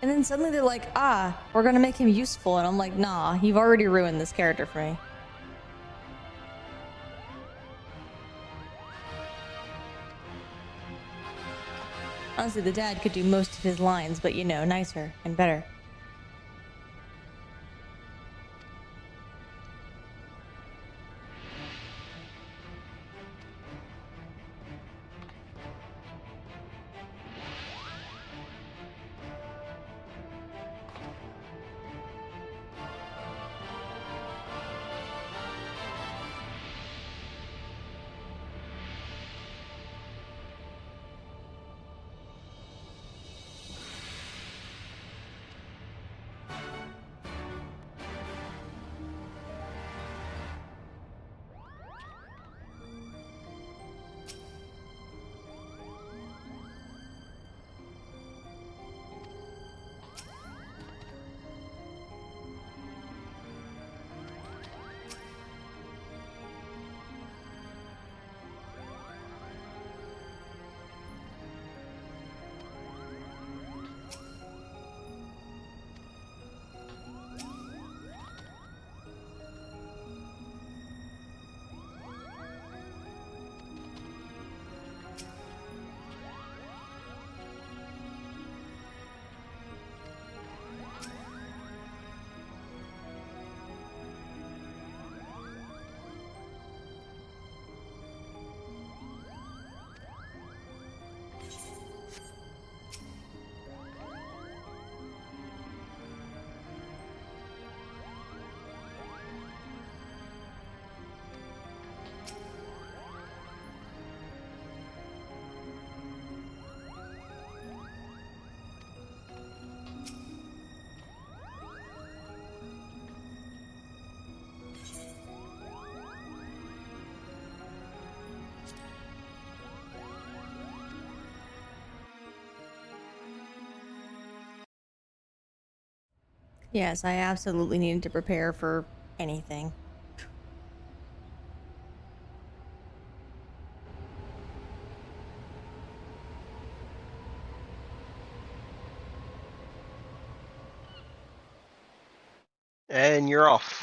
And then suddenly they're like, ah, we're gonna make him useful. And I'm like, nah, you've already ruined this character for me. Honestly, the dad could do most of his lines, but you know, nicer and better. Yes, I absolutely needed to prepare for anything. And you're off.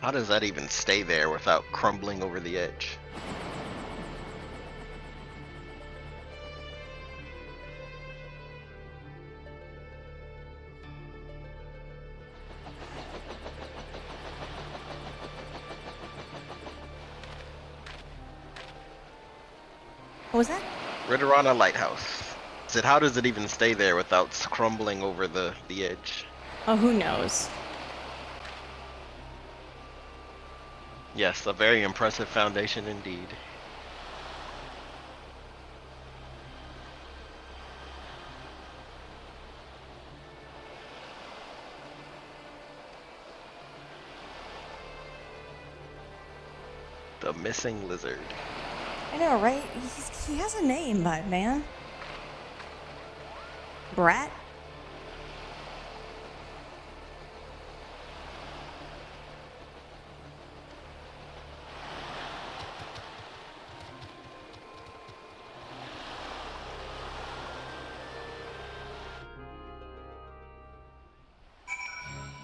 How does that even stay there without crumbling over the edge? What was that? Ritorana Lighthouse. Said, how does it even stay there without crumbling over the edge? Oh, who knows? Yes, a very impressive foundation indeed. The missing lizard. I know, right? He has a name, but man. Brat?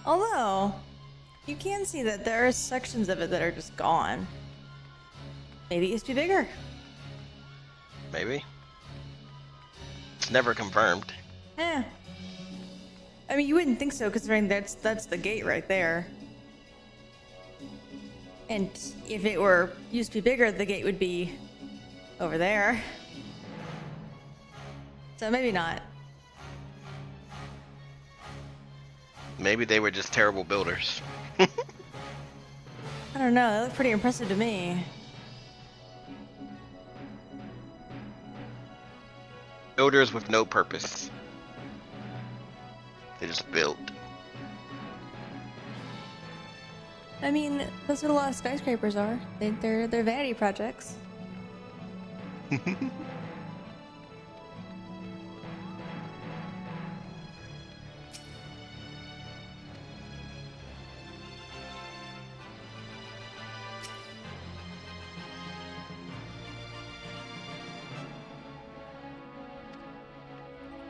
Although, you can see that there are sections of it that are just gone. Maybe it used to be bigger. Maybe. It's never confirmed. Eh. I mean, you wouldn't think so, considering that's the gate right there. And if it were used to be bigger, the gate would be over there. So maybe not. Maybe they were just terrible builders. I don't know. That looked pretty impressive to me. Builders with no purpose. They just built. I mean, that's what a lot of skyscrapers are. They're vanity projects.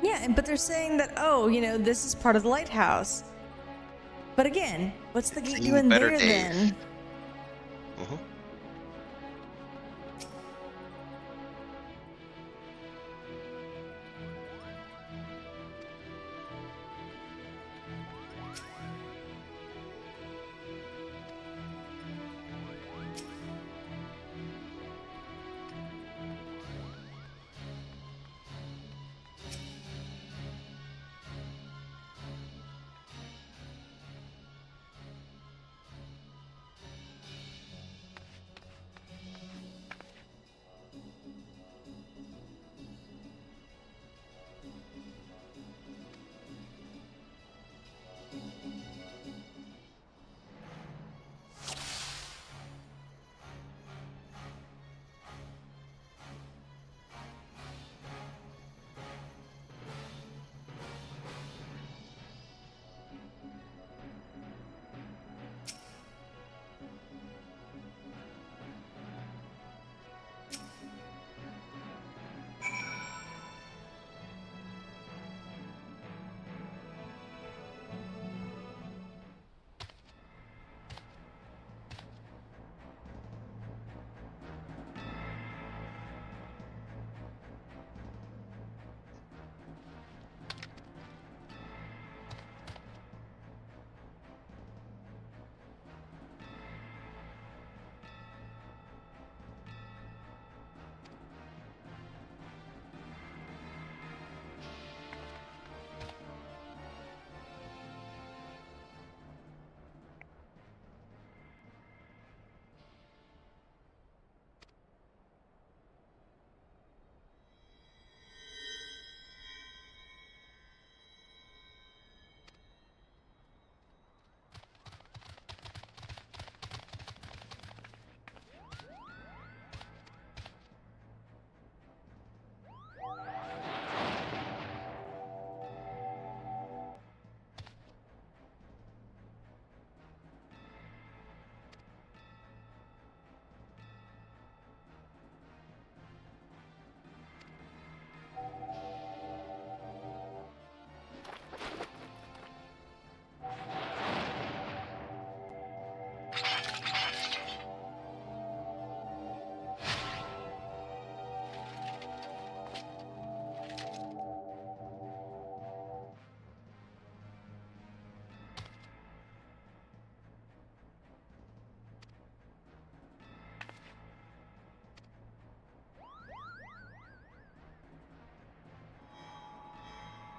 Yeah, but they're saying that, oh, this is part of the lighthouse. But again, what's the gate Seen doing better there days. then? Mhm.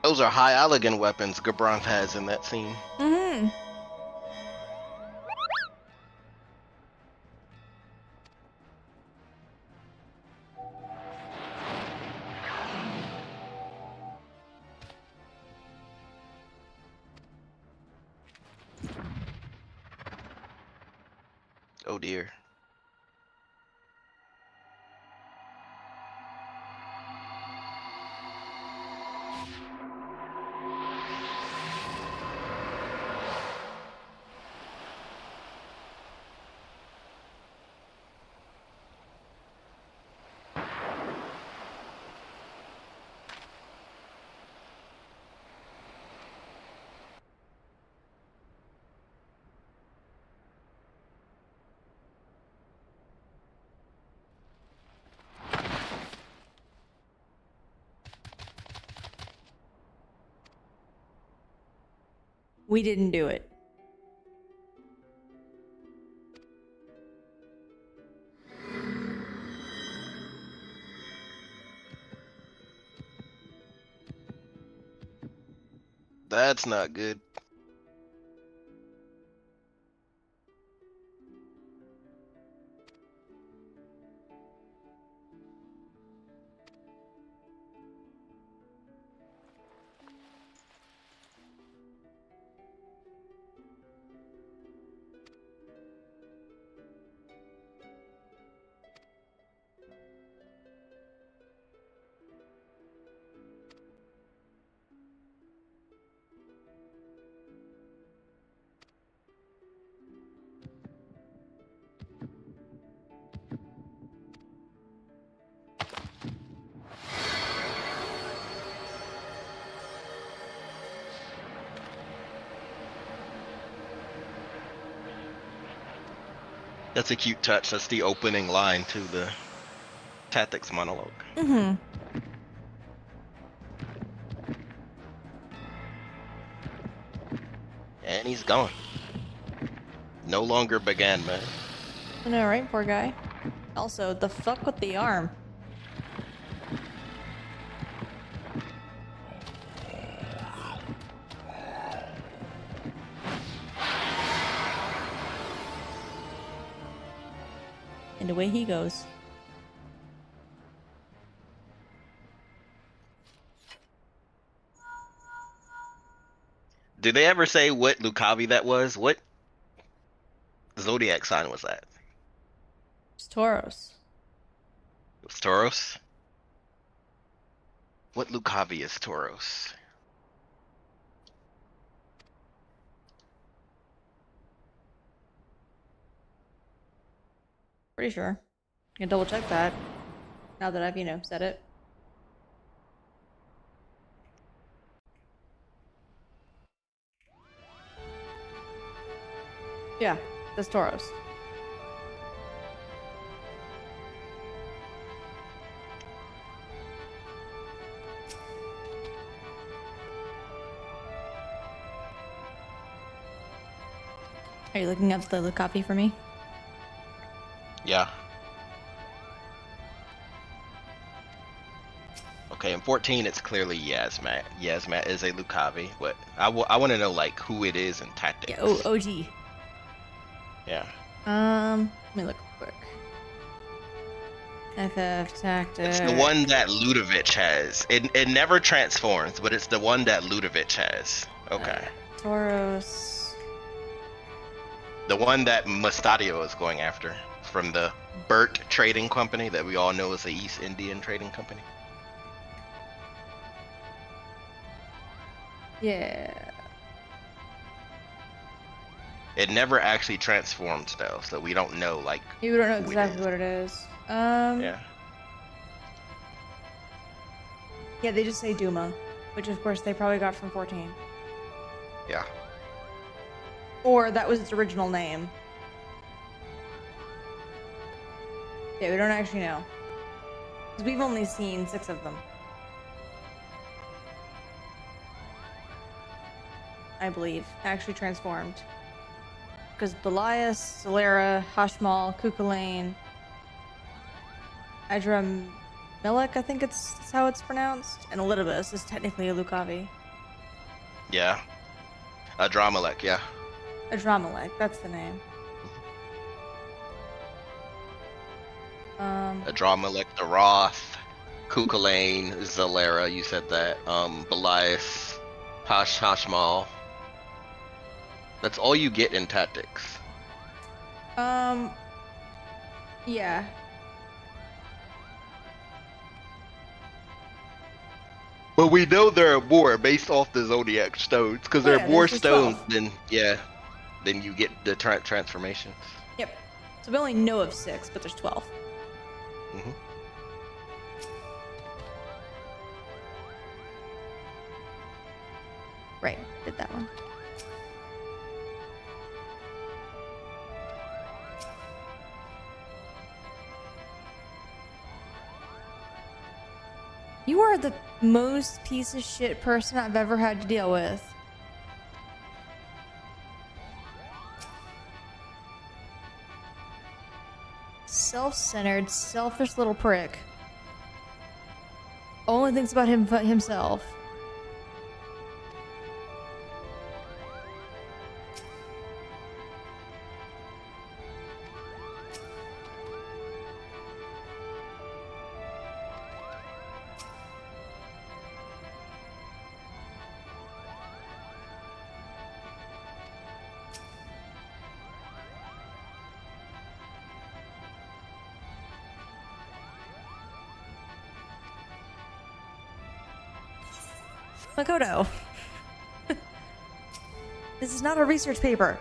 Those are high elegant weapons Gabranth has in that scene. Mm-hmm. Oh dear. We didn't do it. That's not good. That's a cute touch. That's the opening line to the tactics monologue. Mm-hmm. And he's gone. No longer began, man. I know, right? Poor guy. Also, the fuck with the arm. And away he goes. Did they ever say what Lucavi that was? What zodiac sign was that? It's Tauros. It was Tauros? What Lucavi is Tauros? Pretty sure. I can double check that. Now that I've, said it. Yeah, that's Tauros. Are you looking up the copy for me? Yeah. Okay, in 14 it's clearly Yasmat. Yasmat is a Lucavi, but I want to know like who it is in tactics. Yeah, OG. Yeah. Let me look quick. FF tactics. It's the one that Ludovic has. It never transforms, but it's the one that Ludovic has. Okay. Tauros. The one that Mustadio is going after from the Burt Trading Company that we all know is the East Indian Trading Company. Yeah. It never actually transforms though, so we don't know like. You don't know who exactly it what it is. Yeah. Yeah, they just say Duma, which of course they probably got from 14. Yeah. Or that was its original name. Yeah, we don't actually know. Because we've only seen 6 of them. I believe. Actually transformed. Because Belias, Solera, Hashmal, Kukulane, Adramelech, I think it's how it's pronounced, and Elidibus is technically a Lucavi. Yeah. Adramelech, yeah. Adramelech, that's the name. Adramelech the Roth, Kukulane, Zalera, you said that. Belias, Hashmal. That's all you get in tactics. Yeah. But we know there are more based off the Zodiac stones, because there are more there's stones 12. than you get the transformations. Yep. So we only know of 6, but there's 12. Mm-hmm. Right, did that one. You are the most piece of shit person I've ever had to deal with. Self-centered, selfish little prick. Only thinks about himself. Makoto. This is not a research paper.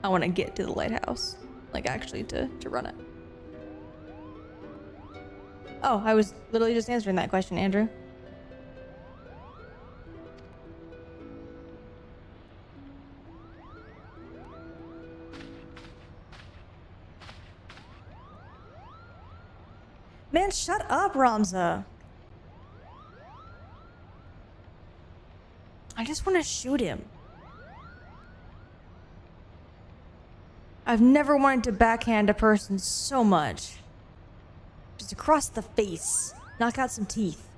I want to get to the lighthouse. Like, actually, to run it. Oh, I was literally just answering that question, Andrew. Man, shut up, Ramza. I just want to shoot him. I've never wanted to backhand a person so much. Just across the face. Knock out some teeth.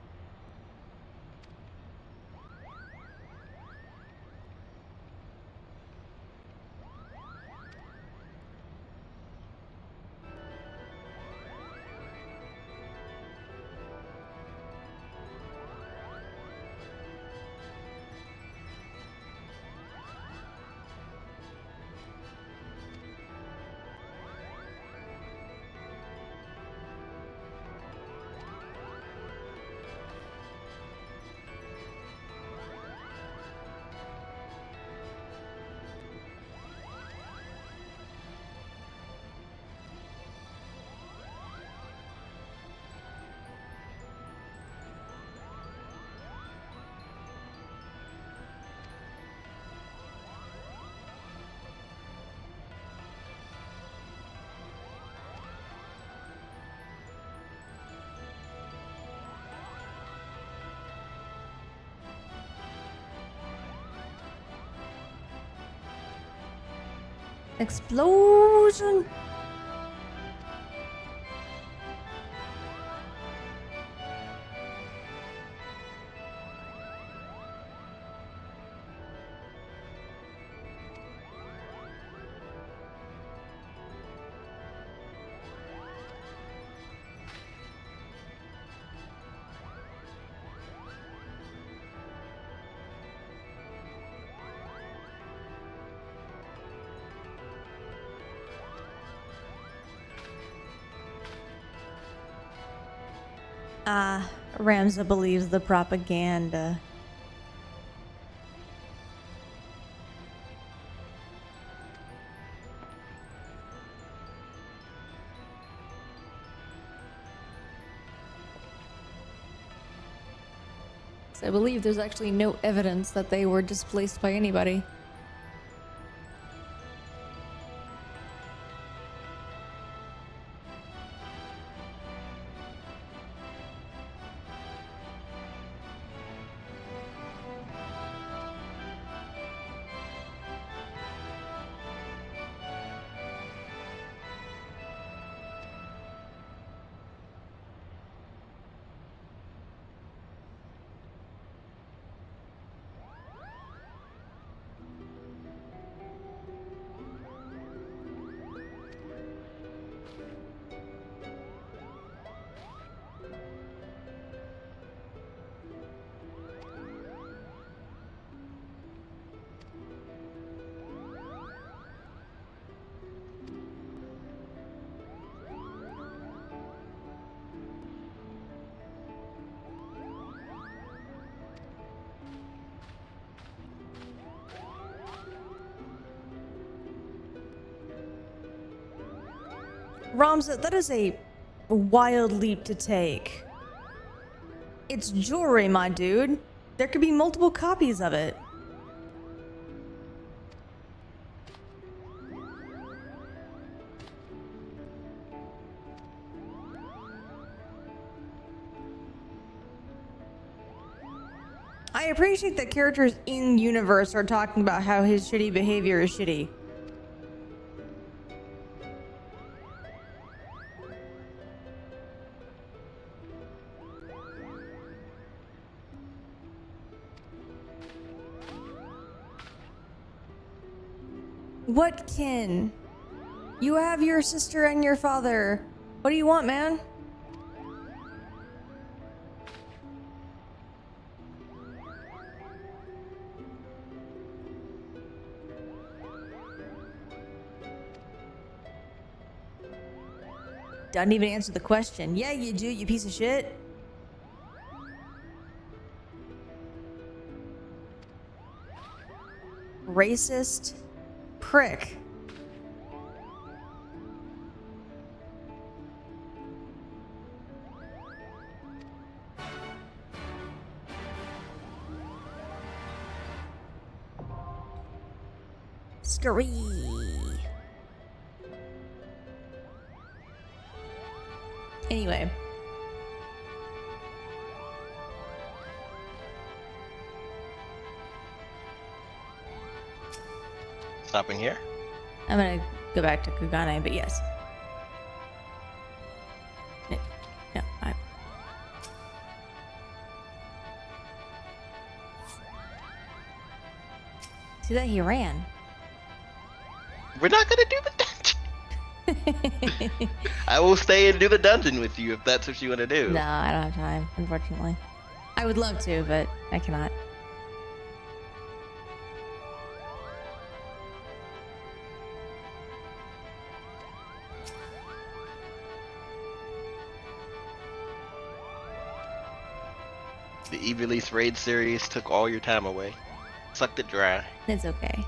Explosion! Ramza believes the propaganda. So I believe there's actually no evidence that they were displaced by anybody. Ramza, that is a wild leap to take. It's jewelry, my dude. There could be multiple copies of it. I appreciate that characters in universe are talking about how his shitty behavior is shitty. What kin? You have your sister and your father. What do you want, man? Doesn't even answer the question. Yeah, you do, you piece of shit. Racist prick. Scurry. Anyway. Stopping here. I'm gonna go back to Kugane, but yes. No, see that he ran. We're not gonna do the dungeon. I will stay and do the dungeon with you if that's what you want to do. No, I don't have time, unfortunately. I would love to, but I cannot. The E-Release Raid series took all your time away. Sucked it dry. It's okay.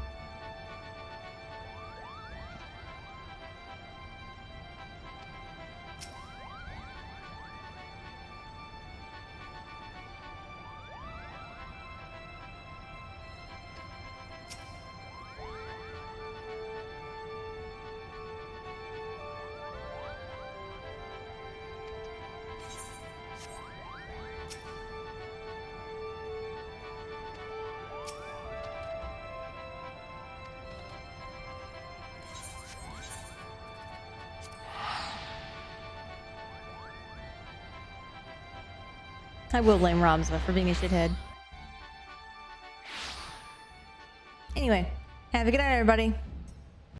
I will blame Ramza for being a shithead. Anyway, have a good night, everybody.